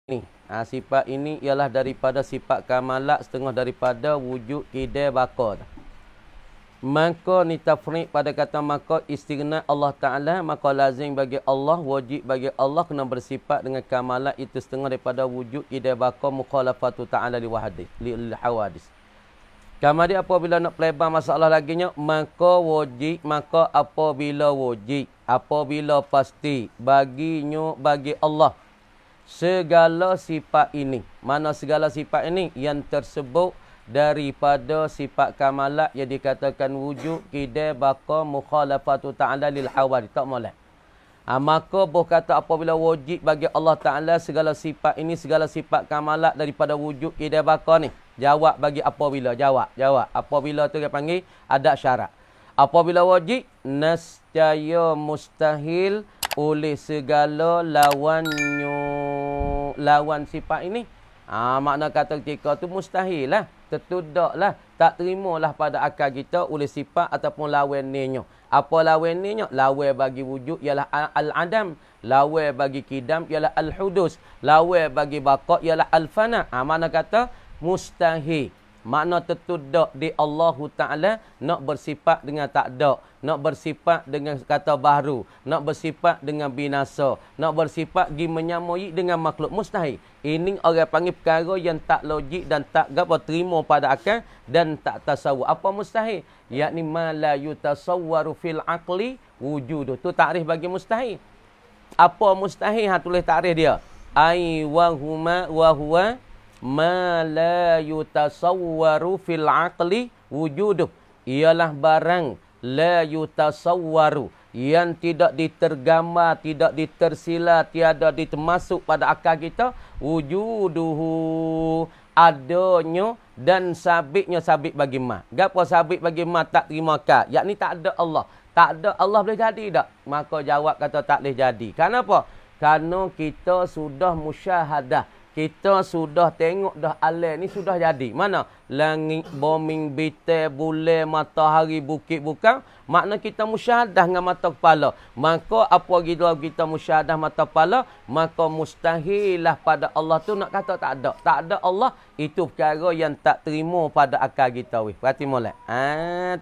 ini. Sifat ini ialah daripada sifat kamalat setengah daripada wujud kidai baka. Maka ni tafriq pada kata maka istighna Allah Ta'ala, maka lazim bagi Allah, wajib bagi Allah kena bersifat dengan kamalat itu setengah daripada wujud kidai baka mukhalafatu Ta'ala li hawadis. Kemudian apabila nak pelebar masalah laginya, maka wajib, maka apabila wajib, apabila pasti baginya bagi Allah segala sifat ini. Mana segala sifat ini? Yang tersebut daripada sifat kamalat yang dikatakan wujud, kidai, baka, mukhalafatu Ta'ala lil hawadis. Tak boleh. Maka boh kata apabila wajib bagi Allah Ta'ala segala sifat ini, segala sifat kamalat daripada wujud, kidai, baka ni. Jawab bagi apabila. Jawab. Apabila tu dia panggil ada syarat. Apabila wajib, nescaya mustahil oleh segala lawan sifat ini. Makna kata ketika tu mustahil lah. Tertudaklah. Tak terimalah pada akal kita oleh sifat ataupun lawan ninya. Apa lawan ninya? Lawan bagi wujud ialah al-adam. Lawan bagi kidam ialah al-hudus. Lawan bagi baqa ialah al-fana. Makna kata mustahil. Makna tertudak di Allah Ta'ala nak bersifat dengan tak ada. Nak bersifat dengan kata baru. Nak bersifat dengan binasa. Nak bersifat pergi menyamai dengan makhluk. Mustahil. Ini orang panggil perkara yang tak logik dan tak terima pada akal dan tak tasawur. Apa mustahil? Yakni ma la yutasawwaru fil aqli wujuduh. Tu takrif bagi mustahil. Apa mustahil? Tulis takrif dia. Ai wa huwa ma la yutasawwaru fil aqli wujuduh. Ialah barang la yutasawwaru, yang tidak ditergambar, tidak ditersila, tiada ditermasuk pada akal kita. Wujuduhu, adanya dan sabitnya. Sabit bagi ma. Gapo sabit bagi ma tak terima akal? Yakni tak ada Allah. Tak ada Allah boleh jadi tak? Maka jawab kata tak boleh jadi. Kenapa? Kerana kita sudah musyahadah. Kita sudah tengok dah alam ni sudah jadi. Mana? Langit, bumi, bintang, bulan, matahari, bukit, bukan. Makna kita musyahadah dengan mata kepala. Maka apa kita musyahadah mata kepala, maka mustahillah pada Allah tu nak kata tak ada. Tak ada Allah, itu perkara yang tak terima pada akal kita. Berarti molek.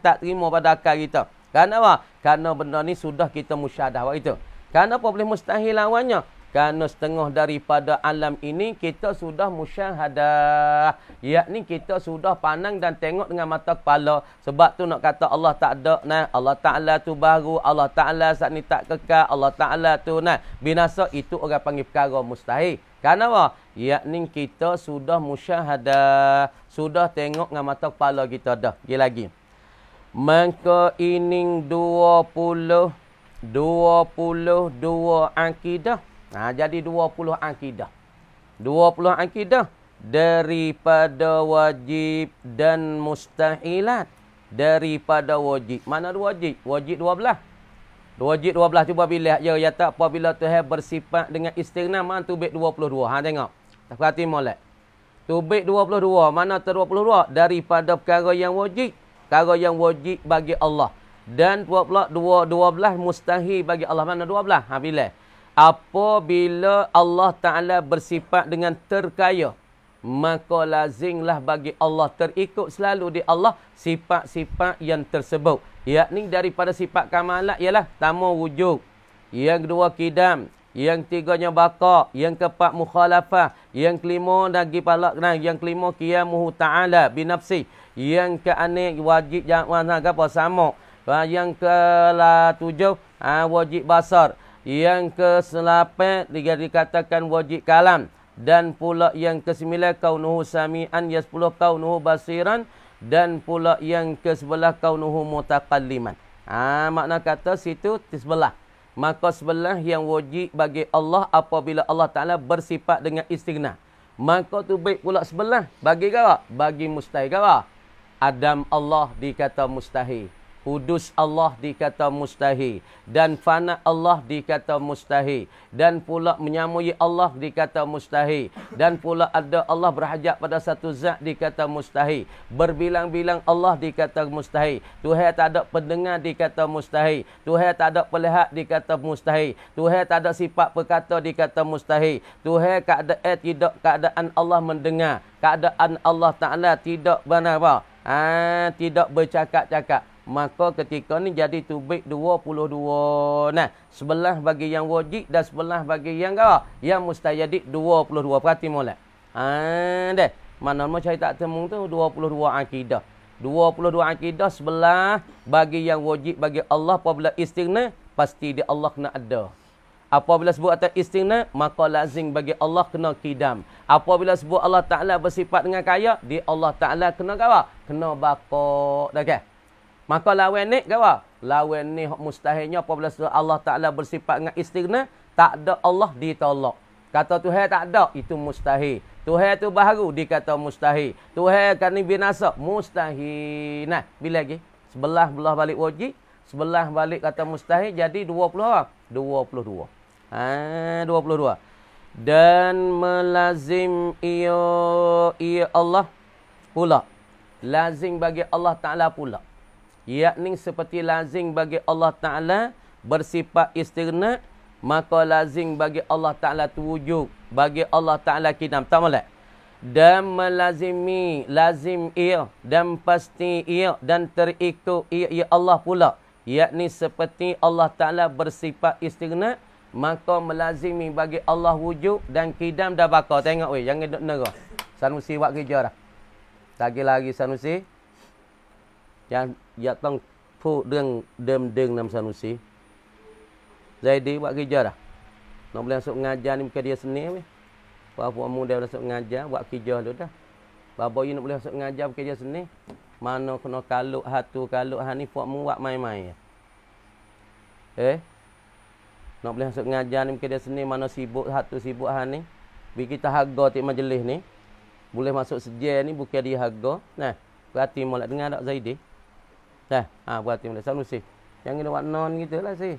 Tak terima pada akal kita. Kenapa? Kerana benda ni sudah kita musyahadah. Itu. Kenapa boleh mustahil lawannya? Kerana setengah daripada alam ini kita sudah musyahadah. Yakni kita sudah pandang dan tengok dengan mata kepala. Sebab tu nak kata Allah tak ada. Nah, Allah Ta'ala tu baru. Allah Ta'ala saat ni tak kekal. Allah Ta'ala tu binasa. Itu orang panggil perkara mustahil. Kenapa? Yakni kita sudah musyahadah. Sudah tengok dengan mata kepala kita dah. Lagi. Maka ini 22 akidah. Jadi 20 akidah. 20 akidah daripada wajib dan mustahilat. Daripada wajib. Mana wajib? Wajib 12. Wajib 12 cuba pilih je. Ya tak apabila Tuhan bersifat dengan istighna, mana tubik 22. Tengok. Perhati molek. Tubik 22. Mana tu 22? Daripada perkara yang wajib. Perkara yang wajib bagi Allah. Dan 12 mustahil bagi Allah. Mana 12? Pilih. Apabila Allah Ta'ala bersifat dengan terkaya, maka lazimlah bagi Allah terikut selalu di Allah sifat-sifat yang tersebut. Yakni daripada sifat kamalat ialah pertama wujud, yang kedua kidam, yang tiganya baqa, yang keempat mukhalafah, yang kelima lagi palak, yang kelima qiyamuhu Ta'ala binafsi, yang keenam wajib apa sama, yang ke-7 wajib basar, yang ke-8 dikatakan wajib kalam, dan pula yang ke-9 kaunuhu sami'an, yang 10 kaunuhu basiran, dan pula yang ke-11 kaunuhu mutaqalliman. Makna kata situ 11. Maka 11 yang wajib bagi Allah apabila Allah Ta'ala bersifat dengan istighna. Maka tu baik pula 11 bagi kau, bagi mustahil kau. Adam Allah dikata mustahil. Hudus Allah dikata mustahil. Dan fana Allah dikata mustahil. Dan pula menyamui Allah dikata mustahil. Dan pula ada Allah berhajat pada satu zat dikata mustahil. Berbilang-bilang Allah dikata mustahil. Tuhan tak ada pendengar dikata mustahil. Tuhan tak ada pelihat dikata mustahil. Tuhan tak ada sifat perkata dikata mustahil. Tuhan tidak keadaan Allah mendengar. Keadaan Allah Ta'ala tidak benar apa? Tidak bercakap-cakap. Maka ketika ni jadi tubik 22. Nah, sebelah bagi yang wajib dan sebelah bagi yang apa? Yang mustahil. Jadi 22. Perhati molek. Deh. Mana mau cari tak temu tu 22 akidah. 22 akidah sebelah bagi yang wajib bagi Allah apabila istighna pasti di Allah kena ada. Apabila sebut atas istighna maka lazim bagi Allah kena kidam. Apabila sebut Allah Taala bersifat dengan kaya, di Allah Taala kena apa? Kena bapa. Dah ke? Maka lawan ni apa? Lawan ni mustahilnya apabila Allah Taala bersifat dengan istighna, tak ada Allah ditolak. Kata Tuhan tak ada, itu mustahil. Tuhan tu baharu dikata mustahil. Tuhan akan binasa, mustahil. Nah, bila lagi? Sebelah belah balik wajib, sebelah balik kata mustahil, jadi 20 apa? 22. 22. Dan melazim ia Allah pula. Lazim bagi Allah Ta'ala pula. Yakni seperti lazim bagi Allah Ta'ala bersifat istighna, maka lazim bagi Allah Ta'ala tu wujud. Bagi Allah Ta'ala kidam. Tak boleh. Dan melazimi, lazim ia, dan pasti ia, dan terikut ia Allah pula. Yakni seperti Allah Ta'ala bersifat istighna, maka melazimi bagi Allah wujud dan kidam dah bakar. Tengok weh, jangan duduk nerah. Sanusi buat kerja dah. Lagi Sanusi. Yang tong pu deng nam Sanusi. Zaidi buat kerja dah. Nak boleh masuk mengajar ni bukan dia seni weh. Apa muda dah masuk mengajar, buat kerja dulu dah. Babo you nak boleh masuk mengajar bukan dia seni. Mana kena kaluk hatu kaluk hani buat mu buat main-main. Nak boleh masuk mengajar ni bukan dia seni, mana sibuk hatu sibuk hani. Bi kita harga tik majlis ni. Boleh masuk sejen ni bukan dia harga. Nah, berarti molek dengar tak Zaidi? Dah, berarti molek Sanusi. Yang ini buat non gitu lah sih.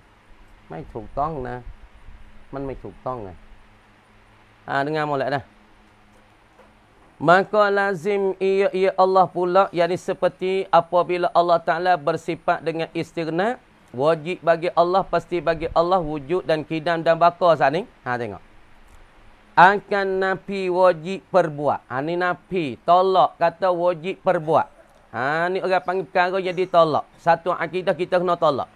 ไม่ถูกต้องนะ มันไม่ถูกต้องไง dengar molek dah. Maka lazim ia Allah pula, yakni seperti apabila Allah Ta'ala bersifat dengan istighna, wajib bagi Allah, pasti bagi Allah wujud dan kidam dan baka saat ni. Tengok. Akan nafi wajib perbuat. Ni nafi, tolak kata wajib perbuat. Ni orang panggil perkara jadi tolak. Satu akidah kita kena tolak.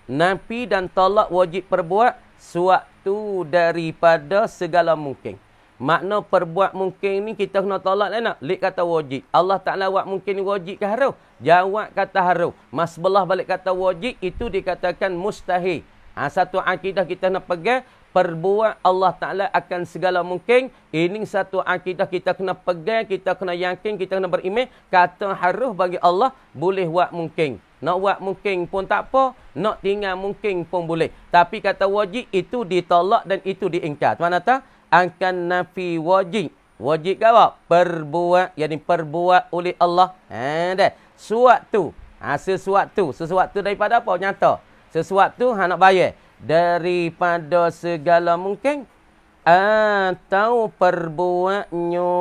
Nafi dan tolak wajib perbuat suatu daripada segala mungkin. Makna perbuat mungkin ni kita kena tolak lah nak. Lik kata wajib. Allah Ta'ala buat mungkin ni wajib ke haram? Jawab kata haram. Mas belah balik kata wajib itu dikatakan mustahil. Satu akidah kita nak pegang. Perbuat Allah Ta'ala akan segala mungkin. Ini satu akidah kita kena pegang. Kita kena yakin. Kita kena beriman. Kata haram bagi Allah boleh buat mungkin. Nak buat mungkin pun tak apa. Nak tinggal mungkin pun boleh. Tapi kata wajib itu ditolak dan itu diingkar. Mana tak? Akan nafi wajib. Wajib ke apa? Perbuat. Yang perbuat oleh Allah. Dah. Suatu. Sesuatu daripada apa? Nyata. Sesuatu nak bayar. Daripada segala mungkin. Atau perbuatnya.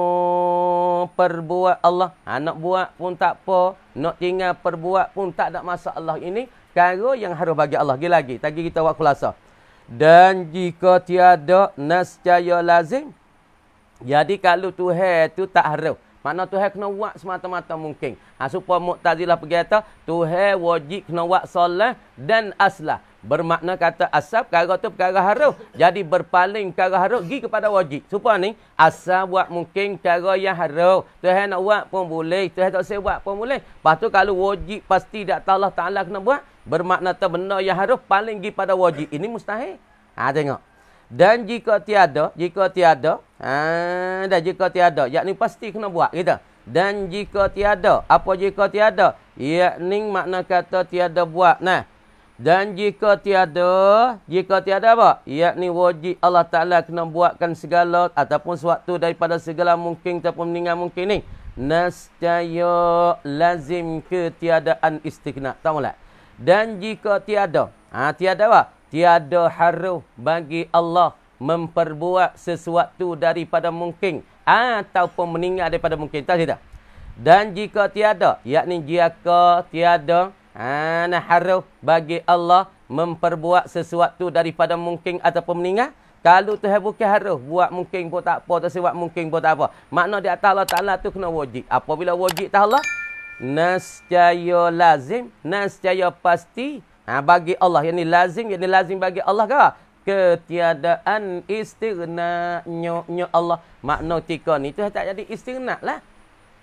Perbuat Allah. Nak buat pun tak apa. Nak tinggal perbuat pun tak ada masalah. Ini perkara yang harus bagi Allah. Lagi. Tadi kita buat khulasa. Dan jika tiada nascaya lazim. Jadi kalau Tuhan tu tak harus. Makna Tuhan kena buat semata-mata mungkin. Supaya Mu'tazilah pergi kata. Tuhan wajib kena buat solat dan aslah. Bermakna kata asal perkara tu perkara harus. Jadi berpaling perkara harus pergi kepada wajib. Supaya ni asal buat mungkin perkara yang harus. Tuhan nak buat pun boleh. Tuhan tak saya buat pun boleh. Lepas tu kalau wajib pasti tak Allah Ta'ala kena buat. Bermakna tu benda yang harus paling pergi pada wajib. Ini mustahil. Tengok. Dan jika tiada. Jika tiada. Yakni pasti kena buat. Gitu. Dan jika tiada. Apa jika tiada? Yakni makna kata tiada buat. Nah. Dan jika tiada apa? Yakni wajib Allah Ta'ala kena buatkan segala ataupun suatu daripada segala mungkin ataupun meninggal mungkin ni. Nascaya lazim ketiadaan istighna. Tak boleh. Dan jika tiada, tiada apa? Tiada haruh bagi Allah memperbuat sesuatu daripada mungkin ataupun meninggal daripada mungkin. Tak tidak? Dan jika tiada, yakni jika tiada haruh bagi Allah memperbuat sesuatu daripada mungkin ataupun meninggal, kalau Tuhan bukan haruh buat mungkin pun tak apa, tak buat mungkin pun tak apa. Makna di atas Allah Ta'ala tu kena wajib. Apabila wajib tak Allah, nascaya lazim, nascaya pasti bagi Allah. Yang ni lazim bagi Allah ke apa? Ketiadaan istighna'nya Allah. Makna tika ni Tuhan tak jadi istighna' lah.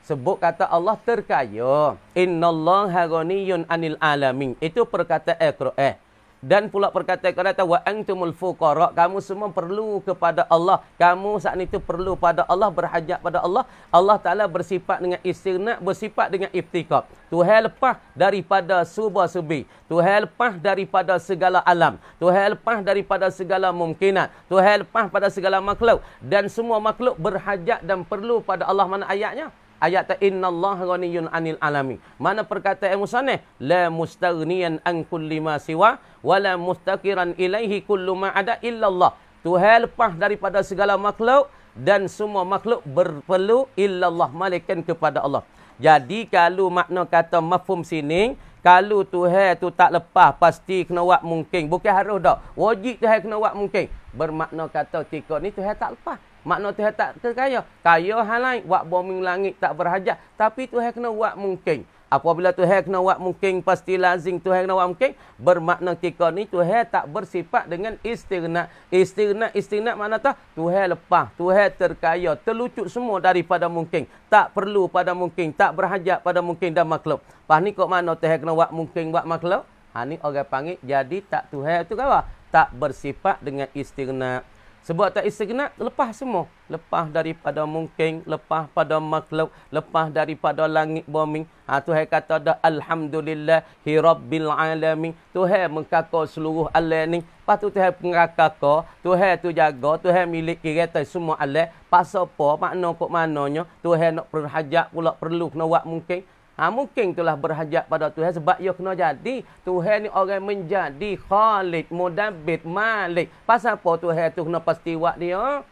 Sebut kata Allah terkaya. Innallaha ghaniyun 'anil alamin. Itu perkataan Al-Quran. Dan pula perkataan kata wa antumul fuqara, kamu semua perlu kepada Allah. Kamu saat itu perlu pada Allah, berhajat pada Allah. Allah Taala bersifat dengan istighna, bersifat dengan iftikar. Tuhan lepas daripada subah-subi. Tuhan lepas daripada segala alam. Tuhan lepas daripada segala mungkinat. Tuhan lepas pada segala makhluk, dan semua makhluk berhajat dan perlu pada Allah. Mana ayatnya? Ayat innallaha ghaniyun 'anil alamin. Mana perkataan musannif? La mustaghniyan an kulli ma siwa wa la mustaqiran ilaihi kullu ma ada illallah. Tuhan lepas daripada segala makhluk dan semua makhluk berperlu illallah, malaikat kepada Allah. Jadi kalau makna kata mafhum sini, kalau Tuhan tu tak lepas pasti kena buat mungkin. Bukan harus dak. Wajib Tuhan kena buat mungkin. Bermakna kata ketika ni Tuhan tak lepas. Makna Tuhan tak terkaya. Kaya hal lain. Buat bumi langit tak berhajat. Tapi Tuhan kena buat mungkin. Apabila Tuhan kena buat mungkin, pasti lazim Tuhan kena buat mungkin. Bermakna ketika ni Tuhan tak bersifat dengan istighna. Istighna makna tak? Tuhan lepas. Tuhan terkaya. Terlucut semua daripada mungkin. Tak perlu pada mungkin. Tak berhajat pada mungkin dan makhluk. Lepas ni kok mana Tuhan kena buat mungkin buat makhluk? Ni orang panggil. Jadi tak Tuhan tu apa? Tak bersifat dengan istighna. Sebab tak istighna, lepas semua. Lepas daripada mungkin, lepas pada makhluk, lepas daripada langit bumi. Tuhan kata dah alhamdulillahi rabbil alamin. Tuhan mengkaka seluruh alam ni. Lepas tu Tuhan mengkaka, Tuhan tu jaga, Tuhan milik kira semua alam. Pasal apa? Makna kok mananya? Tuhan nak berhajat pula perlu kena buat mungkin. Mungkin itulah berhajat pada Tuhan sebab ia kena jadi. Tuhan ni orang menjadi Khalik, Mudabbir, Malik. Pasal apa Tuhan tu kena pasti buat dia?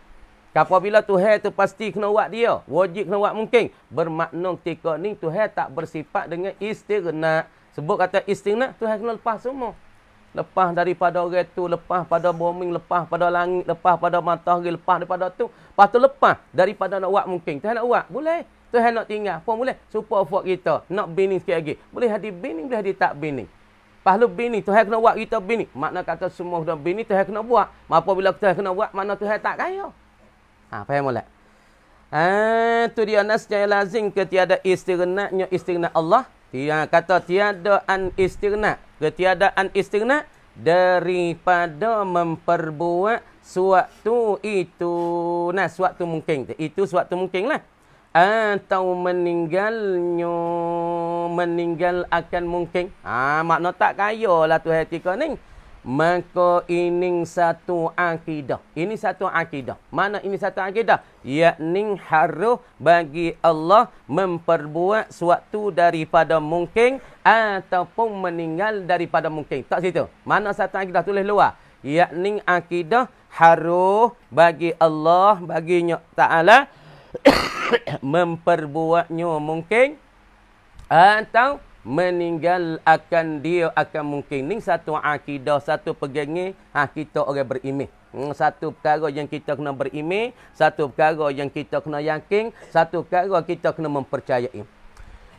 Apabila Tuhan tu pasti kena buat dia, wajib kena buat mungkin. Bermakna ketika ni Tuhan tak bersifat dengan istighna. Sebut kata istighna, Tuhan kena lepas semua. Lepas daripada orang tu, lepas pada bumi, lepas pada langit, lepas pada matahari, lepas daripada tu. Lepas tu lepas daripada nak buat mungkin. Tuhan nak buat? Boleh. Tuhan nak tinggal pun boleh. Supaya buat kita nak bini sikit lagi. Boleh hadir bini, boleh hadir tak bini. Pahala bini, Tuhan kena buat kita bini. Makna kata semua dah bini, Tuhan kena buat. Apabila Tuhan kena buat, makna Tuhan tak kaya. Faham tak? Tu dia nasjaya lazim ketiada istighna'nya istighna Allah. Dia kata tiadaan istighna'. Ketiadaan istighna' daripada memperbuat suatu itu. Suatu mungkin. Itu suatu mungkin lah. Atau meninggal akan mungkin. Makna tak kaya lah Tuhan tika ni. Maka ini satu akidah. Ini satu akidah. Mana ini satu akidah? Yakni haruh bagi Allah memperbuat suatu daripada mungkin ataupun meninggal daripada mungkin. Tak situ. Mana satu akidah? Tulis luar. Yakni akidah haruh bagi Allah, baginya Ta'ala memperbuatnya mungkin atau meninggal akan dia akan mungkin. Ni satu akidah, satu pegangan kita orang berimeh. Satu perkara yang kita kena berimeh, satu perkara yang kita kena yakin, satu perkara kita kena mempercayai.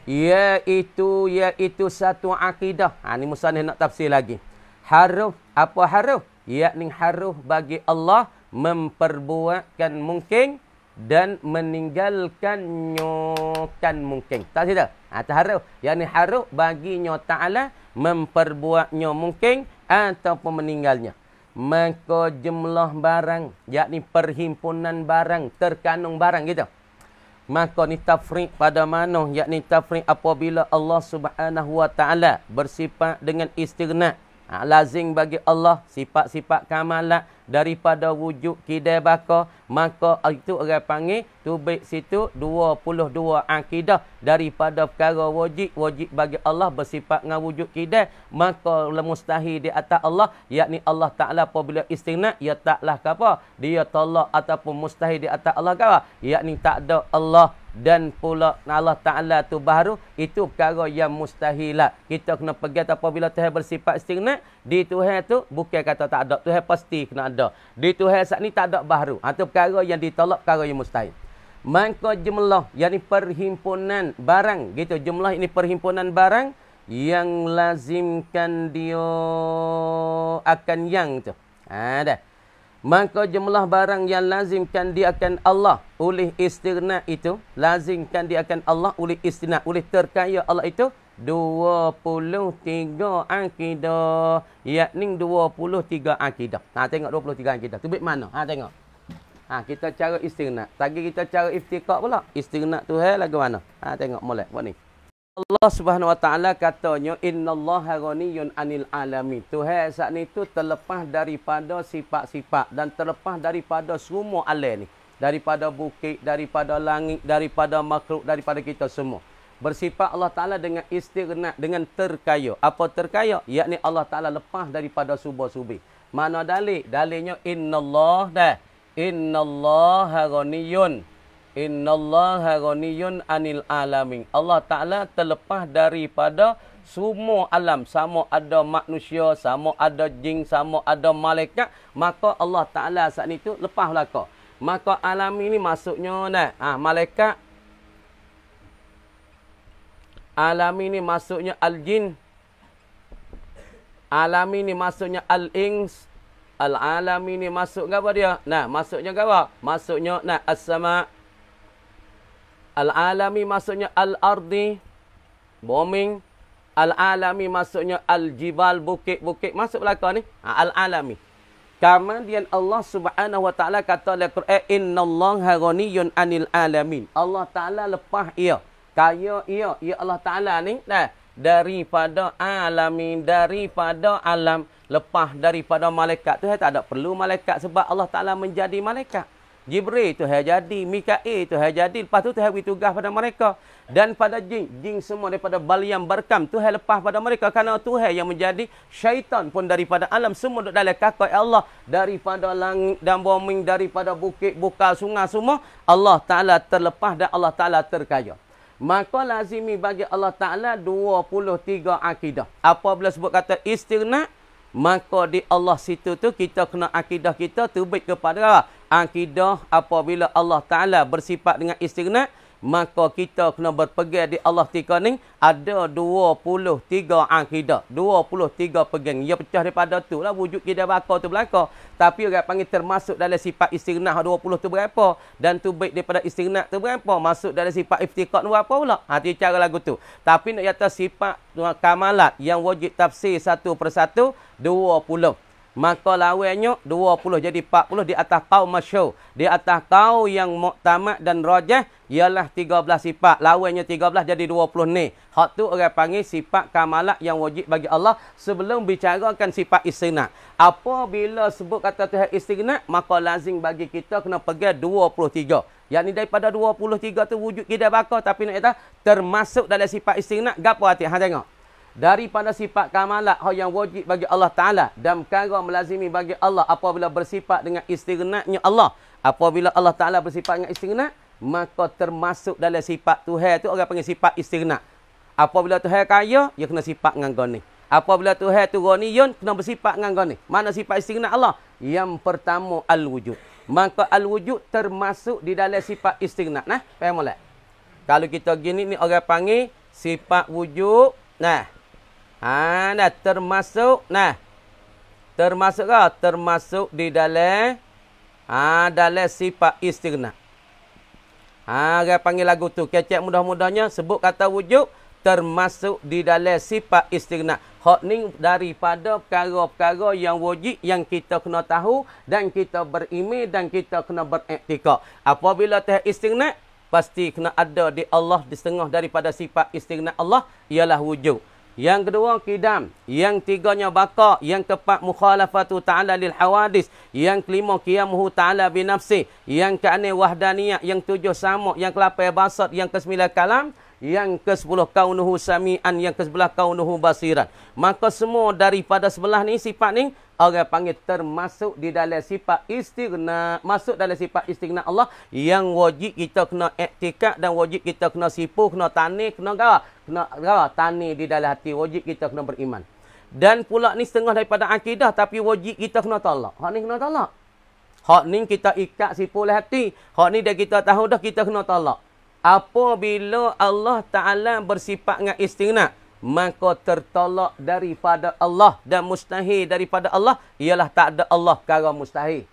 Iaitu satu akidah. Ni musannif nak tafsir lagi. Haruh, apa haruh? Yakni haruh bagi Allah memperbuatkan mungkin dan meninggalkannya kan mungkin. Tak cerita? Taharuh. Yang ni haruh baginya Ta'ala memperbuatnya mungkin ataupun meninggalnya. Maka jumlah barang, yakni perhimpunan barang, terkandung barang gitu. Maka ni tafriq pada mana? Yakni tafriq apabila Allah Subhanahu wa Ta'ala bersifat dengan istighna. Lazim bagi Allah sifat-sifat kamalat daripada wujud kidai baka, maka itu orang panggil tubik situ 22 akidah daripada perkara wajib bagi Allah bersifat dengan wujud kidal, maka mustahil di atas Allah, yakni Allah Taala apabila istighna ia taklah apa dia tolak ataupun mustahil di atas Allah kau, yakni tak ada Allah dan pula Allah Ta'ala tu baru, itu perkara yang mustahilat. Kita kena pegang apabila Tuhan bersifat istighna, di Tuhan tu bukan kata tak ada, Tuhan pasti kena ada. Di Tuhan saat ni tak ada baru. Itu perkara yang ditolak, perkara yang mustahil. Maka jumlah, yakni perhimpunan barang, gitu. Jumlah ini perhimpunan barang yang lazimkan dia akan yang tu. Dah. Maka jumlah barang yang lazimkan dia akan Allah oleh istighna itu, lazimkan dia akan Allah oleh istighna, oleh terkaya Allah itu 23 akidah, yakni 23 akidah. Tengok 23 akidah. Tu bit mana? Tengok. Kita cara istighna. Tadi kita cara iftiqah pula. Istighna tu lagu mana? Tengok molek buat ni. Allah Subhanahu Wa Taala katanya innallaha ghaniyun 'anil alamin. Tuhan saat ni tu terlepas daripada sifat-sifat dan terlepas daripada semua alam ni. Daripada bukit, daripada langit, daripada makhluk, daripada kita semua. Bersifat Allah Taala dengan istighna, dengan terkaya. Apa terkaya? Yakni Allah Taala lepas daripada subah-subi. Mana dalil? Dalilnya innallah dah. Innallaha ghaniyun. Innallaha ghaniyun 'anil alamin. Allah Ta'ala terlepas daripada semua alam. Sama ada manusia, sama ada jin, sama ada malaikat. Maka Allah Ta'ala saat itu lepas belaka. Maka alam ini maksudnya malaikat. Alam ini maksudnya al-jin. Alam ini maksudnya al-ins. Al-alam ini maksud apa dia? Maksudnya apa? Maksudnya as-sama'. Al-alami maksudnya al-ardi, bombing. Al-alami maksudnya al-jibal, bukit-bukit. Masuk belakang ni. Al-alami. Kemudian Allah Subhanahu Wa Taala kata dalam Quran, innallaha ghaniyun 'anil alamin. Allah Taala lepas ia. Kaya ia. Ya Allah Taala ni daripada alamin, daripada alam. Lepas daripada malaikat. Tuhan tak ada perlu malaikat sebab Allah Taala menjadi malaikat. Jibril Tuhan jadi, Mikail Tuhan jadi, lepas tu Tuhan beri tugas pada mereka. Dan pada jin, jin semua daripada Baliam Barkam, Tuhan lepas pada mereka kerana Tuhan yang menjadi syaitan pun daripada alam semua duduk dalam kakak Allah, daripada langit dan bumi, daripada bukit, bukal, sungai semua, Allah Ta'ala terlepas dan Allah Ta'ala terkaya. Maka lazimi bagi Allah Ta'ala 23 akidah. Apabila sebut kata istighna, maka di Allah situ tu kita kena akidah kita terbit kepada akidah apabila Allah Ta'ala bersifat dengan istighna, maka kita kena berpegang di Allah tika ni ada 23 akidah, 23 pegang. Ia pecah daripada tu lah wujud kita bakar tu belaka. Tapi orang panggil termasuk dalam sifat istighna 20 tu berapa, dan tu baik daripada istighna tu berapa, masuk dalam sifat iftiqah tu berapa pula. Hati cara lagu tu. Tapi nak kata sifat kamalat yang wajib tafsir satu persatu 20. Maka lawannya 20 jadi 40 di atas qaul masyhur. Di atas qaul yang muktamad dan rajah ialah 13 sifat. Lawannya 13 jadi 20 ni. Hak tu orang panggil sifat kamalat yang wajib bagi Allah sebelum bicarakan sifat istighna. Apabila sebut kata Tuhan istighna, maka lazim bagi kita kena pegang 23. Yang ni daripada 23 tu wujud kita bakar, tapi nak kata termasuk dalam sifat istighna. Gapo hati? Tengok. Daripada sifat kamalat yang wajib bagi Allah Ta'ala dan perkara melazimi bagi Allah apabila bersifat dengan istighna'nya Allah. Apabila Allah Ta'ala bersifat dengan istighna', maka termasuk dalam sifat Tuhan tu orang panggil sifat istighna'. Apabila Tuhan kaya, dia kena sifat dengan gani. Apabila Tuhan tu ghaniyun, kena bersifat dengan gani. Mana sifat istighna' Allah? Yang pertama al-wujud. Maka al-wujud termasuk di dalam sifat istighna'. Faham tak? Kalau kita gini ni orang panggil sifat wujud. Termasuk termasuk ke? Termasuk di dalam dalam sifat istighna'. Orang panggil lagu tu kecek mudah-mudahnya sebut kata wujud termasuk di dalam sifat istighna'. Hak ni daripada perkara-perkara yang wajib yang kita kena tahu dan kita berimej dan kita kena beriktikad. Apabila teh istighna', pasti kena ada di Allah di setengah daripada sifat istighna' Allah ialah wujud. Yang kedua qidam. Yang tiganya baqa. Yang keempat mukhalafatu ta'ala lil hawadis. Yang kelima qiyamuhu ta'ala binafsi. Yang keenam wahdaniyah. Yang tujuh sama. Yang ke-8 basat. Yang ke-9 kalam. Yang ke-10 kaunuhu sami'an. Yang ke-11 kaunuhu basiran. Maka semua daripada sebelah ni sifat ni orang panggil termasuk di dalam sifat istighna. Masuk dalam sifat istighna Allah yang wajib kita kena iktikad dan wajib kita kena sipu, kena tani, kena gara tani di dalam hati. Wajib kita kena beriman. Dan pula ni setengah daripada akidah tapi wajib kita kena tolak. Hak ni kena tolak. Hak ni kita ikat sipu oleh hati. Hak ni dah kita tahu dah kita kena tolak. Apabila Allah Ta'ala bersifat dengan istighna, maka tertolak daripada Allah dan mustahil daripada Allah ialah tak ada Allah perkara mustahil.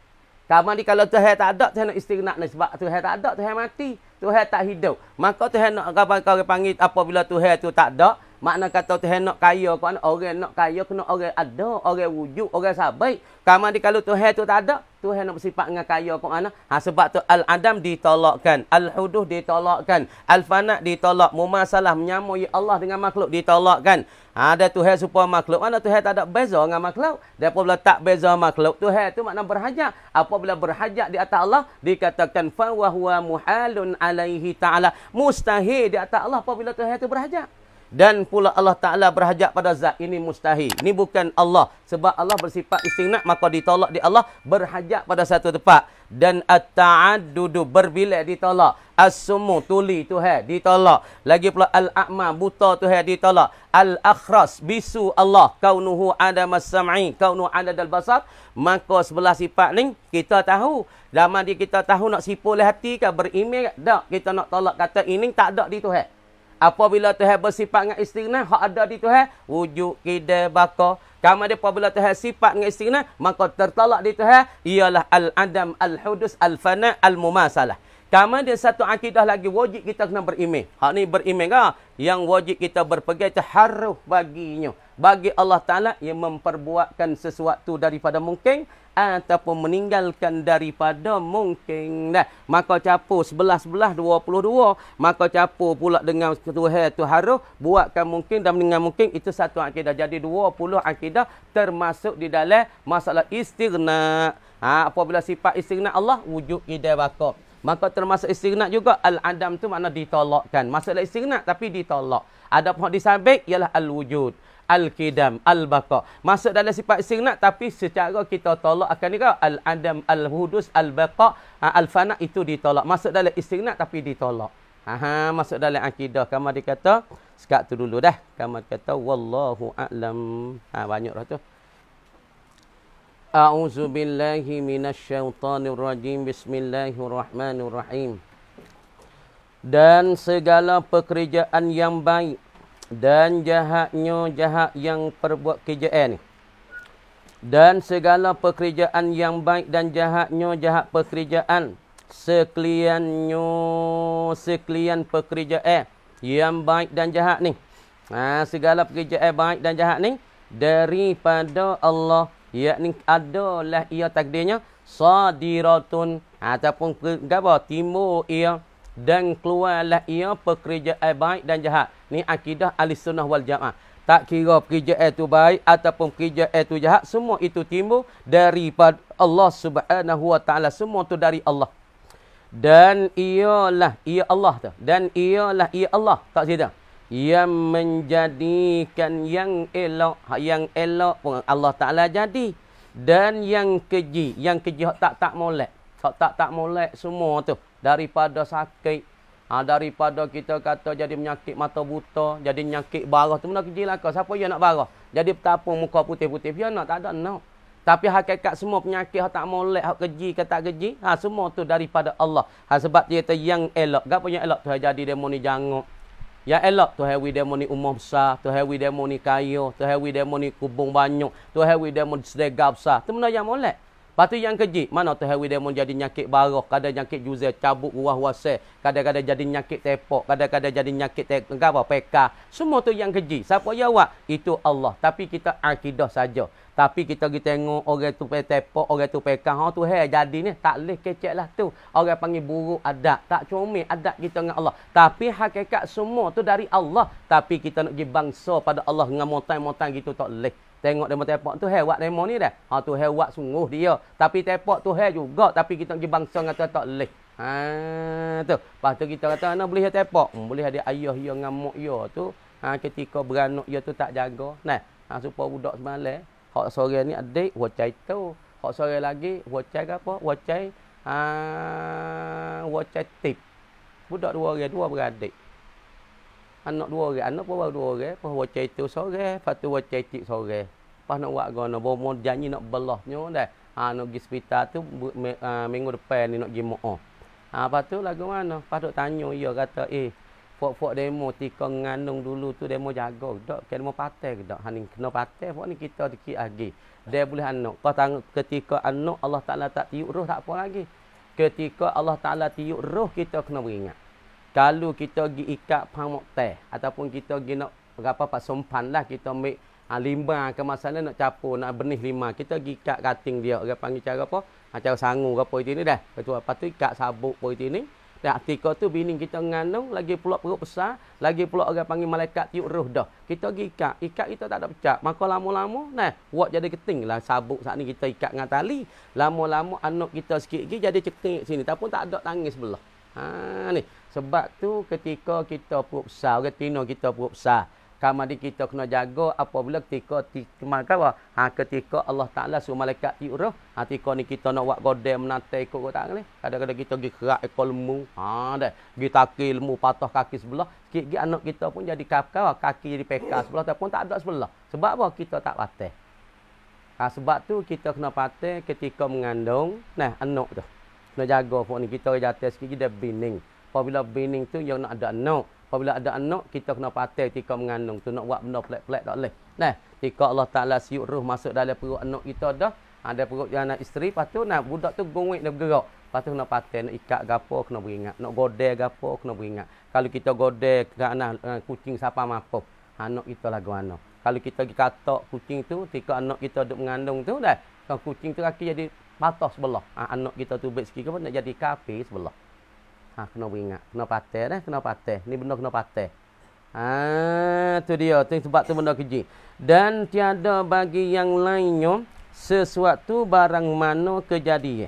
Kamu ni kalau Tuhan tak ada, Tuhan nak istighna ni sebab Tuhan tak ada, Tuhan mati, Tuhan tak hidup. Maka Tuhan nak kau panggil apabila Tuhan tu tak ada, makna kata Tuhan nak kaya, orang nak kaya kena orang ada, orang wujud, orang sabai. Kamu ni kalau Tuhan tu tak ada, Tuhan nak bersifat dengan kaya kau mana? Sebab tu al-adam ditolakkan, al-huduh ditolakkan, al-fana ditolak, mumasalah menyamai Allah dengan makhluk ditolakkan. Ada Tuhan supaya makhluk. Mana Tuhan tak ada beza dengan makhluk. Dan apabila tak beza makhluk, Tuhan tu makna berhajat. Apabila berhajat di atas Allah, dikatakan fa wa huwa muhalun alaihi ta'ala. Mustahil di atas Allah apabila Tuhan tu berhajat. Dan pula Allah Ta'ala berhajat pada zat. Ini mustahil. Ini bukan Allah. Sebab Allah bersifat istighna, maka ditolak di Allah berhajat pada satu tempat. Dan at-ta'addudu berbilai ditolak. As-sumu tuli Tuhan ditolak. Lagi pula al-a'ma buta Tuhan ditolak. Al-akhras bisu Allah. Kaunuhu adamas sam'i. Kaunuhu adadal basar. Maka sebelah sifat ni kita tahu. Zaman dia kita tahu nak sipu oleh hati ke berimej tak. Kita nak tolak kata ini tak ada di Tuhan. Apabila Tuhan bersifat dengan istighna, hak ada di Tuhan, wujud, kida, baqa. Kamu dia apabila Tuhan sifat dengan istighna, maka tertolak di Tuhan, ialah al-adam, al-hudus, al-fana, al-mumasalah. Kamu dia satu akidah lagi, wajib kita kena berimej. Hak ni berimej ke? Yang wajib kita berpegang taharruh baginya. Bagi Allah Ta'ala yang memperbuatkan sesuatu daripada mungkin ataupun meninggalkan daripada mungkin. Nah, maka capur 11-11 22. Maka capur pula dengan Tuhan taharruh, buatkan mungkin dan meninggalkan mungkin, itu satu akidah. Jadi 20 akidah termasuk di dalam masalah istighna. Apabila sifat istighna Allah wujud ida baqa. Maka termasuk istighna juga al-adam tu makna ditolakkan. Maksudnya istighna tapi ditolak. Ada pun disabik ialah al-wujud, al-qidam, al-baqa. Masuk dalam sifat istighna tapi secara kita tolak akan ni ke al-adam, al-hudus, al-baqa, al-fana itu ditolak. Masuk dalam istighna tapi ditolak. Masuk dalam akidah. Kamu dikata sekat tu dulu dah. Kamu kata wallahu a'lam. Banyak dah tu. A'udzu billahi minasyaitonir rajim. Bismillahirrahmanirrahim. Dan segala pekerjaan yang baik dan jahatnya jahat yang perbuat kerjaan ni. Dan segala pekerjaan yang baik dan jahatnya jahat pekerjaan. Sekalian pekerjaan yang baik dan jahat ni. Segala pekerjaan baik dan jahat ni daripada Allah. Yakni adalah ia takdirnya sadiratun ataupun timur ia dan keluarlah ia pekerjaan baik dan jahat. Ni akidah Ahlussunnah wal Jamaah. Tak kira pekerjaan itu baik ataupun pekerjaan itu jahat, semua itu timbul daripada Allah Subhanahu wa taala. Semua itu dari Allah. Dan ialah ia Allah tu. Dan ialah ia Allah. Tak silap. Yang menjadikan yang elok pun Allah Ta'ala jadi. Dan yang keji tak molek. Tak molek semua tu. Daripada sakit, daripada kita kata jadi menyakit mata buta, jadi menyakit barah tu, benda keji lah kau. Siapa yang nak barah? Jadi petapung muka putih-putih, dia nak, tak ada nak. Tapi hakikat semua penyakit hak tak molek, hak keji ke tak keji, semua tu daripada Allah. Sebab dia kata yang elok. Apa yang elok tu jadi demo ni janguk. Yang elok tu hewi demo ni umum besar, tu hewi demo ni kaya, tu hewi demo ni kubung banyak, tu hewi demo sedekah besar. Tu benda yang molek. Lepas tu yang keji, mana tu hewi dia jadi nyakit barah, kadang nyakit juzah, cabut ruah wasai, kadang-kadang jadi nyakit tepok, kadang-kadang jadi nyakit apa, peka. Semua tu yang keji. Siapa jawab? Itu Allah. Tapi kita akidah saja. Tapi kita pergi tengok orang tu tepok, orang tu peka, ha tu jadi ni, tak leh kecek lah tu. Orang panggil buruk adat, tak comel adat kita dengan Allah. Tapi hakikat semua tu dari Allah. Tapi kita nak pergi bangsa pada Allah dengan motan-motan gitu tak leh. Tengok demo tepok tu hebat demo ni dah. Ha tu hebat sungguh dia. Tapi tepok tu juga, tapi kita pergi bangsa dengan tak leh. Ha tu. Lepas tu kita kata ana boleh tepok. Boleh ada ayah dia dengan mak dia tu. Ha ketika beranak dia tu tak jaga. Nah, ha supaya budak semalam, hak sore ni adik wacai tu. Hak sore lagi wacai ke apa? Wacai tip. Budak dua orang, dua beradik. Anak dua orang, anak pun baru dua orang, pas wacai tu sore, lepas tu wacai tik sore. Pas nak buat gono, bomo janji nak belahnya dah. Ha nak pergi hospital tu minggu depan ni nak pergi mo'ah. Ha lepas tu lagu mana? Pas duk tanya dia kata, pok-pok demo tika ngandung dulu tu demo jaga dak, kena patah ke dak? Ha ni kena patah, pok ni kita dikit lagi. Dia boleh anak. Kau tang ketika anak Allah Taala tak tiup roh tak apa lagi. Ketika Allah Taala tiup roh kita kena beringat. Kalau kita pergi ikat pamuk teh ataupun kita pergi nak berapa pak sompan lah kita ambil limba ke masalah nak capur nak benih lima kita pergi ikat kating dia orang panggil cara apa cara sangu ke apa itu ni dah ketua lepas tu ikat sabuk apa itu ni dah ketika tu bini kita ngandung lagi pula perut besar lagi pula orang panggil malaikat tiup roh dah kita pergi ikat kita tak ada pecah maka lama-lama nah buat jadi keting lah sabuk saat ni kita ikat dengan tali lama-lama anak kita sikit lagi jadi ceking sini tapi tak ada tangis belah. Ha ni sebab tu ketika kita perut besar orang tino kita perut besar kamadi kita kena jaga apabila ketika ketika Allah Taala suruh malaikat tiup roh ketika ni kita nak buat godem menatai ikut tak ni kadang-kadang kita pergi kerak ekor lembu dah pergi taki lembu patah kaki sebelah sikit anak kita pun jadi kaki jadi peka sebelah ataupun tak ada sebelah sebab apa kita tak patah sebab tu kita kena patah ketika mengandung nah anak tu kena jaga pun ni kita jatuh sikit dia bining. Apabila bining tu yang nak ada anak. Apabila ada anak kita kena patah ketika mengandung tu nak buat benda pelik-pelik tak boleh. Nah, ketika Allah Taala siup roh masuk dalam perut anak kita dah, ada perut anak isteri, lepas tu nah budak tu gongwek dia bergerak. Lepas tu kena patah nak ikat gapo kena beringat, nak godel gapo kena beringat. Kalau kita godel ke anak kucing siapa mampu, anak kita lagu mana. Kalau kita pergi katak kucing tu ketika anak kita duduk mengandung tu dah, kalau kucing tu kaki jadi patah sebelah. Anak kita tu baik sikit ke nak jadi kafir sebelah. Kena beringat. Kena patah dah. Kena patah. Ni benda kena patah. Tu dia. Tu sebab tu benda keji. Dan tiada bagi yang lainnya sesuatu barang mana kejadian.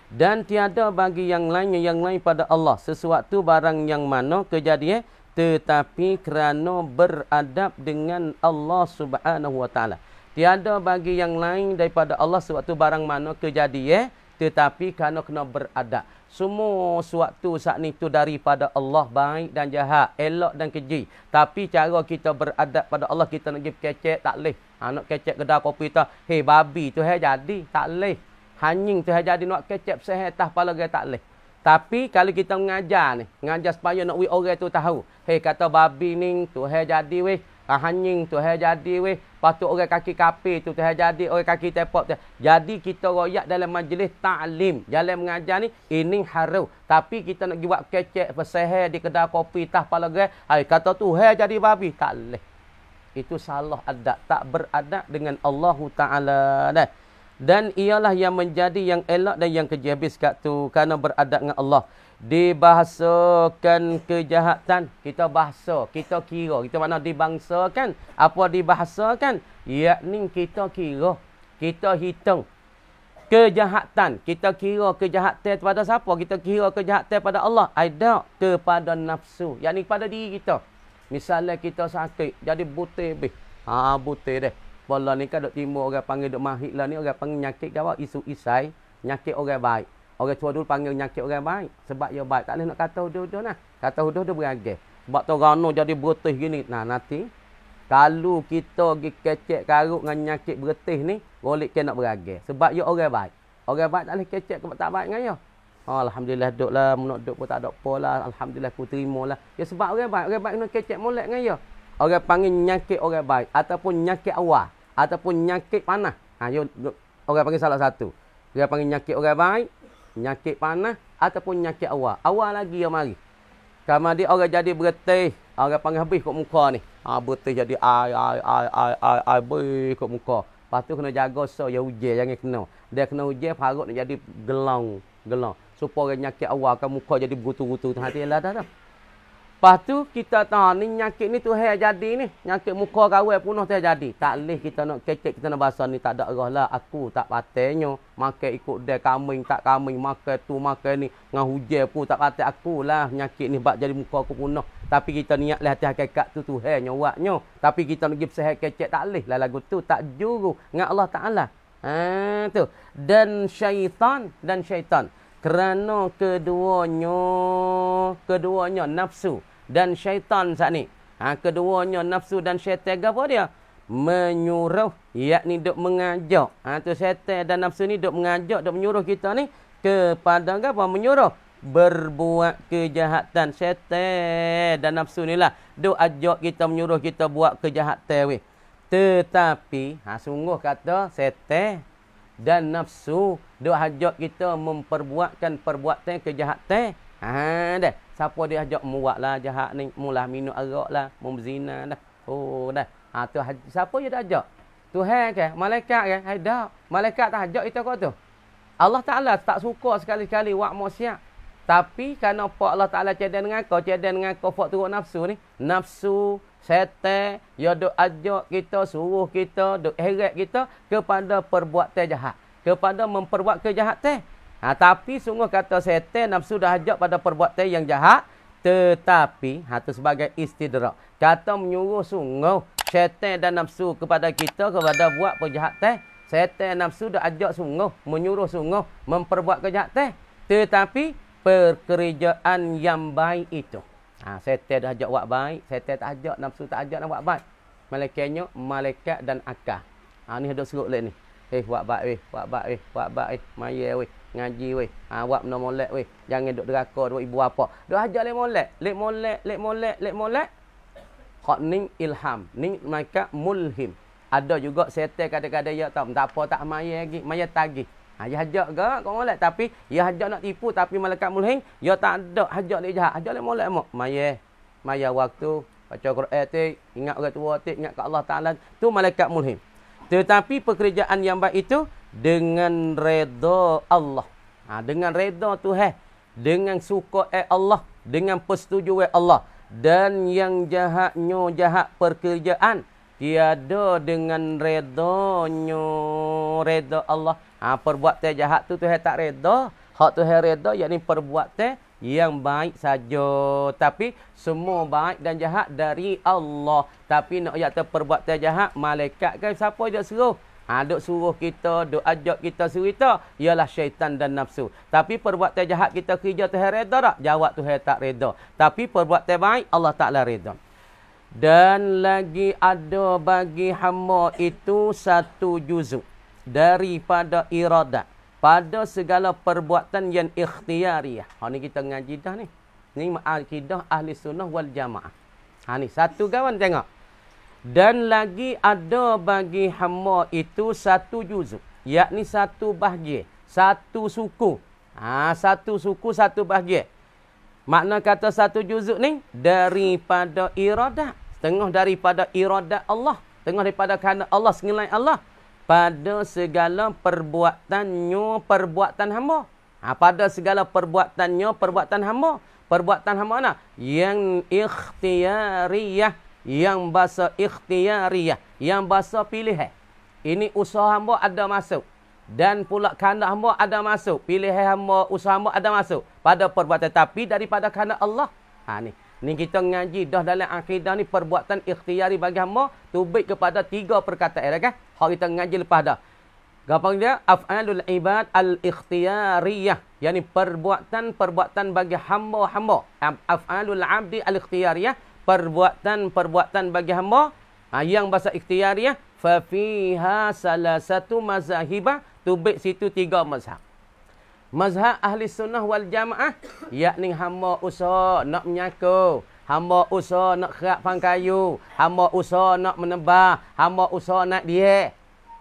Dan tiada bagi yang lainnya yang lain pada Allah. Sesuatu barang yang mana kejadian. Tetapi kerana beradab dengan Allah Subhanahu Wa Taala. Tiada bagi yang lain daripada Allah suatu barang mana kejadian tetapi kerana kena beradab. Semua suatu saat ni tu daripada Allah baik dan jahat, elok dan keji. Tapi cara kita beradab pada Allah kita nak pergi kecek tak leh. Nak kecek kedai kopi tu, hey babi tu jadi tak leh. Hanying tu jadi nak kecek sehetah pala gaya tak leh. Tapi kalau kita mengajar supaya nak orang tu tahu, hey kata babi ni tu jadi weh. Hanying tu jadi weh. Patut orang kaki kapi tu jadi orang kaki tepok tu. Jadi kita royak dalam majlis ta'lim. Jalan mengajar ni ini haram. Tapi kita nak buat kecek pesehel di kedai kopi tah pala gai. Kata tu jadi babi tak leh. Itu salah adab, tak beradab dengan Allah Taala dah. Dan ialah yang menjadi yang elok dan yang keji habis kat tu kerana beradab dengan Allah. Dibahasakan kejahatan kita bahasa kita kira kita mana dibangsakan apa dibahasakan yakni kita kira kita hitung kejahatan kita kira kejahatan kepada siapa kita kira kejahatan pada Allah ada kepada nafsu yakni kepada diri kita misalnya kita sakit jadi butir beh butir deh bola ni kan dok timur orang panggil dok mahik lah ni orang panggil nyakit gawa isu isai nyakit orang baik. Orang tua dulu panggil nyakit orang baik. Sebab dia baik. Tak boleh nak kata huduh-huduh nah. Kata huduh-huduh beragai. Sebab tu rana jadi bertih gini. Nah nanti. Kalau kita pergi kecek karut dengan nyakit bertih ni. Boleh kena beragai. Sebab dia orang baik. Orang baik tak boleh kecek tak baik dengan dia. Alhamdulillah duduk lah. Menuk duduk pun tak ada apa lah. Alhamdulillah aku terima lah. Ya sebab orang baik. Orang baik kena kecek molek dengan dia. Orang panggil nyakit orang baik. Ataupun nyakit awal. Ataupun nyakit panah. Orang panggil salah satu. Dia panggil nyakit orang baik, nyakit panas ataupun nyakit awal. Awal lagi yang mari. Kalau dia orang jadi beretih, orang panggil habis kat muka ni. Beretih jadi ai habis kat muka. Lepas tu kena jaga so ya hujan jangan kena. Dia kena hujan parut nak jadi gelang. Supaya orang nyakit awal kan muka jadi berutu-rutu hati lah dah. Lepas tu kita tahu ni nyakit ni tu hai jadi ni. Nyakit muka kawai punah tu jadi. Tak leh kita nak kecek, kita nak bahasa ni tak ada erah lah. Aku tak patutnya makan ikut dia kambing tak kambing makan tu makan ni. Dengan hujan pun tak patut aku lah. Nyakit ni bak jadi muka aku punah. Tapi kita niat lah hati hakikat tu hai nyawaknya. Tapi kita nak pergi bersehat kecek tak leh lah lagu tu. Tak juru dengan Allah Ta'ala. Tu. Dan syaitan. Kerana keduanya nafsu dan syaitan saat ni. Keduanya nafsu dan syaitan apa dia? Menyuruh, yakni duk mengajak. Tu syaitan dan nafsu ni duk mengajak, duk menyuruh kita ni kepada apa? Menyuruh berbuat kejahatan. Syaitan dan nafsu ni lah duk ajak kita, menyuruh kita buat kejahatan weh. Tetapi sungguh kata syaitan dan nafsu duk ajak kita memperbuatkan perbuatan kejahatan. Dah. Siapa dia ajak buatlah jahat ni, mula minum arak lah, berzina dah. Oh dah. Tu siapa dia dah ajak? Tuhan ke? Malaikat ke? Hai dak. Malaikat tak ajak kita kau tu. Allah Taala tak suka sekali-kali buat maksiat. Tapi kerana apa Allah Taala cedek dengan kau fak turun nafsu ni. Nafsu syaitan dia duk ajak kita, suruh kita, duk heret kita kepada perbuatan jahat, kepada memperbuat kejahatan. Tapi sungguh kata syaitan nafsu dah ajak pada perbuatan yang jahat, tetapi tu sebagai istidrak. Kata menyuruh sungguh syaitan dan nafsu kepada kita kepada buat kejahatan. Syaitan nafsu dah ajak sungguh, menyuruh sungguh memperbuat kejahatan. Tetapi pekerjaan yang baik itu. Syaitan dah ajak buat baik, syaitan tak ajak, nafsu tak ajak nak buat baik. Malaikatnya malaikat dan akal. Ni ada serut lek ni. Buat baik maya weh, ngaji weh. Buat benda molek weh. Jangan duk deraka duk ibu apa. Duk ajak lek molek. Hak ning ilham, ning malaikat mulhim. Ada juga syaitan kadang-kadang dia tak apa tak maya lagi, maya tagih. Dia ajak ke kau molek, tapi dia ajak nak tipu, tapi malaikat mulhim dia tak ada ajak lek jahat, ajak lek molek mak. Maya waktu baca Quran tu, ingat orang tua tu, ingat ke Allah Taala, tu malaikat mulhim. Tetapi pekerjaan yang baik itu dengan redha Allah. Dengan redha Tuhan, dengan suka Allah, dengan persetujuan Allah. Dan yang jahatnya jahat pekerjaan tiada dengan redha Allah. Perbuatan jahat tu Tuhan tak redha. Hak Tuhan redha yakni perbuatan yang baik saja. Tapi semua baik dan jahat dari Allah. Tapi nak kata perbuatan jahat, malaikat kan siapa dia suruh? Duk suruh kita, duk ajak kita suruh kita, ialah syaitan dan nafsu. Tapi perbuatan jahat kita kerja Tuhan redha tak? Jawab Tuhan tak redha. Tapi perbuatan baik Allah Ta'ala redha. Dan lagi ada bagi hamba itu satu juzuk daripada iradat pada segala perbuatan yang ikhtiariyah. Ni kita ngaji dah ni. Ni akidah ahli sunnah wal jamaah. Ni satu kawan tengok. Dan lagi ada bagi hamba itu satu juzuk, yakni satu bahagian, satu suku. Satu suku, satu bahagian. Makna kata satu juzuk ni daripada iradat, setengah daripada iradat Allah, setengah daripada kehendak Allah, senilai Allah pada segala perbuatannya perbuatan hamba. Pada segala perbuatannya perbuatan hamba. Perbuatan hamba mana? Yang ikhtiariyah, yang bahasa ikhtiariyah, yang bahasa pilihan. Ini usaha hamba ada masuk. Dan pula kehendak hamba ada masuk. Pilihan hamba, usaha hamba ada masuk pada perbuatan. Tapi daripada kehendak Allah. Ni kita ngaji dah dalam akidah ni perbuatan ikhtiari bagi hamba tubik kepada 3 perkataan kan. Hak kita ngaji lepas dah. Gampang dia af'alul ibad al-ikhtiyariyah, yakni perbuatan bagi hamba-hamba. Af'alul abdi al-ikhtiyariyah, perbuatan bagi hamba yang bahasa ikhtiariyah. Fa fiha salasatu mazahibah, tubik situ 3 mazhab. Mazhab ahli sunnah wal jamaah, yakni hamba usaha nak menyaku, hamba usaha nak kerak pangkayu, hamba usaha nak menebah, hamba usaha nak diet.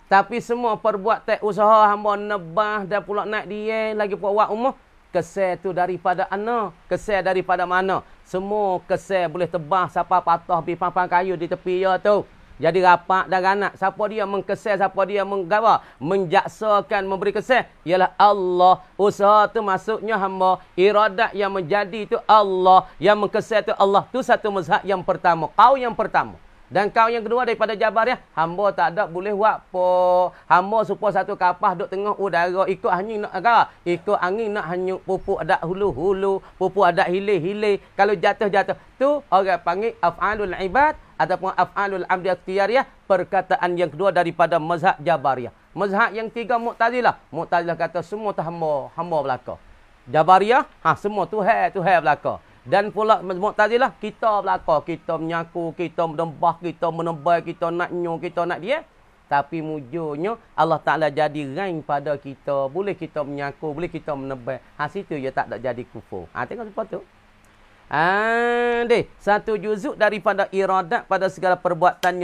Tapi semua perbuatan usaha hamba nebah dan pula nak dia lagi buat umur. Kesel tu daripada ana? Kesel daripada mana? Semua kesel boleh tebah siapa patah bipang kayu di tepi ya tu. Jadi rapat dan ganak. Siapa dia mengkesel, siapa dia menggawa, menjaksakan, memberi kesel, ialah Allah. Usaha tu maksudnya hamba. Iradat yang menjadi tu Allah. Yang mengkesel tu Allah. Tu satu mazhab yang pertama. Kau yang pertama. Dan kau yang kedua daripada Jabariyah, hamba tak ada boleh buat apa. Hamba supaya satu kapal duduk tengah udara, ikut angin nak agak. Ikut angin nak hanyut, pupuk adat hulu-hulu, pupuk adat hilir-hilir. Kalau jatuh-jatuh, tu orang panggil af'alul ibad ataupun af'alul amdi ikhtiyariyah, perkataan yang kedua daripada mazhab Jabariyah. Mazhab yang tiga Mu'tazilah. Mu'tazilah kata semua tu hamba belaka. Jabariyah, semua Tuhan belaka. Dan pula Mu'tazilah, kita belaka, kita menyaku, kita menembah, kita menebai, kita nak nyu, kita nak dia. Tapi mujurnya Allah Ta'ala jadi rain pada kita. Boleh kita menyaku, boleh kita menebai. Situ je tak ada jadi kufur. Tengok sebab tu. Satu juzuk daripada iradat pada segala perbuatan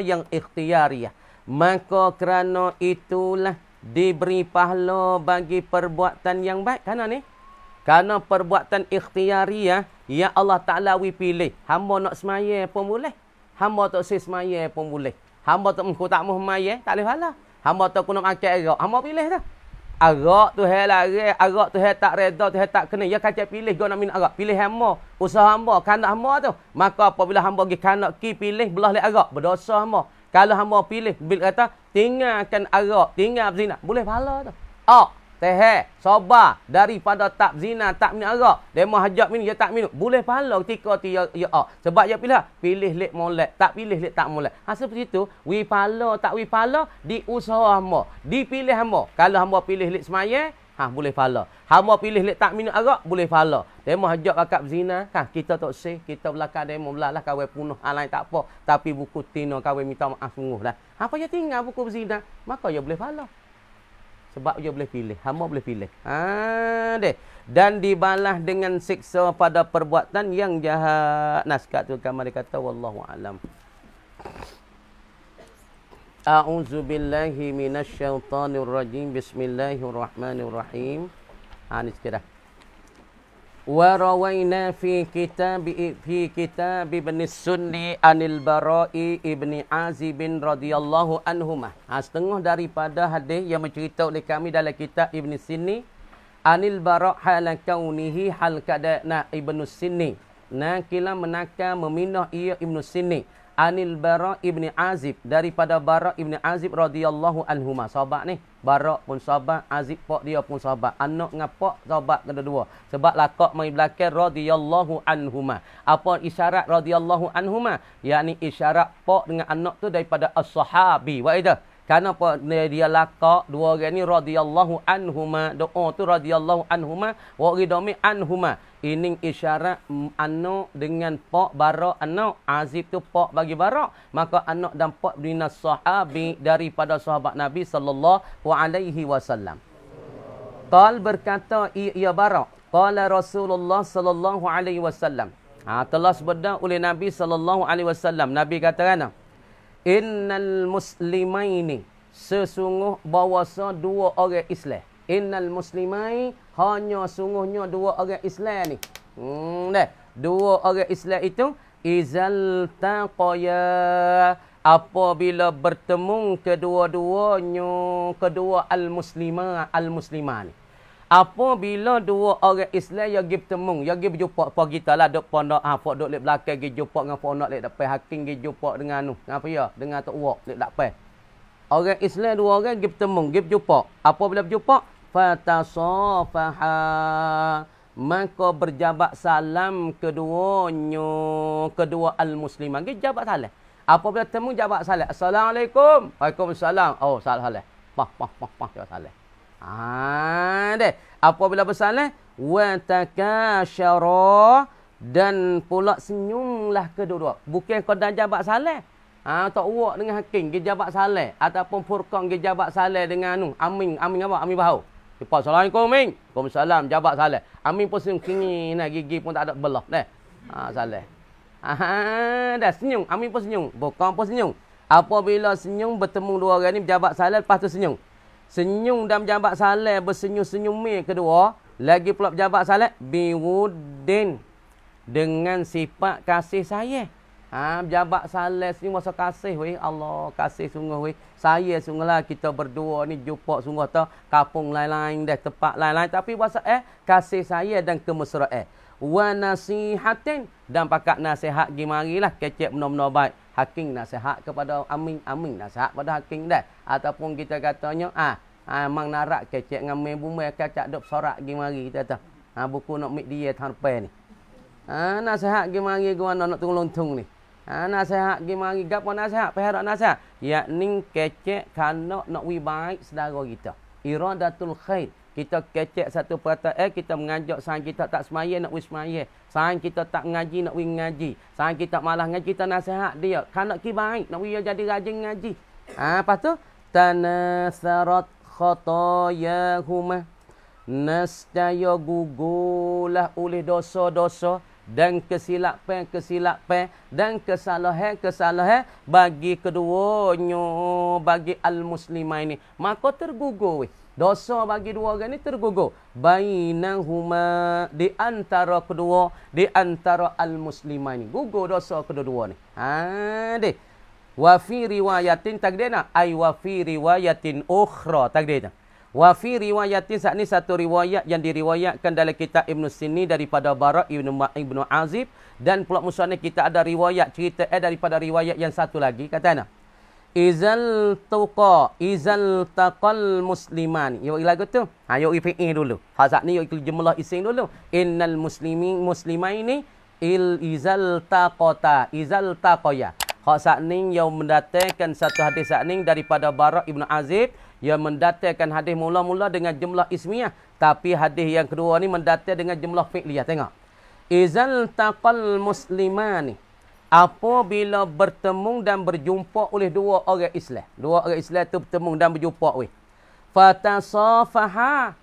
yang ikhtiyariyah. Maka kerana itulah diberi pahala bagi perbuatan yang baik. Kerana perbuatan ikhtiyariyah, ya Allah Ta'ala pilih. Hamba nak semaya pun boleh. Hamba tak semaya pun boleh. Hamba tak tak mahu semaya, tak boleh pahala. Hamba tak nak makan arak, hamba pilih dah. Arak tu larang, arak tu tak reda, tu tak kena. Ya kacau pilih, kau nak minum arak. Pilih hamba, usaha hamba, kanak hamba tu. Maka apabila hamba pergi kanak pilih, belah le arak, berdosa hamba. Kalau hamba pilih, bila kata, tinggalkan arak, tinggal berzina, boleh pahala tu. Sabar daripada tak zina, tak minum arak. Dia mau hajat minum, dia tak minum. Boleh pahala ketika tu ya. Sebab dia pilih lek molek, tak pilih lek tak molek. Seperti itu, pahala tak pahala di usaha hamba, dipilih hamba. Kalau hamba pilih lek semaya, boleh pahala. Hamba pilih lek tak minum arak, boleh pahala. Dia mau hajat kakak berzina, kita tak sih, kita belakang demo belalah kawin punuh lain tak apa, tapi buku tina kawin minta maaf sungguh dah. Apa dia tinggal buku berzina, maka dia boleh pahala. Sebab dia boleh pilih. Hamba boleh pilih. Dan dibalas dengan siksa pada perbuatan yang jahat. Naskah tu kamar dia kata, wallahu alam. A'udzubillahi minasyaitanirrajim. Bismillahirrahmanirrahim. Ni sikit dah. Wa rawayna fi kitab ibn Sunni anil Bara'i ibni Azib radhiyallahu anhumah. Setengah daripada hadis yang mencerita oleh kami dalam kitab Ibn Sunni anil Bara' hal kaunihi hal kadana ibn Sunni. Kila menaka meminah ia Ibn Sunni anil Bara' ibni Azib, daripada Bara' ibni Azib radhiyallahu anhumah. Sahabat ni, Bara' pun sahabat, Azib pak dia pun sahabat. Anak ngapak sahabat kedua-dua. Sebab lakak mai belakang radhiyallahu anhumah. Apa isyarat radhiyallahu anhumah? Yakni isyarat pak dengan anak tu daripada as-sahabi. Wa itu. Karena apa dia lakak dua orang ni radhiyallahu anhuma, doa tu radhiyallahu anhuma wa ridami anhuma. Ini isyarat anak dengan pak Bara' anak, Azib tu pak bagi Bara', maka anak dan pak minas sahabi daripada sahabat Nabi sallallahu alaihi wasallam. Qal berkata ia Bara', qala Rasulullah sallallahu alaihi wasallam. Telah sebeda oleh Nabi sallallahu alaihi wasallam. Nabi kata innal muslimaini, sesungguh bawasa dua orang Islam. Innal muslimai, hanya sungguhnya dua orang Islam ni. Dua orang Islam itu izal taqaya, apabila bertemu kedua-duanya, kedua al-muslimah ni. Apabila dua orang Islam yang pergi bertemu, yang pergi berjumpa, apa kita lah duk pondok, pak duk lek belakang pergi jumpa dengan pondok lek depan, hakim pergi jumpa dengan apa ya, dengan tok wak lek depan. Orang Islam dua orang pergi bertemu, pergi berjumpa. Apabila berjumpa, fatasafaha, maka berjabat salam keduanya, kedua al-muslimah. Pergi jabat salam. Apabila bertemu jabat salam. Assalamualaikum. Waalaikumsalam. Salam. Jabat salam. Apabila bersalah, wa takasyara, dan pula senyumlah kedua-dua. Bukan kau dah jabat salah. Tak uak dengan hakim ke jabat salah, ataupun furqan ke jabat salah dengan amin apa? Amin bahu. Cepat assalamualaikum amin. Waalaikumsalam, jabat salah. Amin pun senyum kini nak gigi pun tak ada belah. Salah. Dah senyum, amin pun senyum, bukan pun senyum. Apabila senyum bertemu dua orang ni berjabat salam, lepas tu senyum. Senyum dan berjabat salam bersenyum-senyum kedua. Lagi pula berjabat salam biwuddin. Dengan sifat kasih sayang. Berjabat salam senyum masa kasih weh. Allah kasih sungguh weh. Saya sungguhlah kita berdua ni jumpa sungguh tu kapung lain-lain dah, tempat lain-lain, tapi bahasa kasih saya dan kemesraan. Wa nasihatin, dan pakat nasihat gi marilah kecek benar-benar baik. Hakim nasihat kepada amin nasihat pada hakim dah. Ataupun kita katanya mang narak kecek ngamai bumai kacak dok sorak gi mari kita kata. Buku nak mik dia tanpa ni. Nasihat gi mari gua nak tolong-tolong ni. Nasihat gi mari gapo nasihat? Perak nasihat. Yakni kecek kana nak wi baik saudara kita. Iradatul khair. Kita kecek satu perkataan, kita mengajak sang kita tak semaya nak wi semaya. Sang kita tak ngaji nak wi ngaji. Sang kita malah ngaji, kita nasihat dia. Kana ki baik nak wi jadi rajin ngaji. Lepas tu tanasarat khatayahuma. Nescaya gugulah oleh dosa-dosa dan kesilapan dan kesalahan bagi keduanya, bagi al-muslimain ini, maka tergugur weh. Dosa bagi dua orang ni tergugur bainahuma, di antara kedua, di antara al-muslimain ini gugur dosa kedua-dua ni. Deh. Wa fi riwayatin takdirna ay wa fi riwayatin ukhra takdirna. Wa fi riwayatin, saat ni satu riwayat yang diriwayatkan dalam kitab Ibn Sini daripada Bara' Ibn Azib, dan pula musannaf kita ada riwayat cerita daripada riwayat yang satu lagi kata ana izal taqal musliman. Yo lagu tu yo ifi'i dulu. Saat ni yo jumlah ising dulu. Innal muslimaini izal taqaya. Saat ni yo mendatangkan satu hadis saat ni daripada Bara' Ibn Azib yang mendatangkan hadis mula-mula dengan jumlah ismiyah, tapi hadis yang kedua ni mendatang dengan jumlah fi'liyah. Tengok. Izal taqal muslimani. Apabila bertemu dan berjumpa oleh dua orang Islam. Dua orang Islam tu bertemu dan berjumpa weh. Fatasafaha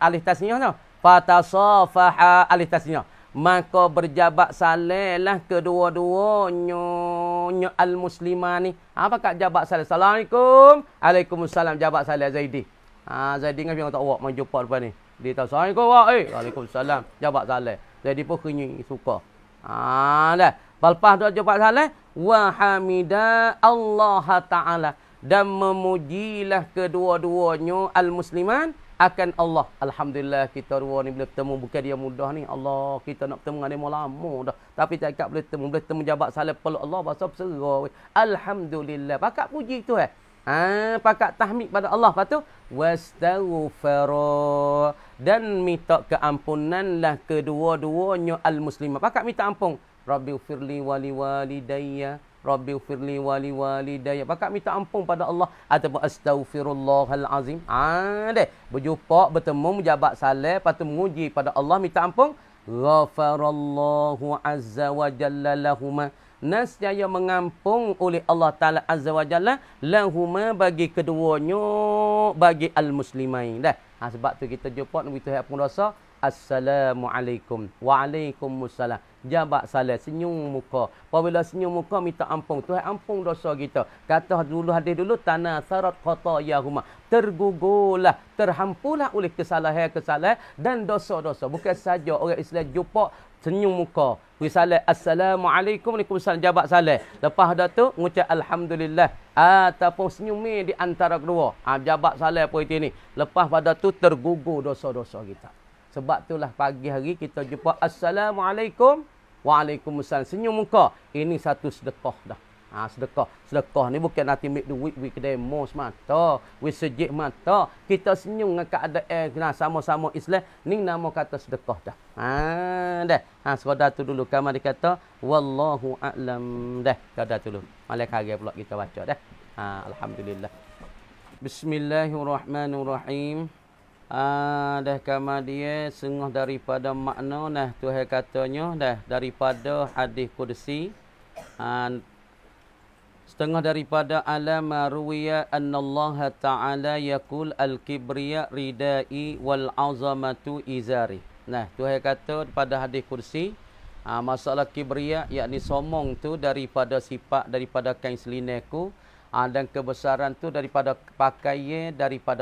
alif tasniyah tu. Fatasafaha alif tasniyah. Maka berjabat salamlah kedua-duanya al-muslimani. Apa kat jabat salam? Assalamualaikum. Waalaikumsalam. Jabat salam Zaidi. Zaidi kan tak awak main jumpa depan ni. Dia tahu Assalamualaikum wak. Waalaikumsalam. Jabat salam. Zaidi pun kenyang suka. Dah. Lepas tu jabat salam wa hamida Allah Taala, dan memujilah kedua-duanya al-musliman akan Allah. Alhamdulillah kita dua ni boleh bertemu, bukan dia mudah ni. Allah, kita nak bertemu dengan dia lama dah. Tapi tak boleh bertemu jabat salam peluk Allah bahasa bersera. Alhamdulillah. Pakat puji tu pakat tahmid pada Allah. Lepas tu wastaghfara, dan minta keampunanlah kedua-duanya al-muslimah. Pakat minta ampun. Rabbighfirli wa liwalidayya, Rabbighfirli wa liwalidayya. Pakat minta ampun pada Allah ataupun astaghfirullahal azim. Deh berjumpa, bertemu, menjabat salam, lepas tu menguji pada Allah, minta ampun. Ghafarallahu azza wa jalla lahuma, nescaya mengampung oleh Allah Taala azza wa jalla lahuma, bagi keduanya, bagi al-muslimain. Dah. Sebab tu kita jumpa Nabi Tuhan pun dosa. Assalamualaikum. Waalaikumsalam. Jabat salam, senyum muka. Apabila senyum muka, minta ampun. Tuhan ampun dosa kita. Kata dulu hadis dulu, tanasarat khatayahuma. Tergugurlah, terhampulah oleh kesalahan-kesalahan dan dosa-dosa. Bukan saja orang Islam jumpa senyum muka. Beri salam, Assalamualaikum, Waalaikumsalam, jabat salam. Lepas dah tu, mengucap Alhamdulillah. Ataupun senyum di antara kedua. Jabat salam apa itu ni. Lepas pada tu, tergugur dosa-dosa kita. Sebab itulah pagi hari kita jumpa Assalamualaikum, Waalaikumsalam. Senyum muka. Ini satu sedekah dah. Sedekah. Sedekah ni bukan nanti ambil duit, we kedai mos mata, we sejik mata. Kita senyum dengan keadaan sama-sama Islam. Ni nama kata sedekah dah. Dah. Sekadar tu dulu. Kamar dikata, wallahu a'lam. Dah. Sekadar tu dulu. Malam hari pula kita baca dah. Alhamdulillah. Bismillahirrahmanirrahim. Dah kamar dia sengah daripada makna Tuhan katanya dah daripada hadis qudsi, setengah daripada alam ruwiya annallaha ta'ala yaqul al-kibriya ridai wal azamatu izari. Tuhan kata pada hadis qudsi, Masalah kibria, yakni somong tu daripada sifat daripada kain selinaku. Dan kebesaran tu daripada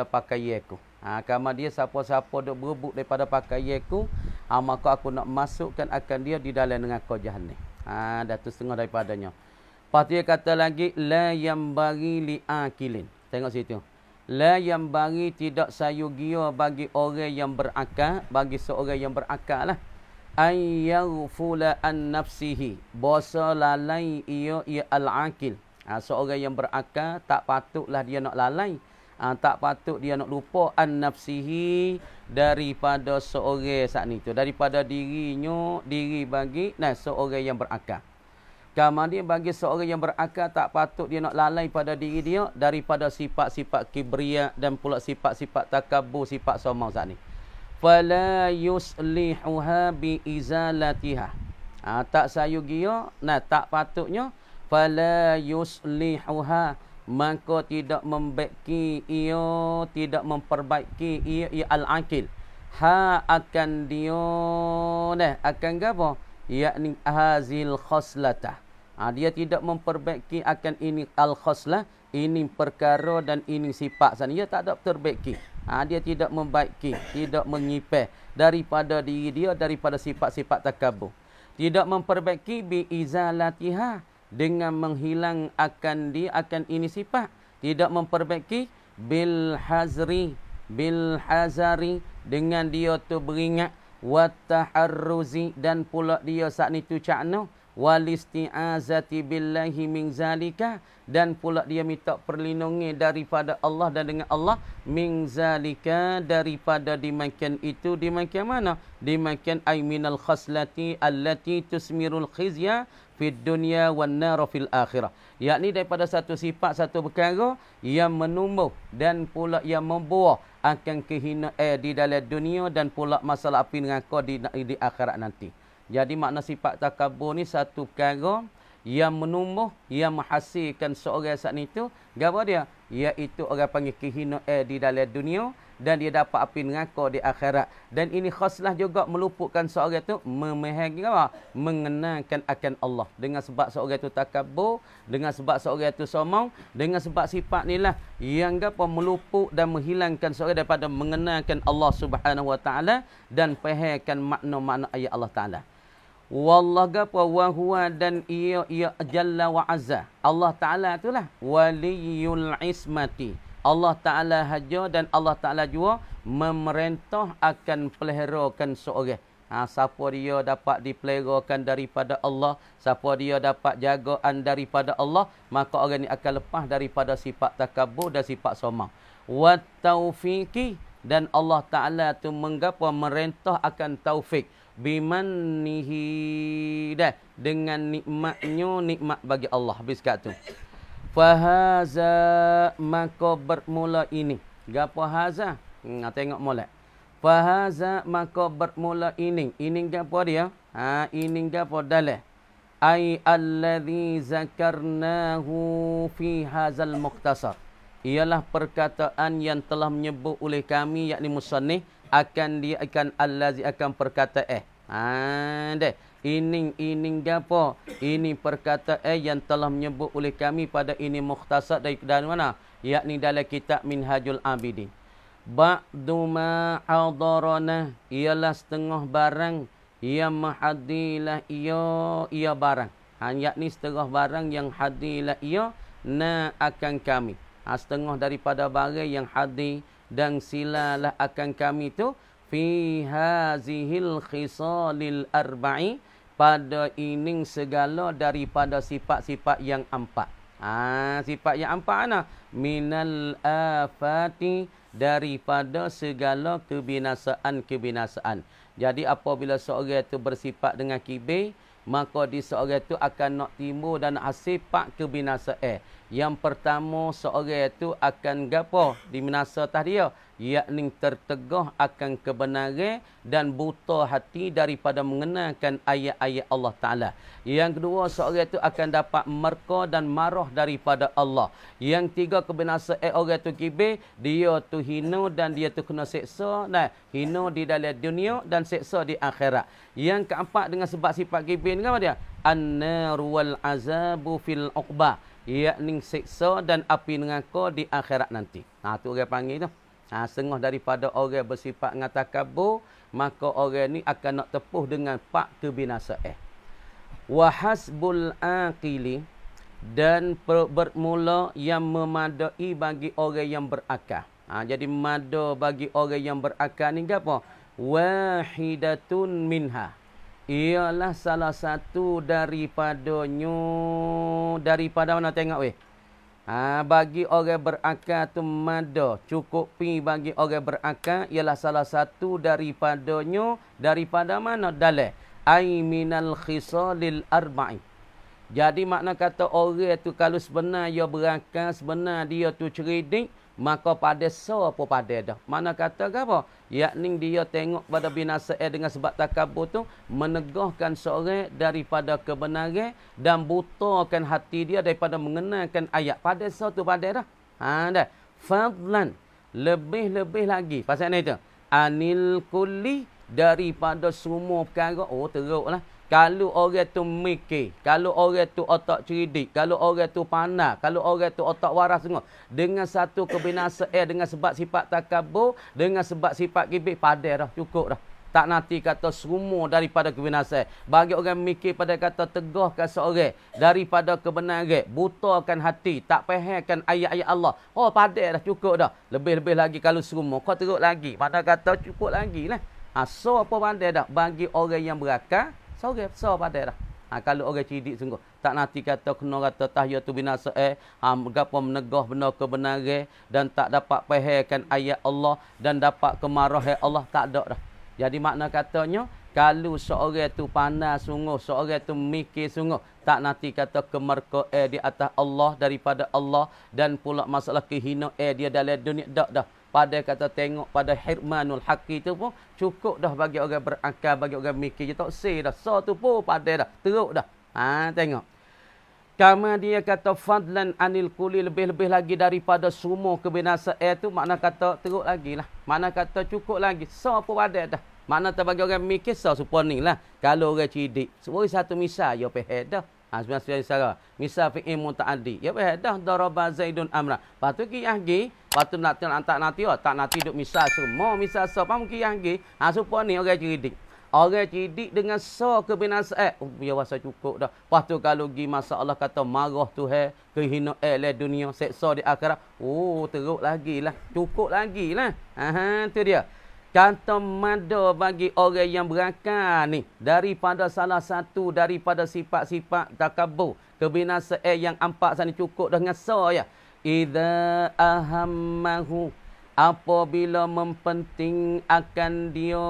pakaianku. Kama dia siapa-siapa duk berebut daripada pakaianku, maka aku nak masukkan akan dia di dalam neraka Jahannam. Dah tu setengah daripadanya. Lepas tu dia kata lagi, la yambari li'akilin. Tengok situ. La yambari, tidak sayugia bagi orang yang berakal, bagi seorang yang berakal lah. Ayyaghfula an nafsihi. Bosa lalai ia al-akil. Seorang yang berakal, tak patutlah dia nak lalai. Tak patut dia nak lupa an nafsihi, daripada seorang saat ni tu, daripada dirinya, diri bagi seorang yang berakal. Kemudian bagi seorang yang berakal, tak patut dia nak lalai pada diri dia daripada sifat-sifat kibria dan pula sifat-sifat takabur, sifat sombong saat ni. Fala yuslihuha bi izalatiha. Tak sayugia, tak patutnya. Fala yuslihuha, maka tidak membaiki ia, tidak memperbaiki ia al-akil. Akan dia akan apa? Yakni hazil khoslatah. Dia tidak memperbaiki akan ini al-khoslah, ini perkara dan ini sifat sana. Dia tak ada perbaiki. Dia tidak membaiki, tidak mengipeh daripada diri dia, daripada sifat-sifat takabur. Tidak memperbaiki bi izalatiha, dengan menghilang akan dia akan ini sifat. Tidak memperbaiki bil hazari, dengan dia tu beringat, wat taharruzi, dan pula dia saat ni tu cakna, wal isti'azati billahi min zalika, dan pula dia minta perlindungan daripada Allah dan dengan Allah, min zalika, daripada dimakan itu. Dimakan mana? Dimakan ay minal khaslati allati tusmirul khizya fid dunya wan nar fil akhirah. Yakni daripada satu sifat, satu perkara yang menumbuh dan pula yang membawa akan kehinaan di dalam dunia dan pula masalah api neraka di akhirat nanti. Jadi makna sifat takabur ni satu perkara yang menumbuh, yang menghasilkan seorang saat itu. Apa dia? Iaitu orang panggil kehinaan di dalam dunia dan dia dapat api neraka di akhirat. Dan ini khaslah juga meluputkan seorang itu memahagi apa? Mengenalkan akan Allah. Dengan sebab seorang itu takabur, dengan sebab seorang itu sombong, dengan sebab sifat inilah yang apa? Meluput dan menghilangkan seorang daripada mengenalkan Allah Subhanahu Wa Taala dan fahamkan makna-makna ayat Allah Taala. Wallahu gapa wa huwa, dan ia jalla wa azza. Allah Taala itulah waliyul ismati. Allah Taala haja dan Allah Taala juga memerintah akan peliharakan seorang. Siapa dia dapat dipeliharakan daripada Allah, siapa dia dapat jagaan daripada Allah, maka orang ni akan lepas daripada sifat takabur dan sifat sombong. Wat taufiqi, dan Allah Taala tu menggapa merintah akan taufik. Bimannihi, dengan nikmatnya, nikmat bagi Allah. Habis kat tu. Fahaza, maka bermula ini. Gapo haza? Tengok molek. Fahaza, maka bermula ini. Ini gapo dia? Ini gapo dalah? Ai alladhi zakarnahu fi hazal mukhtasar. Ialah perkataan yang telah menyebut oleh kami, yakni musannif, akan dia akan allazi, akan perkata ini gapo? Ini perkataan yang telah menyebut oleh kami pada ini mukhtasar dari mana? Yakni dalam kitab Minhajul Abidin. Ba'du ma hadarana, ialah setengah barang yang mahadilah ia barang. Yakni setengah barang yang hadilah ia akan kami. Setengah daripada barang yang hadir dan silalah akan kami tu fi hazihil khisalil arba'i, pada ini segala daripada sifat-sifat yang empat. Sifat yang empat mana? Minal afati, daripada segala kebinasaan. Jadi apabila seorang itu bersifat dengan kibir, maka di seorang itu akan nak timbul dan sifat kebinasaan. Yang pertama, seorang itu akan gapo di binasa atas dia, yakni tertegah akan kebenaran dan buta hati daripada mengenalkan ayat-ayat Allah Ta'ala. Yang kedua, seorang itu akan dapat murka dan marah daripada Allah. Yang tiga, kebinasaan orang itu kibir, dia tu hina dan dia tu kena seksa. Nah, hina di dalam dunia dan seksa di akhirat. Yang keempat, dengan sebab sifat kibir ni apa dia? An-nar wal azabu fil uqbah, yakni seksa dan api neraka di akhirat nanti. Tu orang panggil tu. Setengah daripada orang bersifat ngatakabur, maka orang ni akan nak tepuh dengan pak kebinasaan. Wa hasbul aqili, dan bermula yang memadai bagi orang yang berakal. Jadi mada bagi orang yang berakal ni apa? Wahidatun minha, ialah salah satu daripadanya. Daripada mana tengok weh? Bagi orang berakal tu mada, cukup pi bagi orang berakal ialah salah satu daripadanya. Daripada mana? Dalil ai minal khisalil arba'i. Jadi makna kata orang tu kalau sebenar dia berakal, sebenar dia tu cerdik, maka pada apa pada dah. Mana kata ke apa? Yakni dia tengok pada binasa dengan sebab takabur tu, menegahkan seorang daripada kebenaran dan butakan hati dia daripada mengenalkan ayat. Pada tu pada dah. Dah. Fadlan, lebih-lebih lagi. Pasal ni tu. Anil kulli, daripada semua perkara. Teruklah. Kalau orang tu mikir, kalau orang tu otak cerdik, kalau orang tu pandai, kalau orang tu otak waras semua, dengan satu kebinasaan, dengan sebab sifat takabur, dengan sebab sifat kibir, pada dah, cukup dah. Tak nanti kata semua daripada kebinasaan. Bagi orang mikir pada kata tegahkan seorang daripada kebenaran, butakan hati, tak fahamkan ayat-ayat Allah. Pada dah, cukup dah. Lebih-lebih lagi kalau semua, kau teruk lagi. Pada kata cukup lagi lah. So apa pandai dah? Bagi orang yang berakal, seorang besar pada dah. Kalau orang cidik sungguh. Tak nanti kata kena kata tahya tu binasa. Gapo menegah benda kebenaran. Dan tak dapat fahamkan ayat Allah. Dan dapat kemarahan Allah. Tak ada dah. Jadi makna katanya. Kalau seorang tu pandai sungguh. Seorang tu mikir sungguh. Tak nanti kata kemerkaan di atas Allah. Daripada Allah. Dan pula masalah kehinaan dia dalam dunia. Tak dah. Pada kata tengok pada hirmanul haqi tu pun cukup dah bagi orang berakal, bagi orang mikir je tak say dah. So tu pun pada dah, teruk dah. Tengok. Kama dia kata fadlan anil kuli, lebih-lebih lagi daripada semua kebinasaan tu, makna kata teruk lagi lah. Makna kata cukup lagi. So pun pada dah. Makna tak bagi orang mikir so supaya ni lah. Kalau orang cidik, sebuah satu misal ya peheh dah. Sebenarnya Sarah. Misal fi'il muta'addi. Ya dah daraba Zaidun amra. Patu ki yahgi, patu nak tak nanti duk misal semua misal so pam ki yahgi. Supaya ni orang cerdik. Orang cerdik dengan so kebinasaan. Ya wasa cukup dah. Patu kalau gi masalah kata marah Tuhan, kehinaan le dunia, seksa di akhirat. Teruk lagilah. Cukup lagilah. Tu dia. Kata mada bagi orang yang berakal ni daripada salah satu daripada sifat-sifat takabur, kebinasaan yang empat sana cukup dengan so ya. Idza ahammahu, apabila mempenting akan dia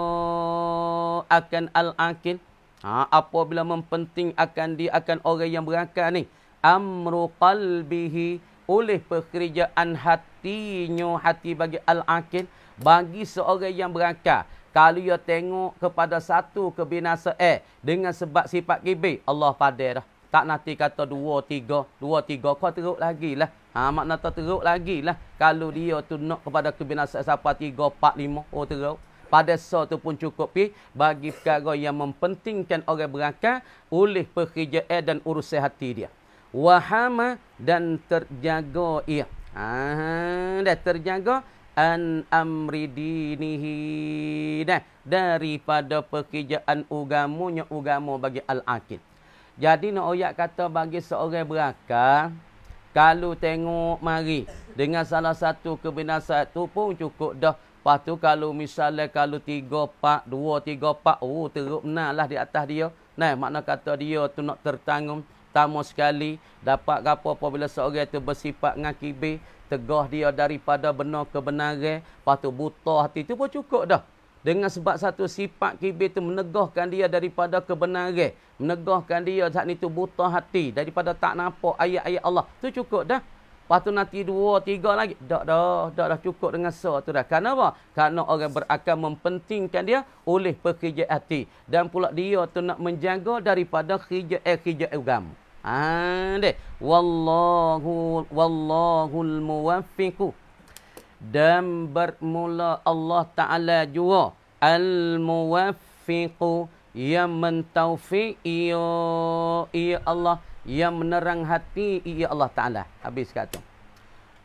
akan al-akil. Apabila mempenting akan dia akan orang yang berakal ni, amru qalbihi, oleh pekerjaan hatinya, hati bagi al-akil. Bagi seorang yang berakal, kalau dia tengok kepada satu kebinasaan dengan sebab sifat kibir, Allah pada dah. Tak nanti kata dua, tiga, kau teruk lagi lah. Makna tak teruk lagi lah. Kalau dia tu nak kepada kebinasaan siapa 3, 4, 5, teruk. Pada so tu pun cukup bagi perkara yang mempentingkan orang berakal oleh pekerjaan dan urusan hati dia. Wahama, dan terjaga ia. Dan terjaga an amri dinihi, daripada pekerjaan ugamunya, ugamu bagi al-akil. Jadi nak oyak kata bagi seorang berakal, kalau tengok mari dengan salah satu kebinasaan tu pun cukup dah. Lepas tu kalau misalnya kalau 3, 4, 2, 3, 4, teruk benar lah di atas dia. Makna kata dia tu nak tertanggung tamu sekali. Dapat apa apabila seorang tu bersifat ngakibir, tegah dia daripada benar kebenaran, lepas tu buta hati tu pun cukup dah. Dengan sebab satu sifat kibir itu menegahkan dia daripada kebenaran. Menegahkan dia saat itu buta hati. Daripada tak nampak ayat-ayat Allah. Itu cukup dah. Lepas tu nanti 2, 3 lagi. Dah cukup dengan tu dah. Kenapa? Kerana orang berakal mempentingkan dia oleh pekerjaan hati. Dan pula dia tu nak menjaga daripada kerjaan agama. Deh. Wallahul muwaffiqu. Dan bermula Allah Ta'ala juga al-muwaffiqu yang mentaufiq ia Allah yang menerang hati ia Allah Ta'ala. Habis kata.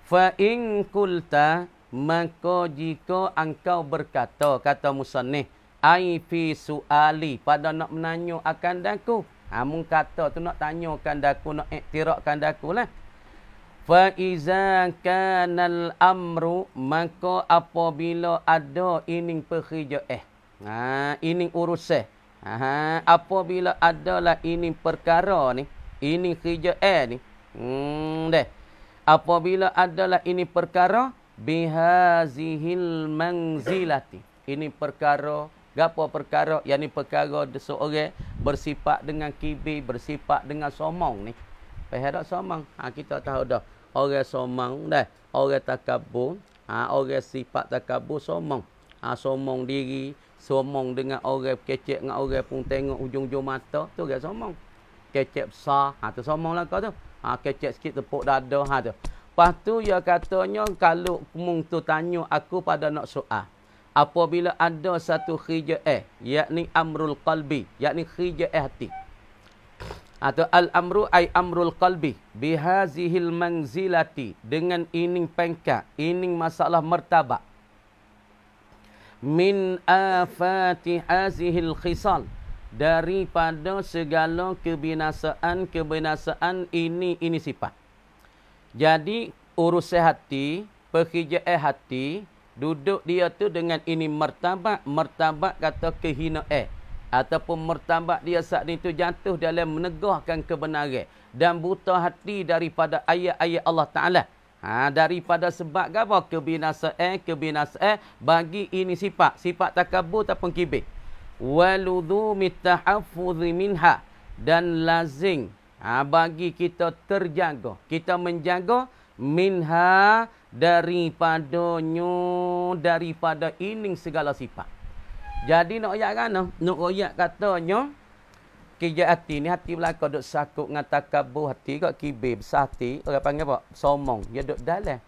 Fa in qulta maka jika engkau berkata kata musannif ai fi suali pada nak menanya akan daku. Mun kata tu nak tanyakan daku, nak iktirakkan daku lah. Fa iza kanal amru maka apabila ada ining pekerjaan ining urusan apabila adalah ining perkara ni ining kerjaan ni deh apabila adalah ini perkara bihazihil manzilati ini perkara gapo perkara yakni perkara seorang bersifat dengan kibir bersifat dengan sombong ni pahak sombong kita tahu dah. Orang somang dah, orang takabur, orang sifat takabur somang. Somang diri, somang dengan orang kecek dengan orang pun tengok ujung-ujung mata, tu orang somang. Kecek besar, tu somang lah kau tu. Kecek sikit tepuk dada, tu. Lepas tu dia katanya kalau mung tu tanya aku pada nak soal. Apabila ada satu khija'ah, yakni amrul qalbi, yakni khija'ah hati. Atau al-amru ay amrul qalbi bihazihil manzilati dengan ining pangkat ining masalah martabat min afati hazihil khisal daripada segala kebinasaan ini sifat. Jadi urusan hati pekerjaan hati duduk dia tu dengan ini martabat kata kehinaan ataupun martabat dia saat itu jatuh dalam menegahkan kebenaran dan buta hati daripada ayat-ayat Allah Ta'ala. Daripada sebab apa? Kebinasaan bagi ini sifat takabur ataupun kibir. Waludhumi tahaffudhi minha dan lazim bagi kita terjaga. Kita menjaga minha daripada ining segala sifat. Jadi nak ayat kan? Nak ayat katanya kerja hati ni hati belaka duk sakut dengan takabur hati kat kibir besar hati orang panggil apa? Somong. Dia duk dalam.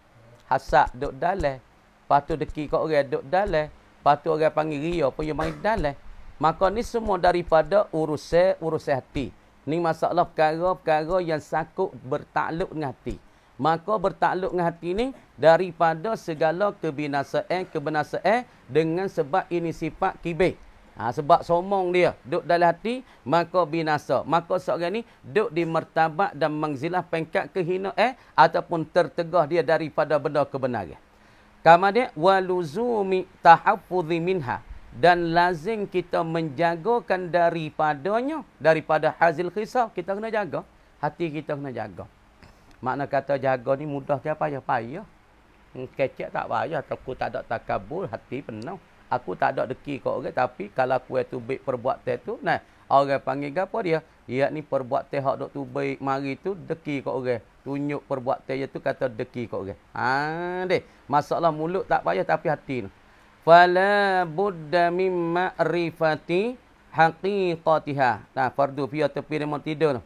Hasad duk dalam. Lepas tu deki kat orang duk dalam. Lepas tu orang panggil ria pun dia main dalam. Maka ni semua daripada urusan hati. Ni masalah perkara yang sakut bertakluk dengan hati. Maka bertakluk dengan hati ni daripada segala kebinasaan dengan sebab ini sifat kibir. Sebab sombong dia duduk dalam hati maka binasa. Maka seorang ni duduk di martabat dan manzilah pangkat kehinaan ataupun tertegah dia daripada benda kebenaran. Kemudian waluzumi tahaffudhi minha dan lazim kita menjagakan daripada hazil khisal. Kita kena jaga hati, kita kena jaga. Makna kata jaga ni mudah ke payah? Kecek tak payah. Aku tak ada takabur, hati penuh. Aku tak ada deki kat orang. Tapi kalau aku tu baik perbuatan tu, nah, orang panggil apa dia? Ia ni perbuatan hak dok tu baik mari tu deki kat orang. Tunjuk perbuatan dia tu kata deki kat orang. Deh. Masalah mulut tak payah tapi hati ni. Fala budda min ma'rifati haqiqatiha. Nah, fardu fiya tepi dia mau tidur tu.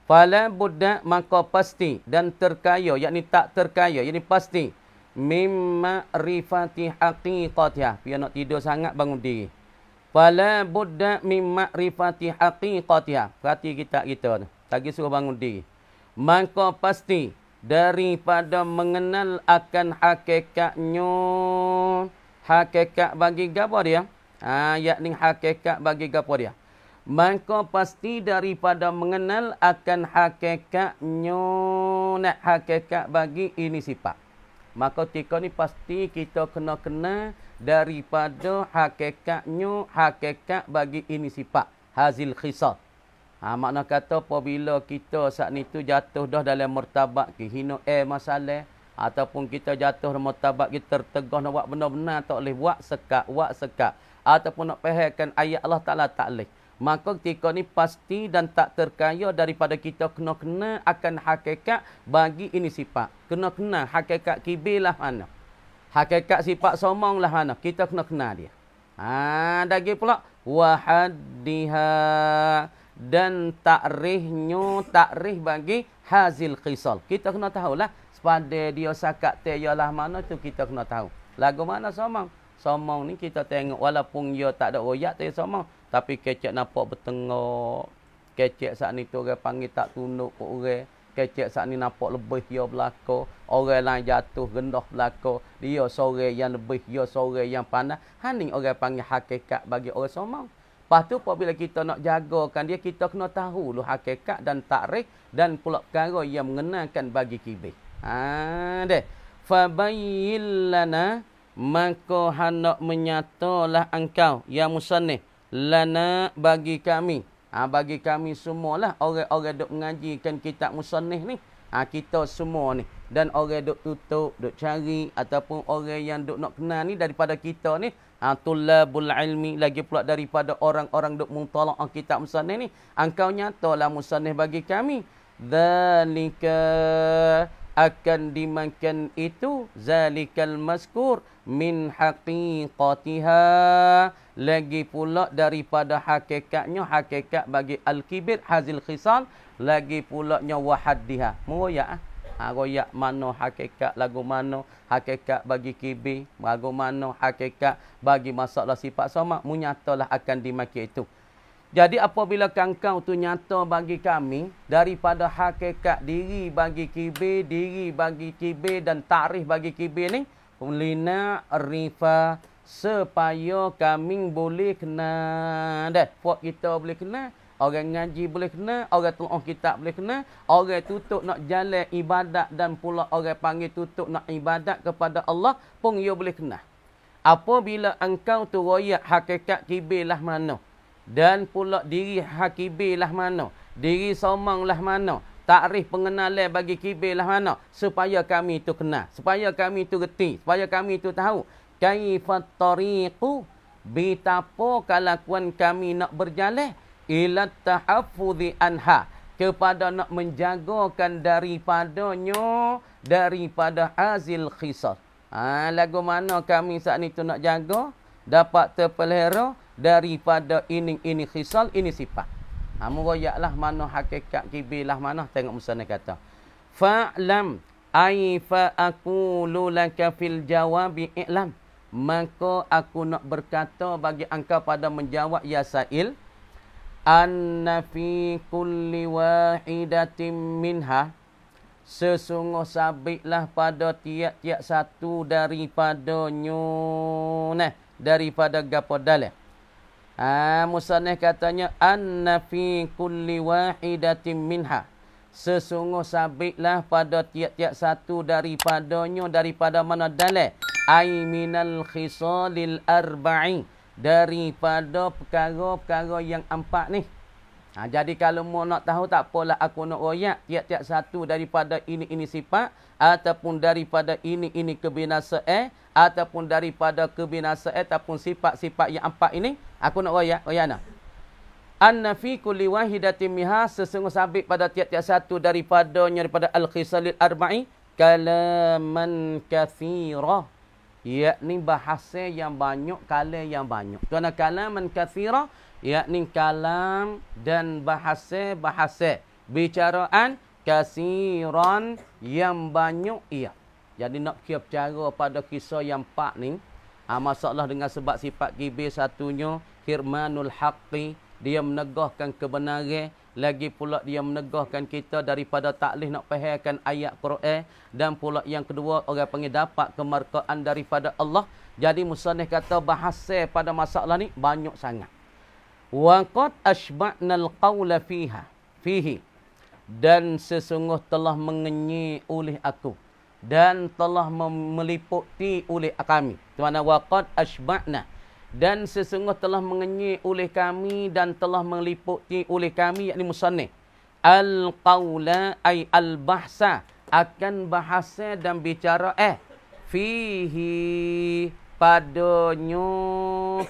Fala budda maka pasti dan terkaya yakni tak terkaya yakni pasti mimma rifati haqiqatiha. Dia nak tidur sangat bangun diri. Fala budda mimma rifati haqiqatiha. Perhati kita tu. Lagi suruh bangun diri. Maka pasti daripada mengenal akan hakikatnya. Hakikat bagi gapo dia? Yakni hakikat bagi gapo dia? Maka pasti daripada mengenal akan hakikatnya, nak hakikat bagi ini sifat. Maka ketika ni pasti kita kena daripada hakikatnya, hakikat bagi ini sifat. Hazil khisal. Makna kata apabila kita saat ni tu jatuh dah dalam martabat kehina masalah. Ataupun kita jatuh dalam martabat kita tertegah nak buat benda-benda tak boleh buat sekat. ataupun nak fahamkan ayat Allah Ta'ala taklif. Maka ketika ni pasti dan tak terkaya daripada kita kena akan hakikat bagi ini sifat. Kena hakikat kibir lah mana. Hakikat sifat somong lah mana. Kita kena dia. Lagi pula wahaddiha dan takrih bagi hazil khisal. Kita kena tahulah sepada dia sakat teyalah mana tu kita kena tahu. Lagu mana somong? Somong ni kita tengok walaupun dia tak ada royak dia somong, tapi kecek nampak bertengok. Kecek saat ni tu orang panggil tak tunduk ke orang. Kecek saat ni nampak lebih dia belaka. Orang lain jatuh gendah belaka. Dia sore yang lebih, dia sore yang pandai. Haning orang panggil hakikat bagi orang somong. Lepas tu apabila kita nak jagakan dia, kita kena tahu lu hakikat dan takrif dan pula perkara yang mengenakan bagi kibir. Deh. Fabayyin lana, maka hendak menyatalah engkau ya musannif lana bagi kami. Bagi kami semualah orang-orang duk mengajikan kitab musannif ni. Kita semua ni dan orang duk tutup, duk cari ataupun orang yang duk nak kenal ni daripada kita ni, tullabul ilmi, lagi pula daripada orang-orang duk mutalaah kitab musannif ni, engkau nyatalah musannif bagi kami. Dzalika akan dimakan itu zalikal mazkur min haqiqatiha, lagi pula daripada hakikatnya, hakikat bagi al-kibir hazil khisal, lagi pula nya wahaddiha. Meroyak royak mana hakikat, lagu mana hakikat bagi kibir, lagu mana hakikat bagi masalah sifat sama, menyatalah akan dimaki itu. Jadi apabila kangkau tu nyata bagi kami daripada hakikat diri bagi kibir dan takrif bagi kibir ni, lina rifa, supaya kami boleh kenal dah. Puak kita boleh kenal, orang ngaji boleh kenal, orang telaah kitab boleh kenal, orang tutup nak jalan ibadat dan pula orang panggil tutup nak ibadat kepada Allah pun ia boleh kenal. Apabila engkau tu royak hakikat kibir lah mana, dan pula diri hakibir lah mana, diri somong lah mana, takrif pengenalan bagi kibir lah mana, supaya kami itu kenal, supaya kami itu reti, supaya kami itu tahu kaifat tariqu, betapa kelakuan kami nak berjalan ila tahaffudhi anha, kepada nak menjagakan daripada azil khisar. Lagu mana kami saat ni tu nak jaga dapat terpelihara daripada ini khisal, ini sifat. Meroyaklah mana hakikat kibir lah mana. Tengok musannif kata, fa'lam ay fa aqulu laka fil jawabi i'lam, maka aku nak berkata bagi engkau pada menjawab ya sa'il, anna fi kulli wahidatin minha, sesungguh sabitlah pada tiap-tiap satu daripadanya, daripada gapo dalil. Musannif katanya anna fi kulli wahidatin minha, sesungguh sabitlah pada tiap-tiap satu daripadanya, daripada mana dalil, ai minal khisalil arba'i, daripada perkara-perkara yang empat ni. Jadi kalau mau nak tahu tak apalah aku nak royak tiap-tiap satu daripada ini sifat, ataupun daripada ini kebinasaan, ataupun daripada kebinasaan ataupun sifat-sifat yang empat ini, aku nak royak nak. Anna fi kulli wahidatin minha, sesungguh sabit pada tiap-tiap satu daripadanya, daripada al-khisalil arba'i, kalaman katsira, yakni bahasa yang banyak, kalam yang banyak. Kerana kalaman katsira yakni kalam dan bahasa, bicaraan kasiran yang banyak ia. Jadi nak kira cara pada kisah yang empat ni, masalah dengan sebab sifat kibir satunya hirmanul haqqi, dia menegahkan kebenaran, lagi pula dia menegahkan kita daripada taklif nak fahamkan ayat Quran, dan pula yang kedua orang panggil dapat kemerkaan daripada Allah. Jadi musannif kata bahasa pada masalah ni banyak sangat. Wa qad ashba'nal qawla fihi, dan sesungguh telah mengenyi oleh aku dan telah meliputi oleh kami. Itu makna wa qad ashba'na, dan sesungguh telah mengenyi oleh kami dan telah meliputi oleh kami, yakni musannif, al-qawla ay al-bahsa, akan bahasa dan bicara fihi, padanya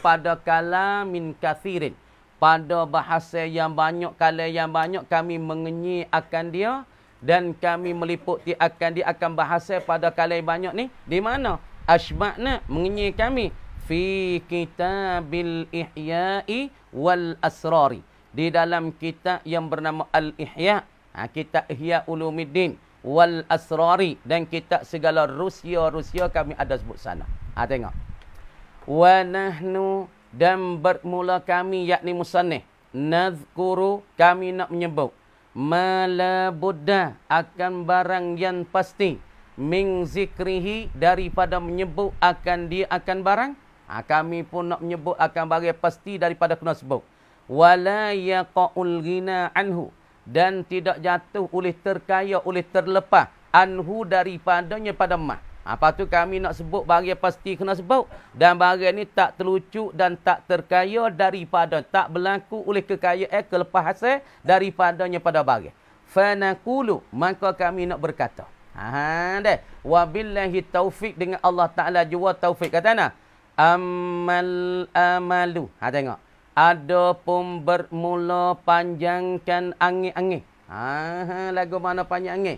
pada kalamin kathirin, pada bahasa yang banyak, kala yang banyak kami mengenyi akan dia dan kami meliputi akan dia akan bahasa pada kala yang banyak ni di mana asba'na mengenyi kami fi kitabil ihya'i wal asrari, di dalam kitab yang bernama al-ihya', kitab Ihya Ulumuddin, wal asrari, dan kitab segala rusia kami ada sebut sana. Tengok. Wa nahnu, dan bermula kami yakni musannif, nazkuru, kami nak menyebut, ma la budda, akan barang yang pasti, min zikrihi, daripada menyebut akan dia akan barang. Kami pun nak menyebut akan barang pasti daripada kena sebut. Wala yaqa'ul ghina anhu, dan tidak jatuh oleh terkaya, oleh terlepas, anhu, daripadanya pada mah. Lepas tu kami nak sebut barang pasti kena sebut. Dan barang ni tak terlucu dan tak terkaya daripada, tak berlaku oleh kekayaan, kelepas hasil daripadanya pada barang. Fanaqulu, maka kami nak berkata. Deh. Wabillahi taufik, dengan Allah Ta'ala jua taufik. Kata nak? Amal amalu. Tengok. Ada pun bermula panjangkan angin-angin. Lagu mana panjang angin?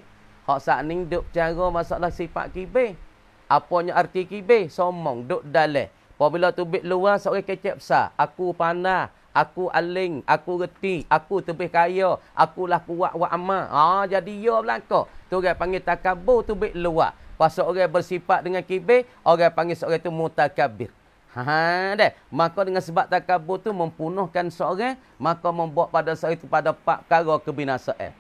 Hak saat ni duk cara masalah sifat kibir. Apanya arti kibir? Somong, duk dalam. Apabila tubik luar, seorang kecep besar. Aku pandai, aku aling, aku reti, aku lebih kaya, akulah kuat wa amal. Jadi ya belaka. Tu orang panggil takabur, tubik luar. Pasal orang bersifat dengan kibir, orang panggil seorang itu mutakabir. Deh. Maka dengan sebab takabur tu mempunuhkan seorang, maka membuat pada seorang itu pada empat perkara kebinasaan.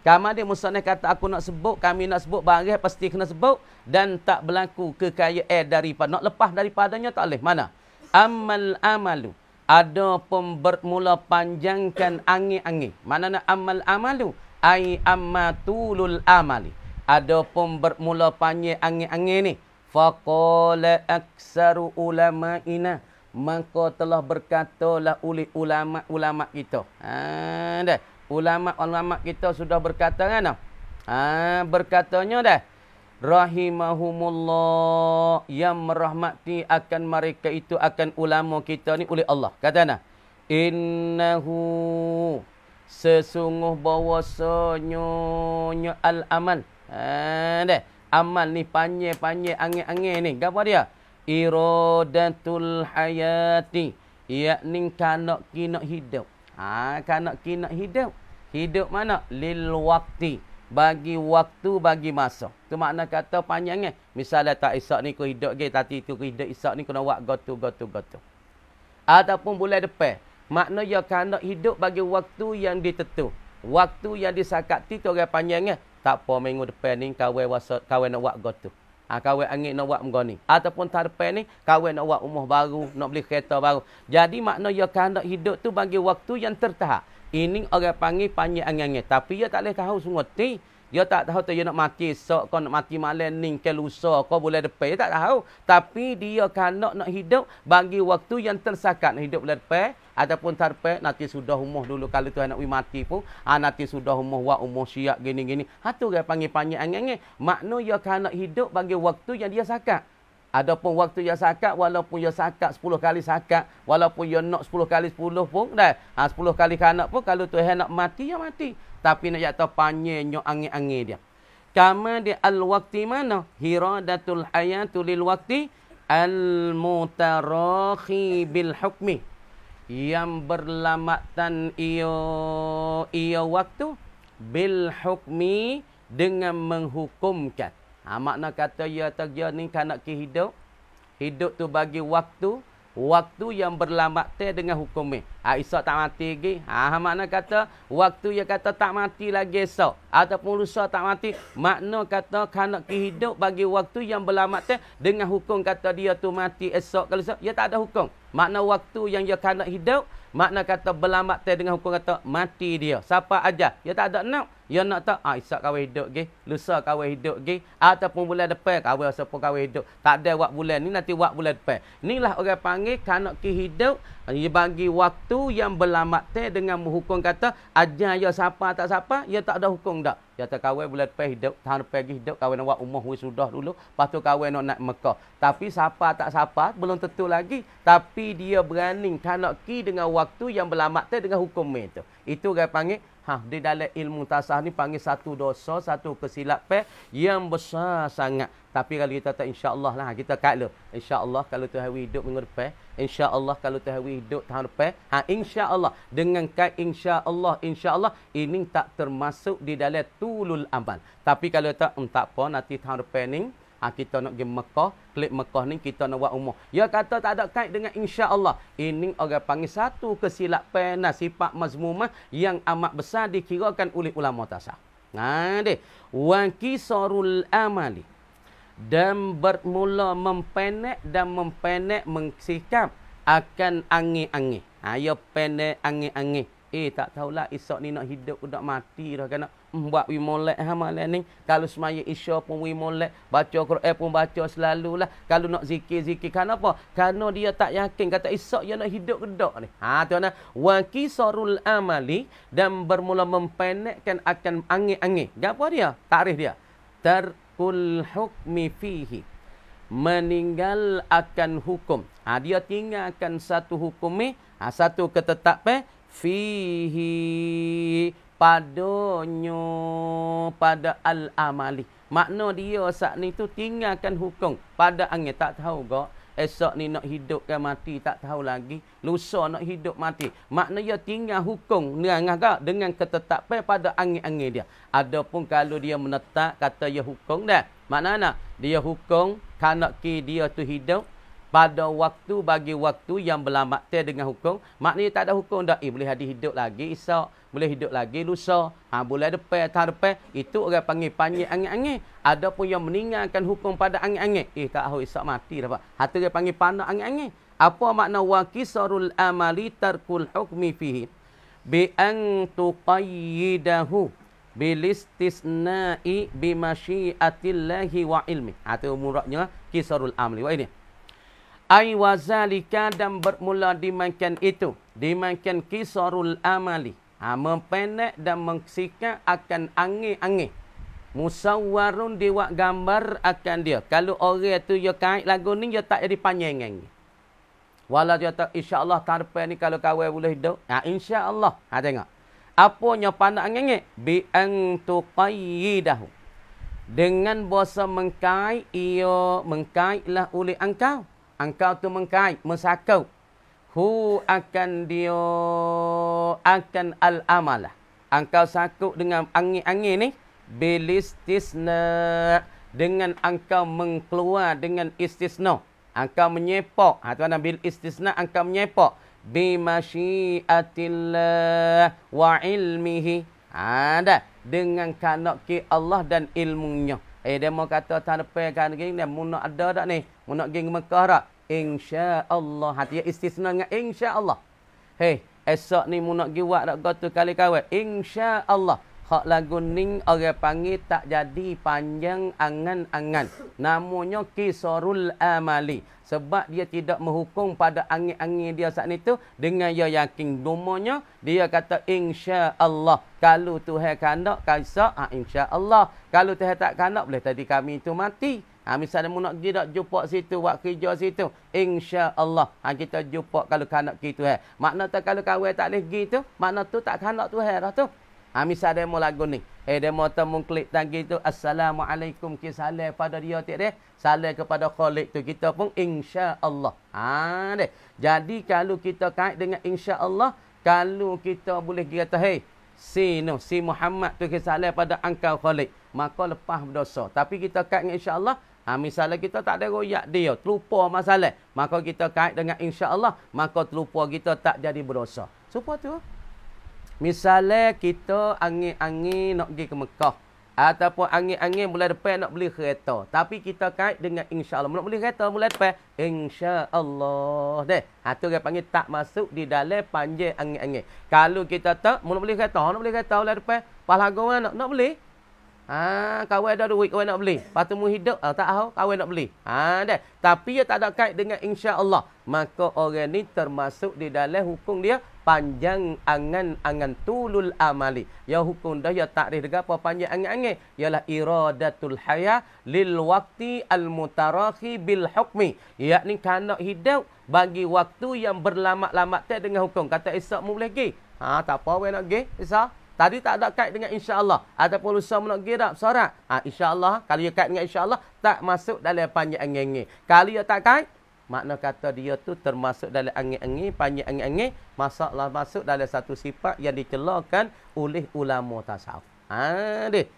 Kama dia musannif kata aku nak sebut, kami nak sebut barang pasti kena sebut dan tak berlaku kekayaan daripada, nak lepas daripadanya tak boleh. Mana? Amal amalu, ada pun bermula panjangkan angin-angin. Mana nak amal amalu? Ai ammatulul amali. Ada pun bermula panjang angin-angin ni. Faqala aksaru ulama'ina, maka telah berkatalah oleh ulama-ulama kita. Dah. Ulama-ulama kita sudah berkata kan? Berkatanya dah. Rahimahumullah, yang merahmati akan mereka itu, akan ulama kita ni oleh Allah. Kata nah. Innahu, sesungguh bahawasanya al-amal. Dah. Amal ni panjang-panjang angin-angin ni. Apa dia? Iradatul hayati, yakni kanak-kinak hidup. Kanak-kinak hidup. Hidup mana? Lil wakti. Bagi waktu, bagi masa. Tu makna kata panjangnya. Misalnya tak isak ni ku hidup ke, tadi tu ku hidup isak ni kena buat gotu. Ataupun bulan depan. Makna ya kanak hidup bagi waktu yang ditentu. Waktu yang disakati tu orang panjangnya. Tak apa minggu depan ni kawan nak buat gotu. Kawan angin nak buat mengoni. Ataupun tahun depan ni kawan nak buat rumah baru, nak beli kereta baru. Jadi makna ya kanak hidup tu bagi waktu yang tertahap. Ini orang panggil panjang angin-angin. Tapi dia tak boleh tahu semua ti. Dia tak tahu tu dia nak mati esok, kau nak mati malam ni, ke lusa, kau boleh depan. Dia tak tahu. Tapi dia kanak nak hidup bagi waktu yang tersakat. Nak hidup boleh depan. Ataupun tak depan, nanti sudah umur dulu. Kalau tu nak mati pun, nanti sudah umur buat umur syiak gini-gini. Tu orang panggil panjang angin-angin. Makna dia kanak hidup bagi waktu yang dia sakat. Adapun waktu yang sakat, walaupun dia sakat 10 kali sakat, walaupun dia nak 10 kali 10 pun, dah 10 kali kanak pun, kalau Tuhan nak mati, ya mati. Tapi nak jatuh panjangnya angin-angin dia. Kama dia al-wakti mana? Hiradatul hayatu lil wakti al-mutarakhi bil hukmi. Yang berlamatan ia waktu bil hukmi, dengan menghukumkan. Makna kata ya terjadi ni kanak ki hidup. Hidup tu bagi waktu. Waktu yang berlamatan dengan hukum ni. Esok tak mati lagi. Makna kata waktu yang kata tak mati lagi esok. Ataupun lusa tak mati. Makna kata kanak ki hidup bagi waktu yang berlamatan dengan hukum kata dia tu mati esok. Kalau esok, dia tak ada hukum. Makna waktu yang dia kanak hidup. Makna kata berlamatan dengan hukum kata mati dia. Siapa aja. Dia tak ada nak. Dia nak tak, esok kawan hidup ke, lusa kawan hidup ke, ataupun bulan depan kawan siapa kawan hidup. Tak ada buat bulan ni, nanti buat bulan depan. Inilah orang panggil kanak ki hidup, dia bagi waktu yang berlamatan dengan hukum kata ajar ya siapa tak siapa, dia tak ada hukum dak. Jata kahwin bulan depan hidup, tahun depan lagi hidup, kahwin awak umur sudah dulu, lepas tu kahwin nak Mekah. Tapi siapa tak siapa, belum tentu lagi. Tapi dia berani kanak ki dengan waktu yang berlamat dengan hukum itu. Itu dia panggil, di dalam ilmu tasawuf ni panggil satu dosa, satu kesilapan yang besar sangat. Tapi kalau kita tak insya-Allah lah, kita kata insya-Allah kalau Tuhan hidup minggu depan, insya-Allah kalau Tuhan hidup tahun depan, insya-Allah dengan kait insya-Allah ini tak termasuk di dalam tulul amal. Tapi kalau tak apa nanti tahun depan ni kita nak pergi Mekah, klik Mekah ni kita nak buat umrah. Dia kata tak ada kait dengan insya-Allah. Ini orang panggil satu kesilapan sifat mazmumah yang amat besar dikirakan oleh ulama tasawuf. Wa kisarul amali, dan bermula mempenek mengsikap akan angin-angin. Ya pendek angin-angin. Tak tahulah esok ni nak hidup nak mati dah kan. Buat wi molek malam ni. Kalau semaya isya pun wi molek, baca Quran pun baca selalulah. Kalau nak zikir-zikir kenapa? Karena dia tak yakin kata esok dia nak hidup ke dak ni. Tu nah wa kisarul amali, dan bermula mempendekkan akan angin-angin. Apa dia? Takrif dia. Tarkul hukmi fihi, meninggal akan hukum. Dia tinggalkan satu hukum ni, satu ketetapan fihi, padanya, pada al-amali. Makna dia saat ni tu tinggalkan hukum pada angin. Tak tahu kok esok ni nak hidup ke mati, tak tahu lagi. Lusa nak hidup mati. Makna dia tinggal hukum dengan ketetapan pada angin-angin dia. Adapun kalau dia menetap kata dia hukum dah. Maknanya dia hukum kanak ki dia tu hidup pada waktu bagi waktu yang berlamat dengan hukum. Maknanya tak ada hukum dah. Boleh ada hidup lagi esok, boleh hidup lagi lusa, bulan depan, tahun depan. Itu orang panggil panjang angin-angin. Ada pun yang meninggalkan hukum pada angin-angin. Tak tahu esok mati dah pak. Itu dia panggil panak angin-angin. Apa makna wa kisarul amali tarkul hukmi fihi bi an tuqayyidahu bil istisna'i bi masyiatillahi wa ilmi. Itu muradnya kisarul amali. Wah ini. Ai wazalika, dan bermula dimakan itu, dimakan kisarul amali, mempendek dan mengsikap akan angin-angin. Musawwarun, diwak gambar akan dia. Kalau orang tu dia kait lagu ni, dia tak jadi panjang angin. Walau dia tak insya-Allah tahun depan ni kalau kawan boleh hidup, insya-Allah. Tengok. Apanya pandang angin? Bi an tuqayyidahu, dengan bahasa mengkait, ia mengkaitlah oleh engkau. Engkau tu mengkait, mesakau. Akan dia, akan al-amalah. Engkau sakut dengan angin-angin ni. Bilistisna, dengan engkau mengkeluar dengan istisna. Engkau menyepak. Tu ana bil istisna, engkau menyepak. Bimasyiatillah wa ilmihi. Dengan kanak ki Allah dan ilmunya. Dia mau kata tahun depan kan gini, dia mau nak ada tak ni? Mau nak pergi ke Mekah tak? InsyaAllah. Dia istisna dengan insyaAllah. Esok ni mau nak pergi buat tak gotu kali kawan? InsyaAllah. Hak lagu ni orang panggil tak jadi panjang angan-angan. Namanya kisarul amali. Sebab dia tidak menghukum pada angin-angin dia saat itu. Dengan dia yakin domanya, dia kata insya-Allah. Kalau Tuhan kandak, kaisa, insya-Allah. Kalau Tuhan tak kandak, boleh tadi kami itu mati. Misalnya nak pergi tak jumpa situ, buat kerja situ. InsyaAllah. Kita jumpa kalau kandak kita. Makna tu kalau kawan tak boleh pergi tu, makna tu tak kandak Tuhan dah tu. Misalnya demo lagu ni. Demo temu klik tadi tu. Assalamualaikum. Kita salam pada dia tak deh. Salam kepada Khalik tu. Kita pun insya-Allah. Deh. Jadi kalau kita kait dengan insya-Allah, kalau kita boleh kata si Muhammad tu kita salam pada engkau Khalik, maka lepas berdosa. Tapi kita kait dengan insya-Allah, misalnya kita tak ada royak dia, terlupa masalah, maka kita kait dengan insya-Allah, maka terlupa kita tak jadi berdosa. Supaya tu. Misalnya kita angin-angin nak pergi ke Mekah. Ataupun angin-angin bulan depan nak beli kereta. Tapi kita kait dengan insya-Allah. Nak beli kereta bulan depan, insya-Allah. Itu dia panggil tak masuk di dalam panjang angin-angin. Kalau kita tak, nak beli kereta bulan depan, pahala mana nak beli? Kawan ada duit, kawan nak beli. Lepas tu mu hidup, tak tahu, kawan nak beli. Tapi dia tak ada kait dengan insya-Allah. maka orang ni termasuk di dalam hukum dia panjang angan-angan tulul amali. Ya hukum dah ya takrif dekat apa panjang angan-angan ialah iradatul haya lil waqti al mutarakhi bil hukmi. Yakni kana hidup bagi waktu yang berlama-lama dengan hukum. Kata esok mu boleh pergi. Tak apa we nak pergi esok. Tadi tak ada kait dengan insya-Allah ataupun lusa nak pergi dak sorak. Insya-Allah kalau dia kait dengan insya-Allah tak masuk dalam panjang angan-angan. Kalau dia tak kait makna kata dia tu termasuk dalam angin-angin, panjang angin-angin, masalah masuk dalam satu sifat yang dicelakan oleh ulama tasawuf. Deh.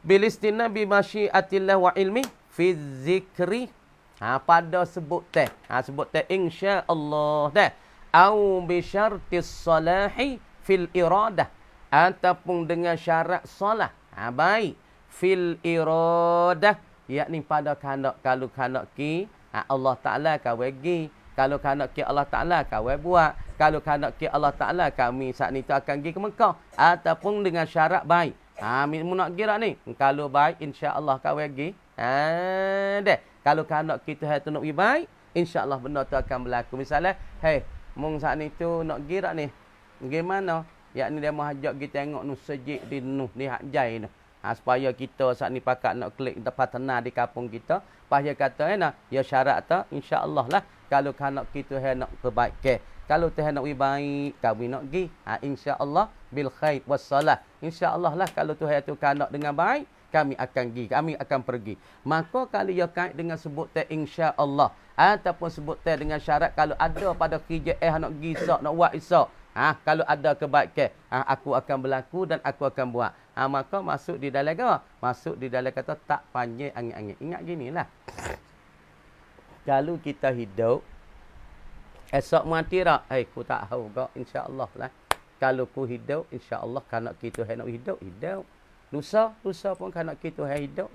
Bilistina bi masyiatillah wa ilmi fi zikri. Pada sebut teh. Sebut teh insya-Allah dah. Au bi syartis salahi fil iradah. Ataupun dengan syarat salah. Baik. Fil iradah. Yakni pada kanak kalau kanak ki. Allah Ta'ala kawai pergi. Kalau kanak ki Allah Ta'ala kawai buat. Kalau kanak ki Allah Ta'ala kami saat ni tu akan pergi ke Mekah. Ataupun dengan syarat baik. Mu nak kira ni. Kalau baik insya-Allah kawai pergi. Deh. Kalau kanak kita tu nak pergi baik. InsyaAllah benda tu akan berlaku. Misalnya. Mung saat ni tu nak kira ni. Bagaimana? Yakni dia mau ajak kita tengok nu sejik di Nuh di Hak Jai ni. Supaya kita saat ni pakat nak klik tempat tenang di kampung kita. Pahaya kata ya syarat tu insya-Allah lah kalau kanak kita nak kebaikan. Kalau Tuhan nak baik, kami nak pergi. Insya-Allah bil khair wassalah. Insya-Allah lah kalau Tuhan tu kanak dengan baik, kami akan pergi, kami akan pergi. Maka kalau ia kait dengan sebut teh insya-Allah ataupun sebut teh dengan syarat kalau ada pada kerja nak pergi esok, nak buat esok. Kalau ada kebaikan, aku akan berlaku dan aku akan buat. Maka masuk di dalam apa? Masuk di dalam kata tak panjang angin-angin. Ingat ginilah. Kalau kita hidup, esok mati tak? Ku tak tahu kau. InsyaAllah lah. Kalau ku hidup, insya-Allah kanak kita nak hidup, hidup. Lusa pun kanak kita hidup.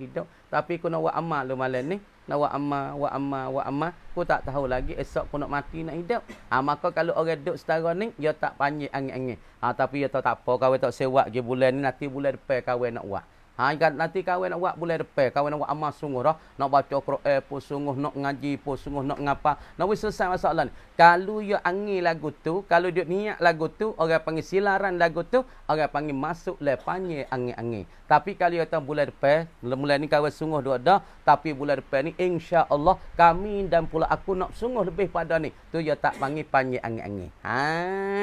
Tapi ku nak buat amal lu malam ni. Nak buat amal. Ku tak tahu lagi esok ku nak mati nak hidup. Maka kalau orang duduk setara ni, dia tak panjang angin-angin. Tapi dia tak apa. Kau tak sewa je bulan ni. Nanti bulan depan kau nak buat. Nanti kau nak buat bulan depan. Kau nak buat amal sungguh dah. Nak baca Quran pun sungguh. Nak ngaji pun sungguh. Nak ngapa. Nak selesai masalah ni. Kalau dia angin lagu tu. Kalau dia niat lagu tu. Orang panggil silaran lagu tu. Orang panggil masuk le panjang angin-angin. Tapi kalau dia bulan depan. Bulan ni kau sungguh dua dah. Tapi bulan depan ni insya-Allah kami dan pula aku nak sungguh lebih pada ni. Tu dia tak panggil panjang angin-angin.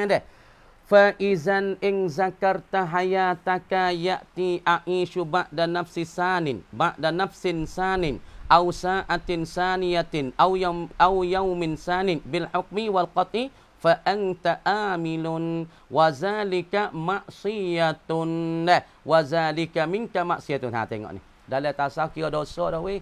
Deh. Faizan ing zakarta hayataka ya'ti a'ishu ba'da nafsi sanin ba'da nafsin sanin aw sa'atin saniyatin aw yaumin sanin bil hukmi wal qati fa anta amilun wa zalika maksiyatun wa zalika minka maksiyatun. Tengok ni dalam tasawuf kira dosa dah weh.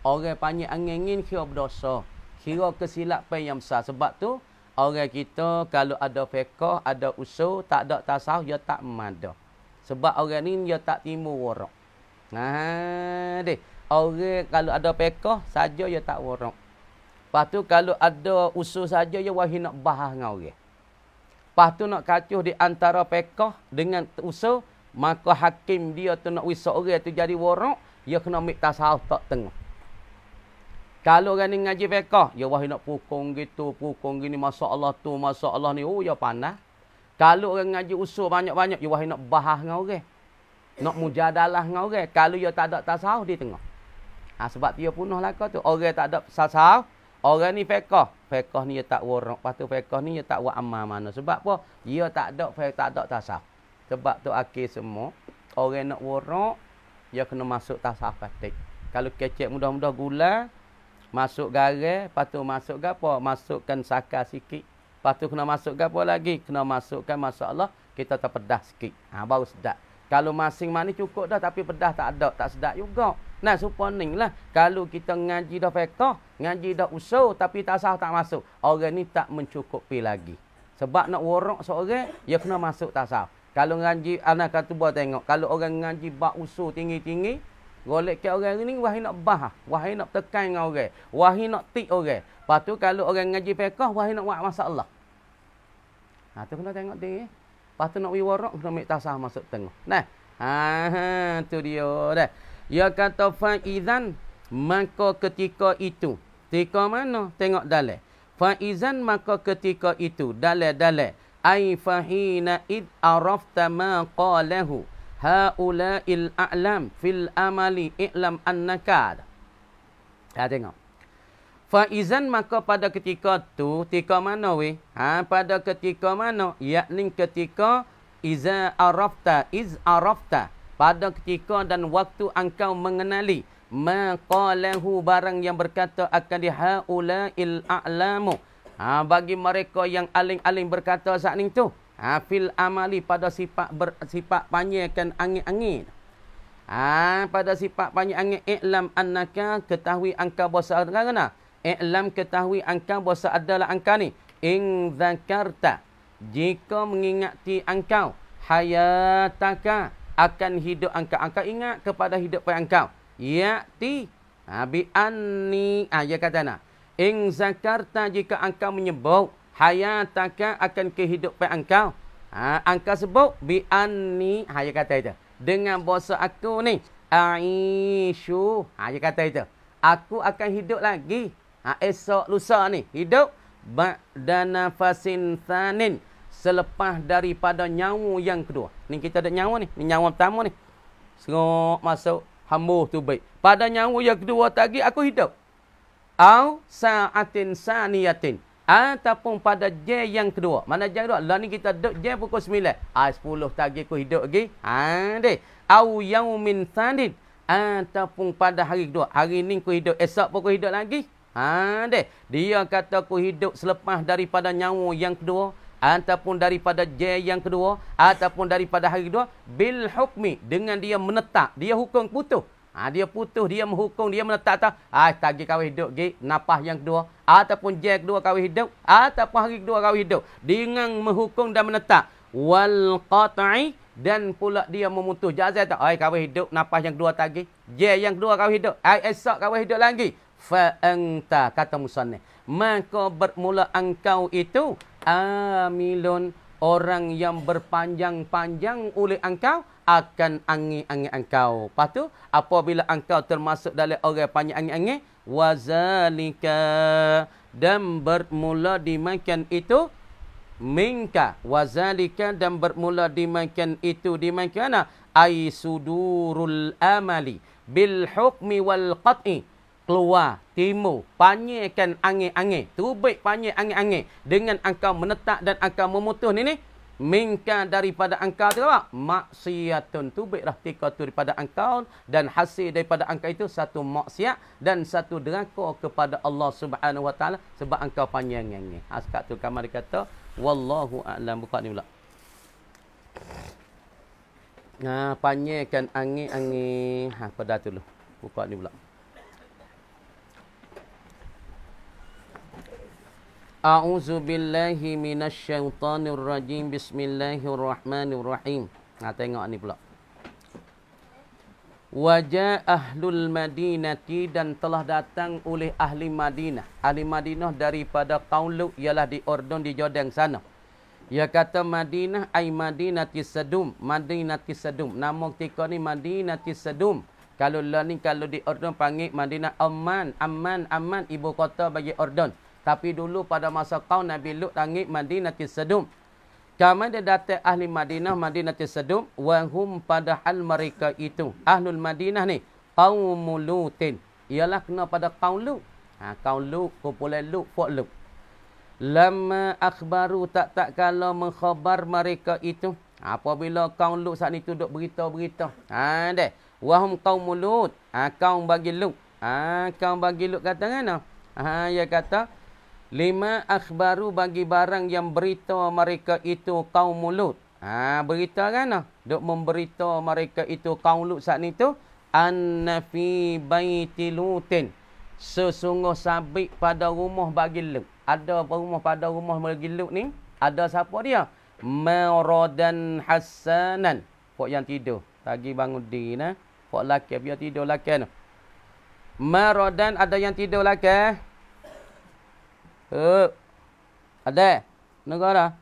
Orang panjang angin-angin kira berdosa, kira kesilapan yang besar. Sebab tu orang kita kalau ada fiqh, ada usul, tak ada tasawuf, dia tak mada. Sebab orang ni dia tak timbul warak. Deh. Orang kalau ada fiqh saja dia tak warak. Lepas tu kalau ada usul saja dia wahai nak bahas dengan orang. Lepas tu nak kacuh di antara fiqh dengan usul, maka hakim dia tu nak wisok orang tu jadi warak, dia kena ambil tasawuf tak tengah. Kalau orang ni ngaji fiqh, ya wahai nak pukung gitu, pukung gini, masalah tu, masalah ni, ya panas. Kalau orang ngaji usul banyak-banyak, ya wahai nak bahas dengan orang. Nak mujadalah dengan orang. Kalau dia tak ada tasawuf di tengah. Sebab dia punuh lah kau tu. Orang tak ada tasawuf, orang ni fiqh. Fiqh ni dia tak warak. Lepas tu fiqh ni dia tak buat amal mana. Sebab apa? Dia tak ada tasawuf. Sebab tu akhir semua, orang nak warak, dia kena masuk tasawuf patik. Kalau kecek mudah-mudah gula, masuk garam, lepas tu masuk gapo? Masukkan sakar sikit. Lepas tu kena masuk gapo lagi? Kena masukkan masalah kita terpedas sikit. Baru sedap. Kalau masing manis cukup dah tapi pedas tak ada, tak sedap juga. Nah, suponing lah. Kalau kita ngaji dah fiqh, ngaji dah usul tapi tasawuf tak masuk. Orang ni tak mencukupi lagi. Sebab nak warak seorang, dia kena masuk tasawuf. Kalau ngaji, anak kata buat tengok. Kalau orang ngaji bab usul tinggi-tinggi, golek ke orang ni wahai nak bahas, wahai nak tekan dengan orang, wahai nak tik orang. Lepas tu kalau orang ngaji fiqh, wahai nak buat masalah. Tu kena tengok dia. Lepas tu nak pergi warak, kena ambil tasawuf masuk tengah. Nah. Tu dia dah. Dia kata faizan, maka ketika itu. Ketika mana? Tengok dalam. Faizan maka ketika itu dalal ai fahina id arafta ma qalahu haula'il a'lam fil amali i'lam annaka. Tengok. Faizan maka pada ketika tu, ketika mana weh? Pada ketika mana? Yakni ketika iza arafta, iz arafta. Pada ketika dan waktu engkau mengenali maqalahu barang yang berkata akan di haula'il a'lamu. Bagi mereka yang aling-aling berkata saat ni tu. Fil amali pada sifat panjangkan angin-angin. Pada sifat panjang angin i'lam annaka ketahui engkau bahasa kerana. I'lam ketahui engkau bahasa adalah engkau ni. In zakarta jika mengingati engkau hayataka akan hidup engkau. Engkau ingat kepada hidup engkau. Ya'ti bi anni dia kata nak. In zakarta jika engkau menyebut hayataka akan kehidupan engkau. Engkau sebut bi anni dia kata itu. Dengan bahasa aku ni aisyu dia kata itu. Aku akan hidup lagi. Esok lusa ni hidup ba'da nafasin thanin selepas daripada nyawa yang kedua. Ni kita ada nyawa ni. Ni nyawa pertama ni. Serok masuk hamba tu baik. Pada nyawa yang kedua tadi aku hidup. Au sa'atin saniyatin. Ataupun pada je yang kedua. Mana je kedua? Lah ni kita duduk je pukul 9. 10 tadi aku hidup lagi. Deh. Au yaumin thanin. Ataupun pada hari kedua. Hari ni aku hidup. Esok pun aku hidup lagi. Deh. Dia kata aku hidup selepas daripada nyawa yang kedua. Ataupun daripada je yang kedua. Ataupun daripada hari kedua. Bil hukmi. Dengan dia menetap. Dia hukum putus. Dia putus. Dia menghukum. Dia menetap. Tagi kau hidup. Napah yang kedua. Ataupun je kedua kau hidup. Ataupun hari kedua kau hidup. Dengan menghukum dan menetap. Wal qata'i. Dan pula dia memutus. Jazai tak. Kau hidup. Napah yang kedua tagi. Je yang kedua kau hidup. Esok kau hidup lagi. Fa'anta kata musannif maka bermula engkau itu amilun orang yang berpanjang-panjang oleh engkau akan angin-angin engkau. Lepas tu apabila engkau termasuk dalam orang panjang angin-angin wazalika dan bermula dimakan itu minka wazalika dan bermula dimakan itu dimakan ai sudurul amali bil hukmi wal qat'i keluar, timur, panjangkan angin-angin. Tubik panjang angin-angin. Dengan engkau menetap dan engkau memutus ni. Minka daripada engkau tu apa? Maksiatun. Tubiklah tika tu daripada engkau. Dan hasil daripada engkau itu satu maksiat. Dan satu deraka kepada Allah Subhanahu Wa Taala. Sebab engkau panjang angin. Sekat tu kamar dia kata. Wallahu a'lam. Buka ni pula. Panjangkan angin-angin. Pada tu dulu. Buka ni pula. A'udzu billahi minasyaitonir rajim. Bismillahirrahmanirrahim. Tengok ni pula. Wajah ahlul Madinati dan telah datang oleh ahli Madinah. Ahli Madinah daripada kaum Lut ialah di Ordon di Jordan sana. Ia kata Madinah ai Madinati Sadum. Madinati Sadum. Nama ketika ni Madinati Sadum. Kalau lah ni kalau di Ordon panggil Madinah Amman. Amman ibu kota bagi Ordon. Tapi dulu pada masa kaum Nabi Lut langit Madinatis Sadum. Kama dia datang ahli Madinah Madinatis Sadum. Wahum padahal mereka itu. Ahlul Madinah ni. Qaumul Lutin. Ialah kena pada kaum Lut. Kaum Lut, kumpulan Lut, Fok Lut. Lama akhbaru tak kala mengkhabar mereka itu. Apabila kaum Lut saat itu duduk berita-berita. Deh. Wahum qaumul Lut. Kaum bagi Lut. Kaum bagi Lut kata kan? Ia kata. Lima akhbaru bagi barang yang berita mereka itu kaum Lut. Berita kan? Duk memberita mereka itu kaum Lut saat itu. Anna fi baiti Lutin. Sesungguh sabit pada rumah bagi Lut. Ada rumah pada rumah bagi Lut ni. Ada siapa dia? Maradan Hasanan. Pok yang tidur. Pagi bangun diri nah. Pok laki biar tidur laki. Maradan ada yang tidur laki. Ada negara.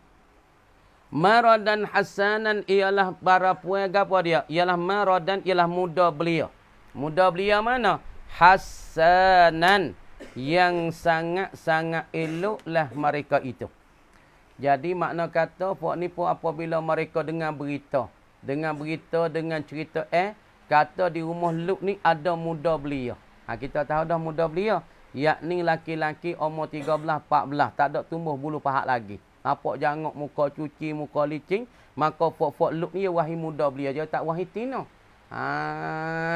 Maradan Hasanan ialah para puan apa dia? Ialah Maradan ialah muda belia. Muda belia mana? Hasanan. yang sangat-sangat eloklah mereka itu. Jadi makna kata pok ni pun apabila mereka dengar berita, dengan cerita kata di rumah Lut ni ada muda belia. Kita tahu dah muda belia, yakni laki-laki umur 13, 14, tak ada tumbuh bulu pahat lagi. Nampak jangok muka cuci, muka licin, maka pok Lut ni wahi muda belia, dia tak wahi tina.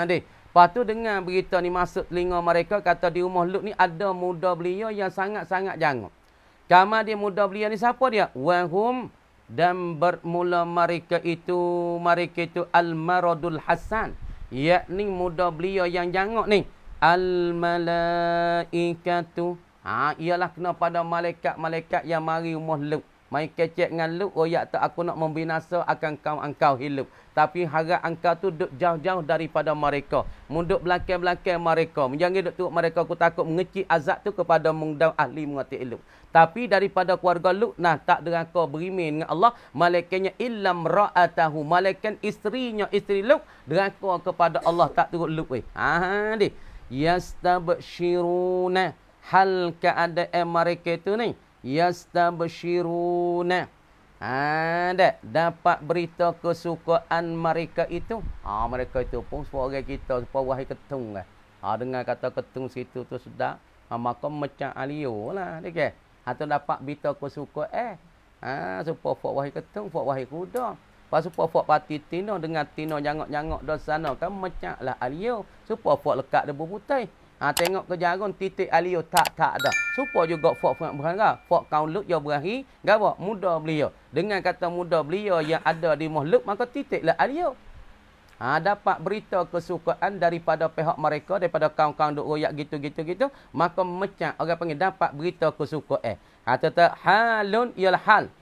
Lepas tu dengar berita ni masuk telinga mereka, kata di rumah Lut ni ada muda belia yang sangat-sangat jangok. Kamar dia muda belia ni siapa dia? Wahum, dan bermula mereka itu al-maradul hasan, yakni muda belia yang jangok ni. Al-malaikatu, ialah kena pada malaikat-malaikat yang mari rumah Lut. Mai kecek dengan Lut, royak tak aku nak membinasa akan engkau hidup. Tapi harap engkau tu duduk jauh-jauh daripada mereka. Munduk belakang-belakang mereka. Jangan duduk mereka, aku takut mengecik azab tu kepada mengdau ahli mengerti Lut. Tapi daripada keluarga Lut, tak deraka beriman dengan Allah. Malaikatnya illam ra'atahu. Malaikat isterinya, isteri Lut, deraka kepada Allah, tak turut Lut. Yastabshiruna. Hal keadaan mereka itu ni. Yastabshiruna. Dapat berita kesukaan mereka itu. Mereka itu pun suara kita, wahai ketung. Dengar kata ketung situ tu sedap. Maka macam alio lah. Atau dapat berita kesukaan. Supaya fok wahai ketung, fok wahai kuda. Lepas supaya fok pati tino, dengan tino jangok-jangok di sana. Kan macam lah alio. Supaya fok lekat debu putih. Tengok ke jarum titik alio tak ada. Supaya juga fok berharga. Fok kaum Lut yang berakhir. Gawa muda belia. Dengan kata muda belia yang ada di rumah Lut, maka titiklah alio. Dapat berita kesukaan daripada pihak mereka, daripada kaum-kaum duk royak gitu. Maka macam orang panggil dapat berita kesukaan. Kata halun ialah hal.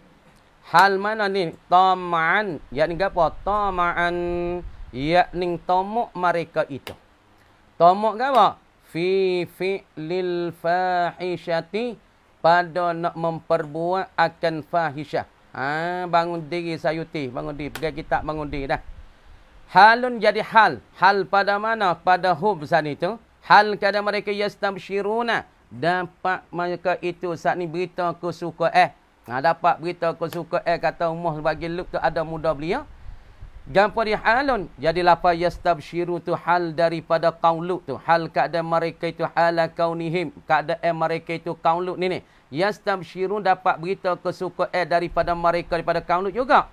Hal mana ni? Tama'an. Yakni apa? Tama'an. Yakni tomok mereka itu. Tomok apa? Fi fi'lil fahishati, pada nak memperbuat akan fahisyah. Bangun diri sayuti, bangun diri, pergi kitab bangun diri dah. Halun jadi hal. Hal pada mana? Pada hub saat itu. Hal kepada mereka yastabshiruna. Dapat mereka itu saat ni berita kesukaan. Dapat berita kesukaan kata umur bagi Lut tu ada muda belia. Gampang dia halun. Jadi lafaz yastabshiru tu hal daripada kaum Lut tu. Hal keadaan mereka itu hala kaunihim. Keadaan mereka itu kaum Lut ni. Yastabshiru dapat berita kesukaan daripada mereka, daripada kaum Lut juga.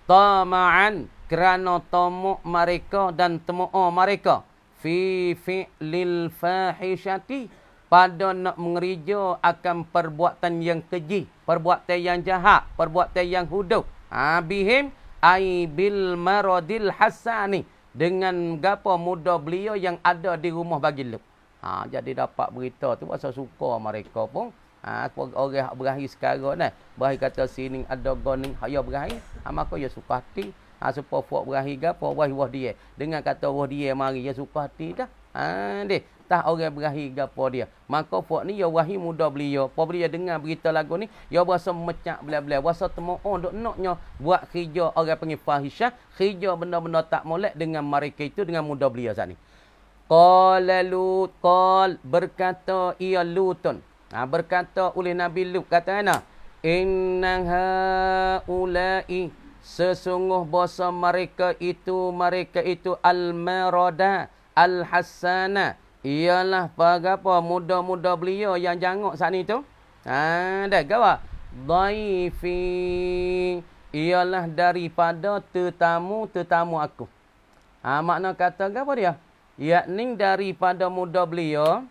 Tama'an, kerana tomok mereka dan temu'o mereka. Fi fi'lil fahishati, pada nak mengerja akan perbuatan yang keji. Perbuatan yang jahat. Perbuatan yang huduk. Bihim. Ai bil maradil hasani, dengan gapo muda belia yang ada di rumah bagi Lut. Jadi dapat berita tu pasal suka mereka pun. Orang berakhir sekarang ni, berakhir kata sini ada goning haya berakhir, maka ya suka hati. Supaya fok berakhir gapo wah dia. Dengan kata wah dia mari ya suka hati dah. Tah orang berakhir gapo dia. Maka fok ni ya wahi muda belia. Apabila dia dengar berita lagu ni, ya berasa mecak belah-belah. Berasa temoon duk naknya buat kerja orang panggil fahisyah, kerja benda-benda tak molek dengan mereka itu, dengan muda belia saat ni. Qala Lut, berkata ia Lutun. Berkata oleh Nabi Lut, kata ana, inna haula'i, sesungguh bahasa mereka itu al-marada al-hasana, ialah apa muda-muda belia yang jangok saat ni tu. Dah gawa. Dhaifi, ialah daripada tetamu aku. Makna kata apa dia? Yakni daripada muda belia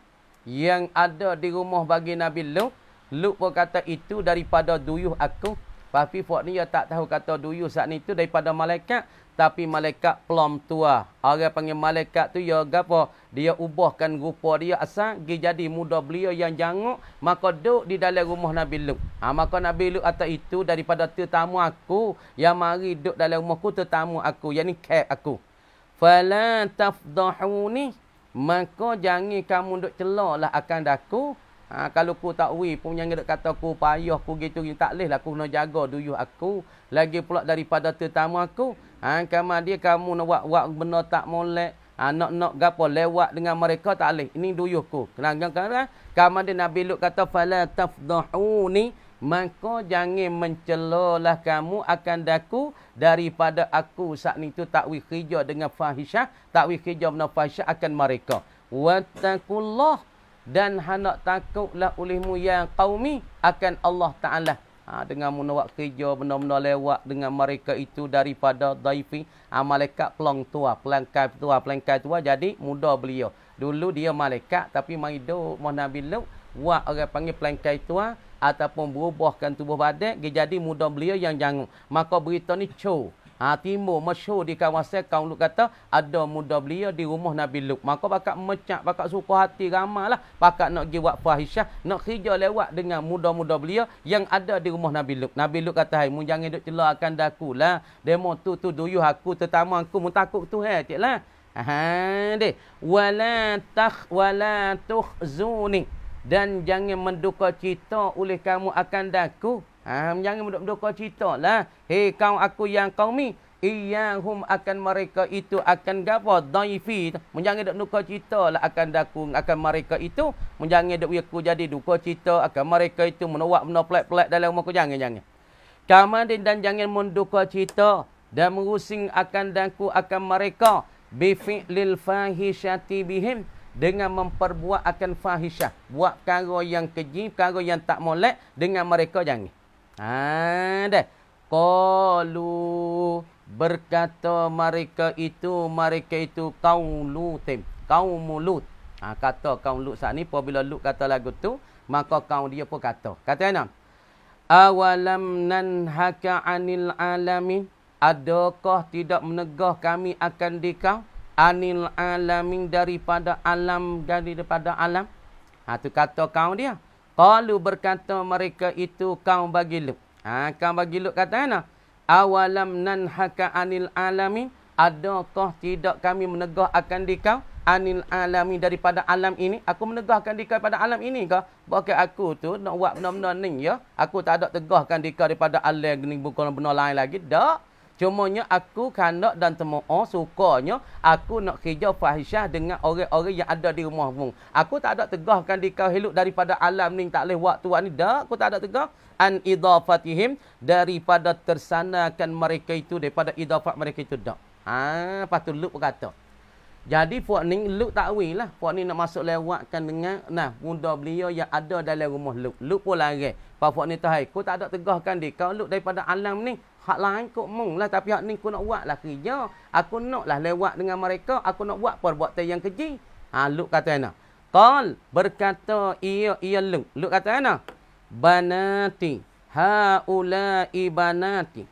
yang ada di rumah bagi Nabi Lut. Lut pun kata itu daripada duyuh aku. Tapi fok ni dia tak tahu kata duyuh saat ni tu daripada malaikat. Tapi malaikat pelom tua. Orang panggil malaikat tu ya gapo? Dia ubahkan rupa dia asal jadi muda belia yang jangok, maka duduk di dalam rumah Nabi Lut. Maka Nabi Lut kata itu daripada tetamu aku yang mari duduk dalam rumahku, tetamu aku, yakni kek aku. Fala tafdahuni, maka jangan kamu duk celah akan daku. Kalau ku tak pun jangan duk kata ku payah ku gitu, tak leh lah aku nak jaga duyuh aku. Lagi pula daripada tetamu aku. Kamu dia kamu nak buat benda tak molek, Nak gapo lewat dengan mereka tak boleh. Ini duyuhku. Kadang-kadang kemudian Nabi Lut kata fala tafdhuni, maka jangan mencelalah kamu akan daku daripada aku saat itu takwil khija dengan fahisyah, takwil khija dengan fahisyah akan mereka. Wattaqullah, dan hendak takutlah olehmu ya qaumi akan Allah Taala. Dengan menawak kerja benar-benar lewat dengan mereka itu daripada daifi, malaikat pelangkai tua jadi muda beliau. Dulu dia malaikat tapi mai duk Nabi Lut buat orang panggil pelangkai tua ataupun berubahkan tubuh badan dia jadi muda beliau yang jangan. Maka berita ni timbul masyhur di kawasan kaum Lut kata ada muda beliau di rumah Nabi Lut. Maka bakal mecak, bakal suka hati ramailah, bakal nak pergi buat fahisyah, nak kerja lewat dengan muda-muda beliau yang ada di rumah Nabi Lut. Nabi Lut kata, "Hai, mu jangan duk celah akan daku lah. Demo tu duyuh aku, terutama aku mu takut tu ciklah." Wala tukhzuni, dan jangan menduka cita oleh kamu akan daku. Jangan menduka cita lah. Hei kaum aku yang qaumi, iyahum akan mereka itu akan gapo dhaifi. Jangan duk duka cita lah akan daku akan mereka itu. Jangan duk aku jadi duka cita akan mereka itu menawak benda pelik-pelik dalam rumahku, jangan. Kemudian dan jangan menduka cita dan merusing akan daku akan mereka bifi'lil fahisyati bihim, dengan memperbuat akan fahisyah, buat perkara yang keji, perkara yang tak molek dengan mereka, jangan. Qalu, berkata mereka itu kaum Lut. Kata kaum Lut saat ni, apabila Lut kata lagu tu, maka kaum dia pun kata apa? Awalam nanhaka anil alamin, adakah tidak menegah kami akan dikau anil alamin daripada alam. Tu kata kaum dia. Qalu, berkata mereka itu kaum bagi Lut. Kaum bagi Lut kata ana, awalam nanhaka anil alamin, adakah tidak kami menegah akan dikau anil alamin daripada alam ini? Aku menegahkan dikau pada alam ini ke? Bahkan aku tu nak buat benda-benda ni ya. Aku tak ada tegahkan dikau daripada alam ni, bukan benda lain lagi. Tak. Cumanya aku kandak dan temo'o sukanya aku nak kerja fahisyah dengan orang-orang yang ada di rumahmu. Aku tak ada tegahkan dikau hidup daripada alam ni, tak boleh waktu ni. Dak, aku tak ada tegah. An idafatihim, daripada tersanakan mereka itu, daripada idafat mereka itu. Dak. Lepas tu Lut berkata. Jadi puak ni Lut takwil lah. Puak ni nak masuk lewatkan dengan muda beliau yang ada dalam rumah Lut. Lut pun lari. Puak ni tahu, aku tak ada tegahkan dikau Lut daripada alam ni. Hak lain kok mung lah, tapi hak ni aku nak buat lah kerja. Aku nak lah lewat dengan mereka. Aku nak buat perbuatan yang keji. Lut kata ana. Qal, berkata ia Lut. Lut kata ana, banati haula'i banati.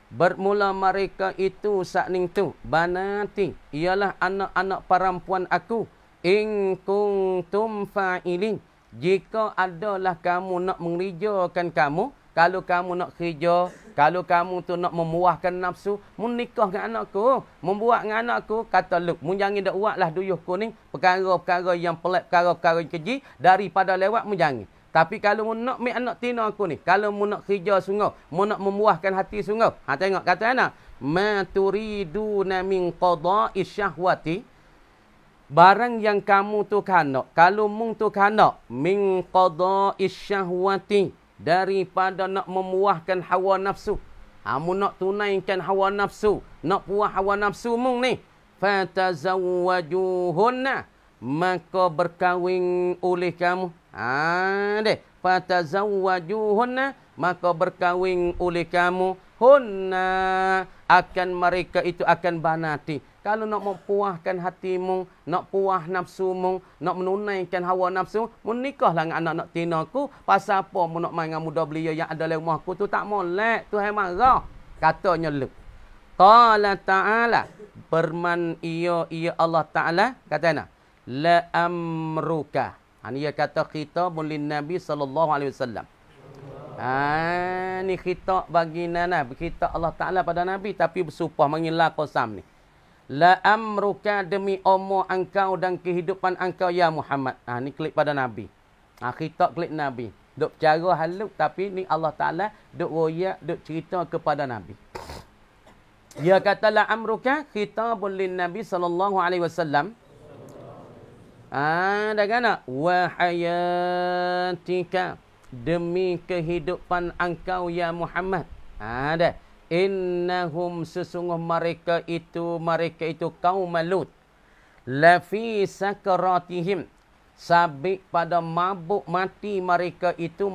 Bermula mereka itu sakning tu, banati, ialah anak-anak perempuan aku. In kuntum fa'ilin, jika adalah kamu nak mengerjakan kamu, kalau kamu nak kerja, kalau kamu tu nak memuahkan nafsu, mun nikah dengan anakku, membuat dengan anakku, kata Lut, mun jangan dak buatlah duyuhku ni perkara-perkara yang pelik, perkara-perkara yang keji daripada lewat, mun jangan. Tapi kalau mun nak anak tina aku ni, kalau mun nak kerja sungguh, mun nak memuahkan hati sungguh, tengok kata ana, ma turiduna min qada'i syahwati, barang yang kamu tu kanak, kalau mung tu kanak min qada'i syahwati, daripada nak memuahkan hawa nafsu. Mu nak tunaikan hawa nafsu, nak puas hawa nafsu mung ni, fatazawwajuhunna, maka berkahwin oleh kamu. Fatazawwajuhunna, maka berkahwin oleh kamu. Hunna, akan mereka itu akan banati. Kalau nak mempuahkan hatimu, nak puas nafsumu, nak menunaikan hawa nafsu, menikahlah dengan anak-anak tinaku. Pasal apa mu nak main dengan muda belia yang ada dalam rumahku tu, tak molek, Tuhan marah. Katanya Lut. Qala ta'ala, berman ia Allah Ta'ala, kata la amruka. Ini dia kata khitabun lin Nabi sallallahu alaihi wasallam. Ni khitab bagi Nabi, khitab Allah Ta'ala pada Nabi, tapi bersumpah mengilah qasam ni. La amruka, demi umur engkau dan kehidupan engkau ya Muhammad. Ni klik pada Nabi. Khitab klik Nabi. Duk cara halus, tapi ni Allah Ta'ala duk royak, duk cerita kepada Nabi. Dia kata la amruka khitabun lin Nabi sallallahu alaihi wasallam. Dah kan? Wa hayatika, demi kehidupan engkau ya Muhammad. Dah. Innahum, sesungguh mereka itu kaum Lut. La fi sakaratihim, sabik pada mabuk mati mereka itu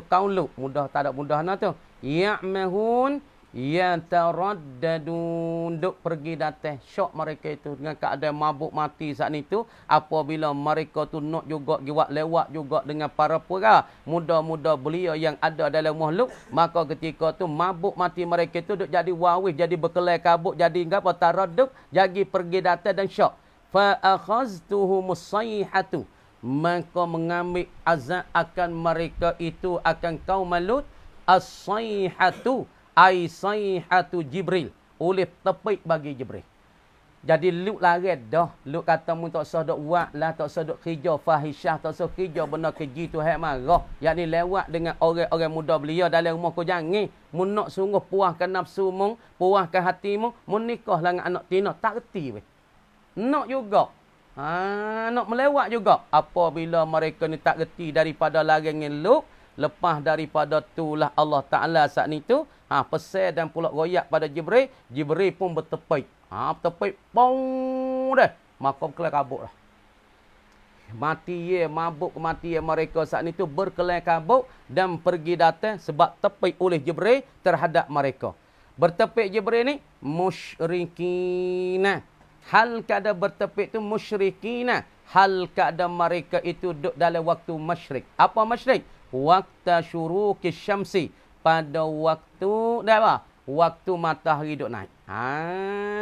kaum Lut. Mudah tak ada mudah nak tu. Ya'mahun, yataraddadun, duk pergi datang syok mereka itu dengan keadaan mabuk mati saat itu. Apabila mereka tu nak juga lewat juga dengan para pera muda-muda belia yang ada dalam makhluk, maka ketika tu mabuk mati mereka itu duk jadi wawih, jadi berkelai kabut, jadi apa taraddud, jadi pergi datang dan syok. Fa akhaztuhumus sayhatu, maka mengambil azab akan mereka itu, akan kaum Lut, as-sayhatu ai sayhatu Jibril, oleh tepik bagi Jibril. Jadi Lut lari dah. Lut kata mu tak usah dok buat lah, tak usah dok kerja fahisyah, tak usah kerja benda keji tu hak marah. Yakni lewat dengan orang-orang muda belia dalam rumah kau jangan. Mu nak sungguh puaskan nafsu mu, puaskan hatimu, mu nikahlah dengan anak tina, tak reti weh. Nak juga. Nak melewat juga. Apabila mereka ni tak reti daripada lari dengan Lut, lepas daripada itulah Allah Ta'ala saat itu pesan dan pula royak pada Jibril. Jibril pun bertepik. Bertepik. Bong dah. Maka berkelai kabut dah. Mati ye, mabuk kematian mereka saat itu berkelai kabut dan pergi datang sebab tepik oleh Jibril terhadap mereka. Bertepik Jibril ni musyrikina. Hal kada bertepik tu musyrikina. Hal kada mereka itu duduk dalam waktu masyrik. Apa masyrik? Waktu syuruki syamsi, pada waktu apa? Waktu matahari duk naik.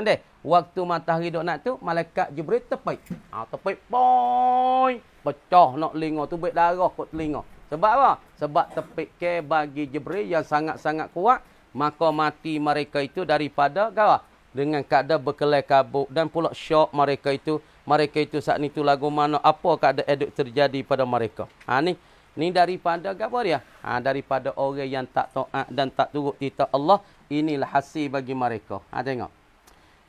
Deh. Waktu matahari duk naik tu malaikat Jibril tepik. Tepik boy. Pecah nak telinga tu baik darah kot telinga. Sebab apa? Sebab tepik ke bagi Jibril yang sangat-sangat kuat, maka mati mereka itu daripada apa? Dengan keadaan berkelai kabut dan pula syok mereka itu saat itu lagu mana apa keadaan eduk terjadi pada mereka. Ni daripada apa dia? Daripada orang yang tak taat dan tak turut perintah Allah. Inilah hasil bagi mereka. Tengok.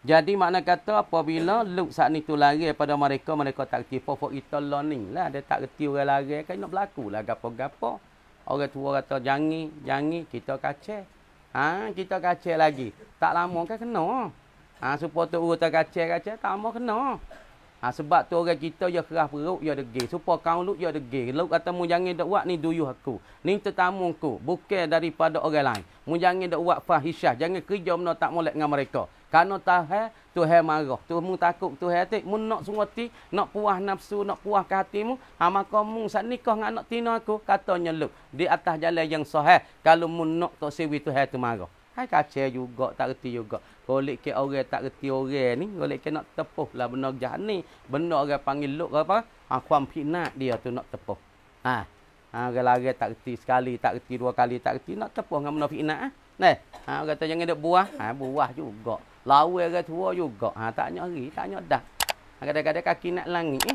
Jadi makna kata apabila Lut saat itu lari daripada mereka tak reti pokok kita learning lah. Dia tak reti orang lari. Kan nak berlaku lah gapo-gapo. Orang tua kata jangan kita kacau. Kita kacau lagi. Tak lama kan kena. Supaya tu urut kacau, tak lama kena. Sebab tu orang kita ya keras perut, ya degil. Supaya kaum Lut ya degil. Lut kata mu jangan dak buat ni duyuh aku. Ni tetamuku, bukan daripada orang lain. Mu jangan dak buat fahisyah, jangan kerja benda tak molek dengan mereka. Karena tahan Tuhan marah. Tu mu takut Tuhan tik, mu nak sungati, nak puas nafsu, nak puas ke hatimu, maka mu sat nikah dengan anak tina aku, katanya Lut, di atas jalan yang sahih. Kalau mu nak tok sewi Tuhan tu marah. Kacau juga, tak reti juga. Golek ke orang tak reti orang ni, golek ke nak tepuh lah benda jahat ni. Benda orang panggil Lut apa? Kuam pinat dia tu nak tepuh. Orang lari tak reti sekali, tak reti dua kali, tak reti nak tepuh dengan benda pinat. Orang kata jangan duk buah. Buah juga. Lawa orang tua juga. Tak nyari, tak nyodah. Kadang-kadang kaki nak langit.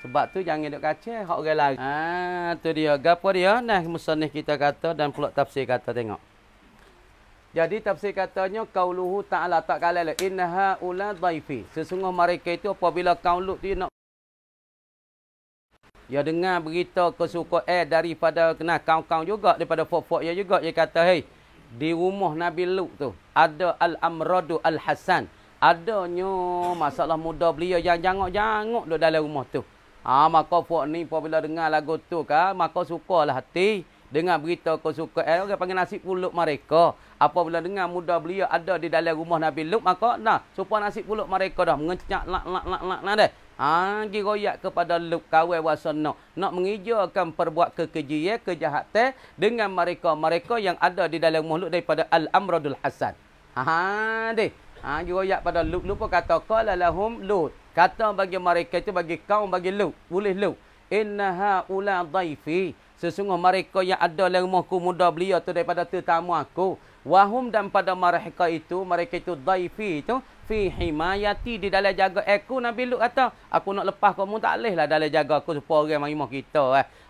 Sebab tu jangan duk kacau hak orang lari. Tu dia. Gapo dia? Musannif kita kata dan pula tafsir kata tengok. Jadi tafsir katanya qauluhu ta'ala tak kala innaha ula dhaifi. Sesungguh mereka itu apabila kaum Lut tu nak ya dengar berita kesukaan daripada kaum-kaum juga daripada fok-fok ya juga dia kata hey di rumah Nabi Lut tu ada al-amradu al-hasan. Adanya masalah muda belia yang jangok-jangok duduk dalam rumah tu. Maka fok ni apabila dengar lagu tu maka sukalah hati. Dengar berita kesukaan orang panggil nasib pulut mereka. Apabila dengar muda belia ada di dalam rumah Nabi Lut, maka supaya nasib pulut mereka dah mengecak lak dah. Gi royak kepada Lut kawan wasana nak mengijakan perbuat kekejian, kejahatan dengan mereka yang ada di dalam rumah Lut daripada al-amradul hasan. Gi royak pada Lut pun kata qala lahum Lut. Kata bagi mereka itu bagi kaum bagi Lut, boleh Lut. Innaha ula dhaifi. Sesungguh mereka yang ada dalam rumahku muda belia tu daripada tetamu aku. Wahum dan pada mereka itu dhaifi itu fi himayati di dalam jaga aku. Nabi Lut kata, aku nak lepas kamu tak boleh lah dalam jaga aku supaya orang mari rumah kita.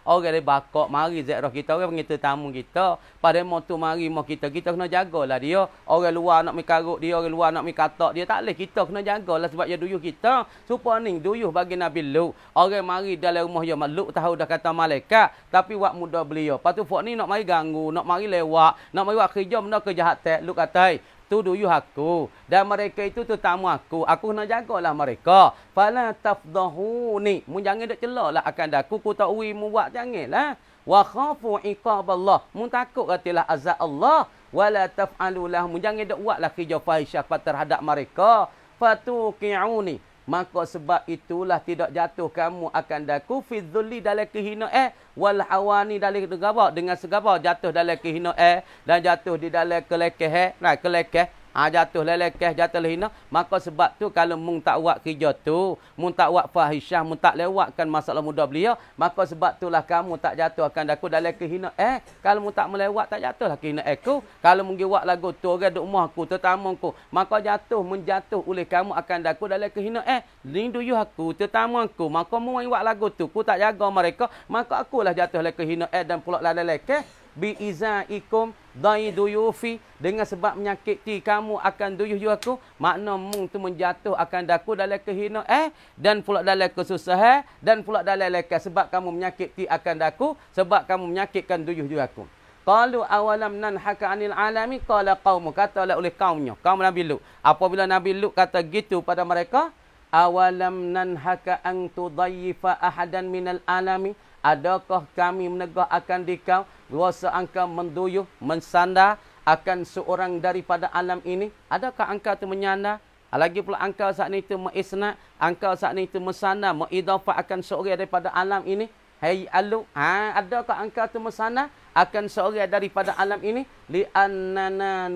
Orang dia bakak mari ziarah kita, orang panggil tetamu kita. Pada mau tu mari mau kita kena jagalah dia. Orang luar nak mi karut dia, orang luar nak mi katak dia, tak leh, kita kena jagalah sebab dia duyuh kita. Supaya ni duyuh bagi Nabi Lut. Orang mari dalam rumah dia, Lut tahu dah kata malaikat, tapi wak muda beliau. Lepas tu fok ni nak mari ganggu, nak mari lewat, nak mari buat kerja benda kejahatan. Lut kata, tu duyuh aku dan mereka itu tetamu aku kena jagalah mereka. Fala tafdahuni, mu jangan dak celalah akan daku ku tak ui mu buat janganlah. Wa khafu iqaballah, mu takut katilah azab Allah. Wala taf'alu lahum, jangan dak buatlah kerja fahisyah terhadap mereka. Fatuqi'uni, maka sebab itulah tidak jatuh kamu akan daku fi dhulli dalam kehinaan wal hawani dalam gegabah, dengan segabah jatuh dalam kehinaan dan jatuh di dalam kelekeh, kelekeh jatuh lelekeh, jatuh hina. Maka sebab tu kalau mung tak buat kerja tu, mung tak buat fahisyah, mung tak lewatkan masalah muda beliau, maka sebab itulah kamu tak jatuh akan daku dalam kehinaan. Kalau mung tak melewat, tak jatuhlah kehinaan aku. Kalau mung buat lagu tu orang duk rumah aku, tetamuku, maka jatuh menjatuh oleh kamu akan daku dalam kehinaan. Linduyuh aku, tetamuku, maka mung buat lagu tu, ku tak jaga mereka, maka akulah jatuh dalam kehinaan dan pula lelekeh. Biizaikum daiduyufi, dengan sebab menyakiti kamu akan duyuh aku, makna mung tu menjatuh akan daku dalam kehinaan dan pula dalam kesusahan dan pula dalam lelekeh, sebab kamu menyakiti akan daku, sebab kamu menyakitkan duyuh aku. Qalu awalam nanhaka anil alami, qala qaumu, kata oleh kaumnya, kaum Nabi Lut. Apabila Nabi Lut kata gitu pada mereka, awalam nanhaka an tudayyifa ahadan minal alami, adakah kami menegah akan dikau rasa engkau menduyuh, mensandar akan seorang daripada alam ini? Adakah engkau tu menyandar? Lagi pula engkau saat ini tu mengisnad, engkau saat ini tu mensandar, mengidafah akan seorang daripada alam ini? Hai Lut, adakah engkau tu mensandar akan seorang daripada alam ini? Li'annana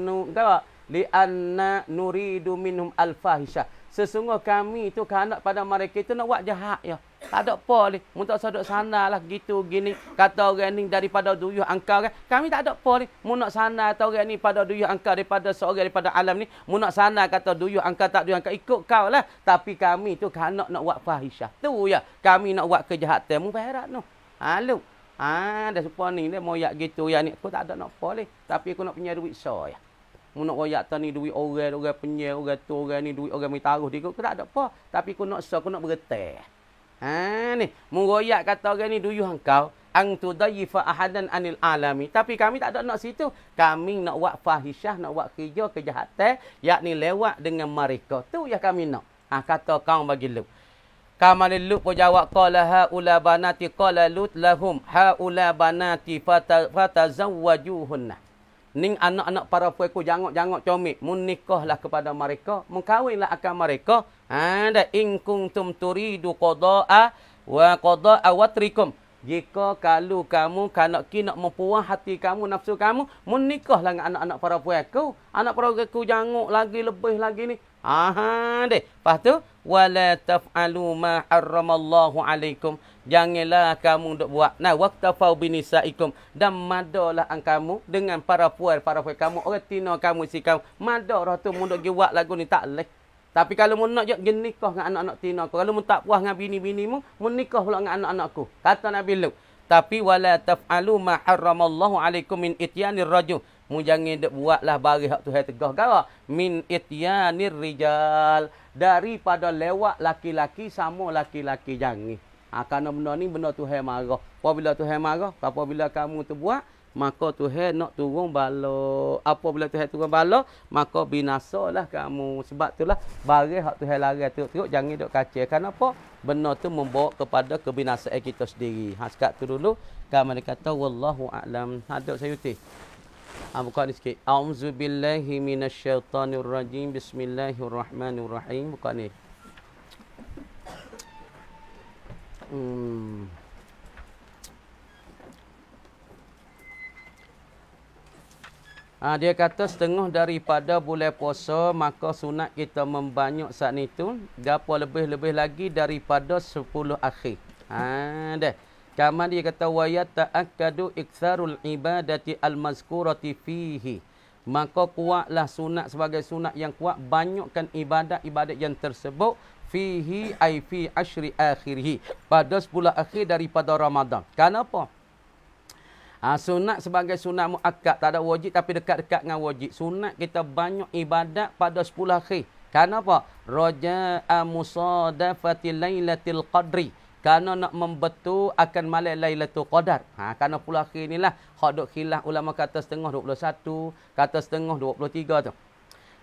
nuridu minhum al-fahisyah, sesungguh kami itu kehendak pada mereka itu nak buat jahat ya. Tak ada apa ni. Mu tak sadok sanalah gitu gini. Kata orang ni daripada duyuh engkau kan. Kami tak ada apa ni. Mu nak sana kata orang ni pada duyuh engkau daripada seorang daripada alam ni. Mu nak sana kata duyuh engkau tak duyuh engkau, ikut kau lah. Tapi kami tu kan nak buat fahisyah. Tu ya. Kami nak buat kejahatan. Mu berat no. Lut. Dah supaya ni dia mau yak gitu ya ni. Aku tak ada nak apa ni. Tapi aku nak punya duit so ya. Mu nak royak tani duit orang penyel, orang tu, orang ni duit orang mi taruh dia. Aku tak ada apa. Tapi aku nak so, aku nak bergeteh. Ni, mengoyak kata orang ni duyuh engkau, ang tudayyifa ahadan anil alami. Tapi kami tak ada nak situ. Kami nak buat fahisyah, nak buat kerja kejahatan, yakni lewat dengan mereka. Tu yang kami nak. Kata kaum bagi Lut. Kaum Lut pun jawab, qala haula banati, qala Lut lahum haula banati fatazawwajuhunna. Ning anak-anak para puaku jangok-jangok comik, mun nikahlah kepada mereka, mun kawinlah akan mereka. Ada in kuntum turidu qada'a wa qada'a watrikum. Jika kalau kamu nak mempuas hati kamu, nafsu kamu, mun nikahlah dengan anak-anak para puaku. Anak para puaku jangok lagi lebih lagi ni. Deh. Lepas tu wala taf'alu ma harramallahu alaikum. Janganlah kamu duk buat. Nah, waqtafau binisaikum, dan madalah kamu dengan para puan kamu, orang tina kamu si kamu. Madarah tu mun duk buat lagu ni tak leh. Tapi kalau mun nak nikah dengan anak-anak tina aku, kalau mun tak puas dengan bini-binimu, mun nikah pula dengan anak-anakku. Kata Nabi Lut. Tapi wala taf'alu ma harramallahu alaikum min ityanir rajul. Mu jangan duk buatlah bari hak Tuhan tegah gara. Min ityanir rijal, daripada lewat laki-laki sama laki-laki, jangan. Kerana benda ni benda Tuhan marah. Apabila Tuhan marah, apabila kamu tu buat, maka Tuhan nak turun bala. Apabila Tuhan turun bala, maka binasalah kamu. Sebab itulah barang hak Tuhan larang teruk-teruk, jangan duk kacau. Kenapa? Benda tu membawa kepada kebinasaan kita sendiri. Sekat tu dulu. Kami kata wallahu a'lam. Hadap saya uti. Buka ni sikit. A'udzubillahi minasyaitanirrajim. Bismillahirrahmanirrahim. Buka ni. Dia kata setengah daripada bulan puasa, maka sunat kita membanyak saat itu. Gapo lebih-lebih lagi daripada 10 akhir. Dah. Kaman dia kata wa yata'akkadu iktsarul ibadati al-mazkurati fihi maka kuatlah sunat sebagai sunat yang kuat, banyakkan ibadat-ibadat yang tersebut fihi ai fi asyri akhirih, pada 10 akhir daripada Ramadan. Kenapa? Sunat sebagai sunat muakkad, tak ada wajib tapi dekat-dekat dengan wajib. Sunat kita banyak ibadat pada 10 akhir. Kenapa? Raja'a musadafati lailatul qadri. Kerana nak membetul akan malam Lailatul Qadar. Kerana 10 akhir inilah hak duk khilaf ulama, kata setengah 21, kata setengah 23 tu.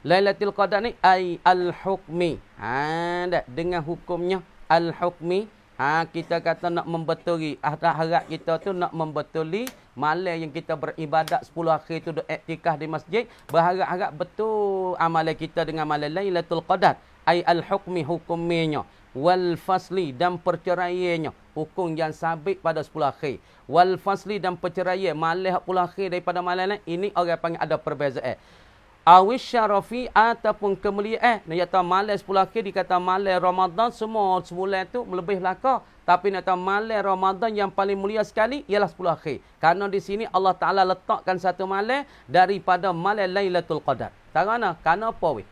Lailatul Qadar ni ai al-hukmi. Dengan hukumnya al-hukmi. Kita kata nak membetuli, harap kita tu nak membetuli malam yang kita beribadat 10 akhir tu duk iktikaf di masjid, berharap-harap betul amalan kita dengan malam Lailatul Qadar. Ai al-hukmi, hukumnya. Wal fasli, dan perceraiannya, hukum yang sabit pada 10 akhir. Wal fasli, dan perceraian malam 10 akhir daripada malam lain, ini orang panggil ada perbezaan. Awis syarafi, ataupun kemuliaan. Nak kata malam 10 akhir dikata malam Ramadan, semua sebulan tu lebih belaka. Tapi nak kata malam Ramadan yang paling mulia sekali ialah 10 akhir. Karena di sini Allah Taala letakkan satu malam daripada malam Lailatul Qadar. Karena apa weh?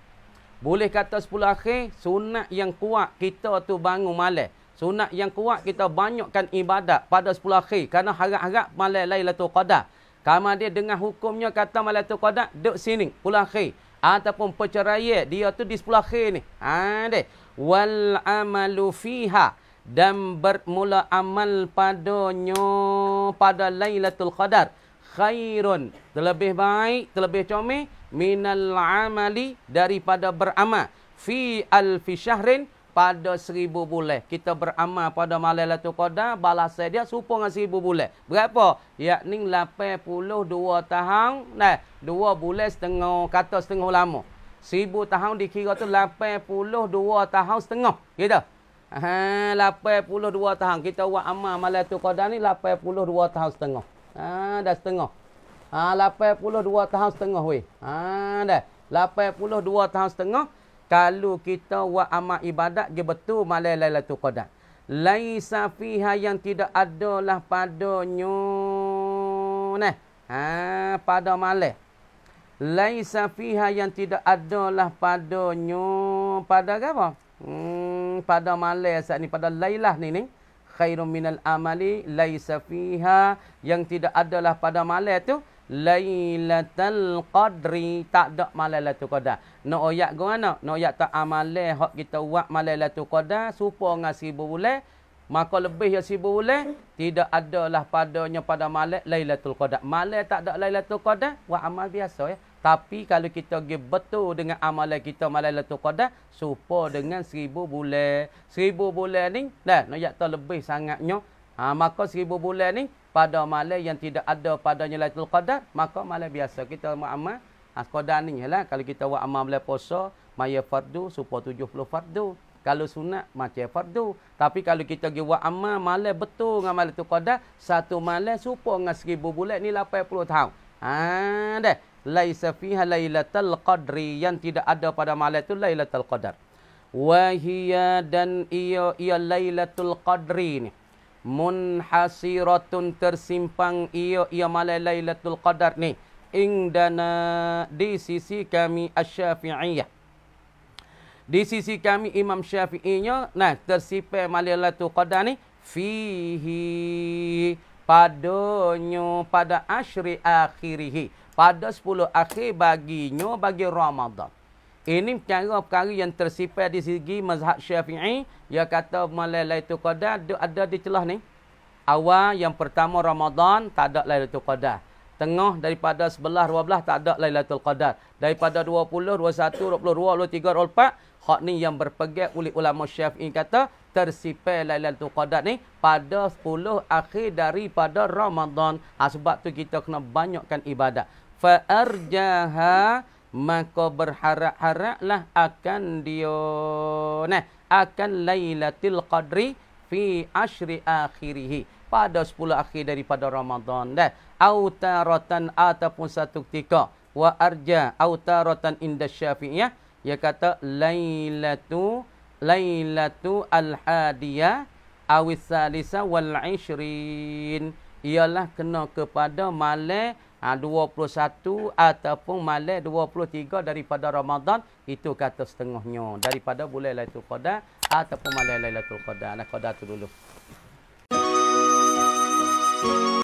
Boleh kata 10 akhir, sunat yang kuat kita tu bangun malam. Sunat yang kuat kita banyakkan ibadat pada 10 akhir. Kerana harap-harap malam Lailatul Qadar. Kama dia dengan hukumnya kata malam Lailatul Qadar, duduk sini, 10 akhir. Ataupun perceraian, dia tu di 10 akhir ni. Wal amalu fiha, dan bermula amal padanya pada Lailatul Qadar. Khairun, terlebih baik, terlebih comel, minal amali, daripada beramal, fi alfi syahrin, pada 1000 bulan. Kita beramal pada malam Lailatul Qadar, balasan dia serupa dengan 1000 bulan. Berapa? Yakni 82 tahun. 2 bulan setengah, kata setengah lama. 1000 tahun dikira tu 82 tahun setengah. Gitu. 82 tahun. Kita buat amal malam Lailatul Qadar ni 82 tahun setengah. Dah setengah. 82 tahun setengah weh. Dah. 82 tahun setengah. Kalau kita buat amal ibadat dia betul malam Lailatul Qadar. Laisa fiha, yang tidak adalah padanya. Pada malam. Laisa fiha, yang tidak adalah padanya. Pada apa? Pada malam saat ni, pada lailah ni. Khairun minal amali, laisa fiha, yang tidak adalah pada malam tu Lailatul Qadri, tak ada malam Lailatul Qadar. Nak oyak ke mana? Nak oyak tak amalan hak kita buat malam Lailatul Qadar serupa dengan 1000 bulan, maka lebih ya 1000 bulan tidak adalah padanya pada malam Lailatul Qadar. Malam tak ada Lailatul Qadar, buat amal biasa ya. Tapi kalau kita pergi betul dengan amalan kita malam Lailatul Qadar serupa dengan 1000 bulan. 1000 bulan ni nak oyak tak lebih sangatnya. Maka 1000 bulan ni pada malam yang tidak ada padanya Lailatul Qadar, maka malam biasa kita buat amal. Qadar ni lah, kalau kita buat amal bulan puasa, maya fardu, supaya 70 fardu. Kalau sunat, macam fardu. Tapi kalau kita pergi buat amal, malam betul dengan malam Lailatul Qadar, satu malam supaya dengan 1000 bulan ni 80 tahun. Dah. Laisa fiha Lailatul Qadri, yang tidak ada pada malam itu Lailatul Qadar. Wahia, dan ia Lailatul Qadri ni. Munhasiratun, tersimpang ia malam Lailatul Qadar ni, indana, di sisi kami Asy-Syafi'iyah. Di sisi kami Imam Syafi'inya, tersimpan malam Lailatul Qadar ni fihi, padanya, pada asyri akhirih, pada 10 akhir baginya, bagi Ramadan. Ini perkara-perkara yang tersimpan di segi mazhab Syafi'i. Dia kata malam Lailatul Qadar ada di celah ni. Awal yang pertama Ramadan tak ada Lailatul Qadar. Tengah daripada 11, 12 tak ada Lailatul Qadar. Daripada 20, 21, 22, 23, 24, hak ni yang berpegang oleh ulama Syafi'i kata tersimpan Lailatul Qadar ni pada 10 akhir daripada Ramadan. Sebab tu kita kena banyakkan ibadat. Fa arjaha, maka berharap-haraplah akan dia akan Lailatul Qadri fi asyri akhirih, pada 10 akhir daripada Ramadan. Autaratan, ataupun satu ketika. Wa arja autaratan inda Syafi'iyah, dia kata lailatu al-hadiyah awis salisa wal ishrin, ialah kena kepada malam 21 ataupun malam 23 daripada Ramadan, itu kata setengahnya daripada bulan Lailatul Qadar ataupun malam Lailatul Qadar. Nah, qadar tu dulu.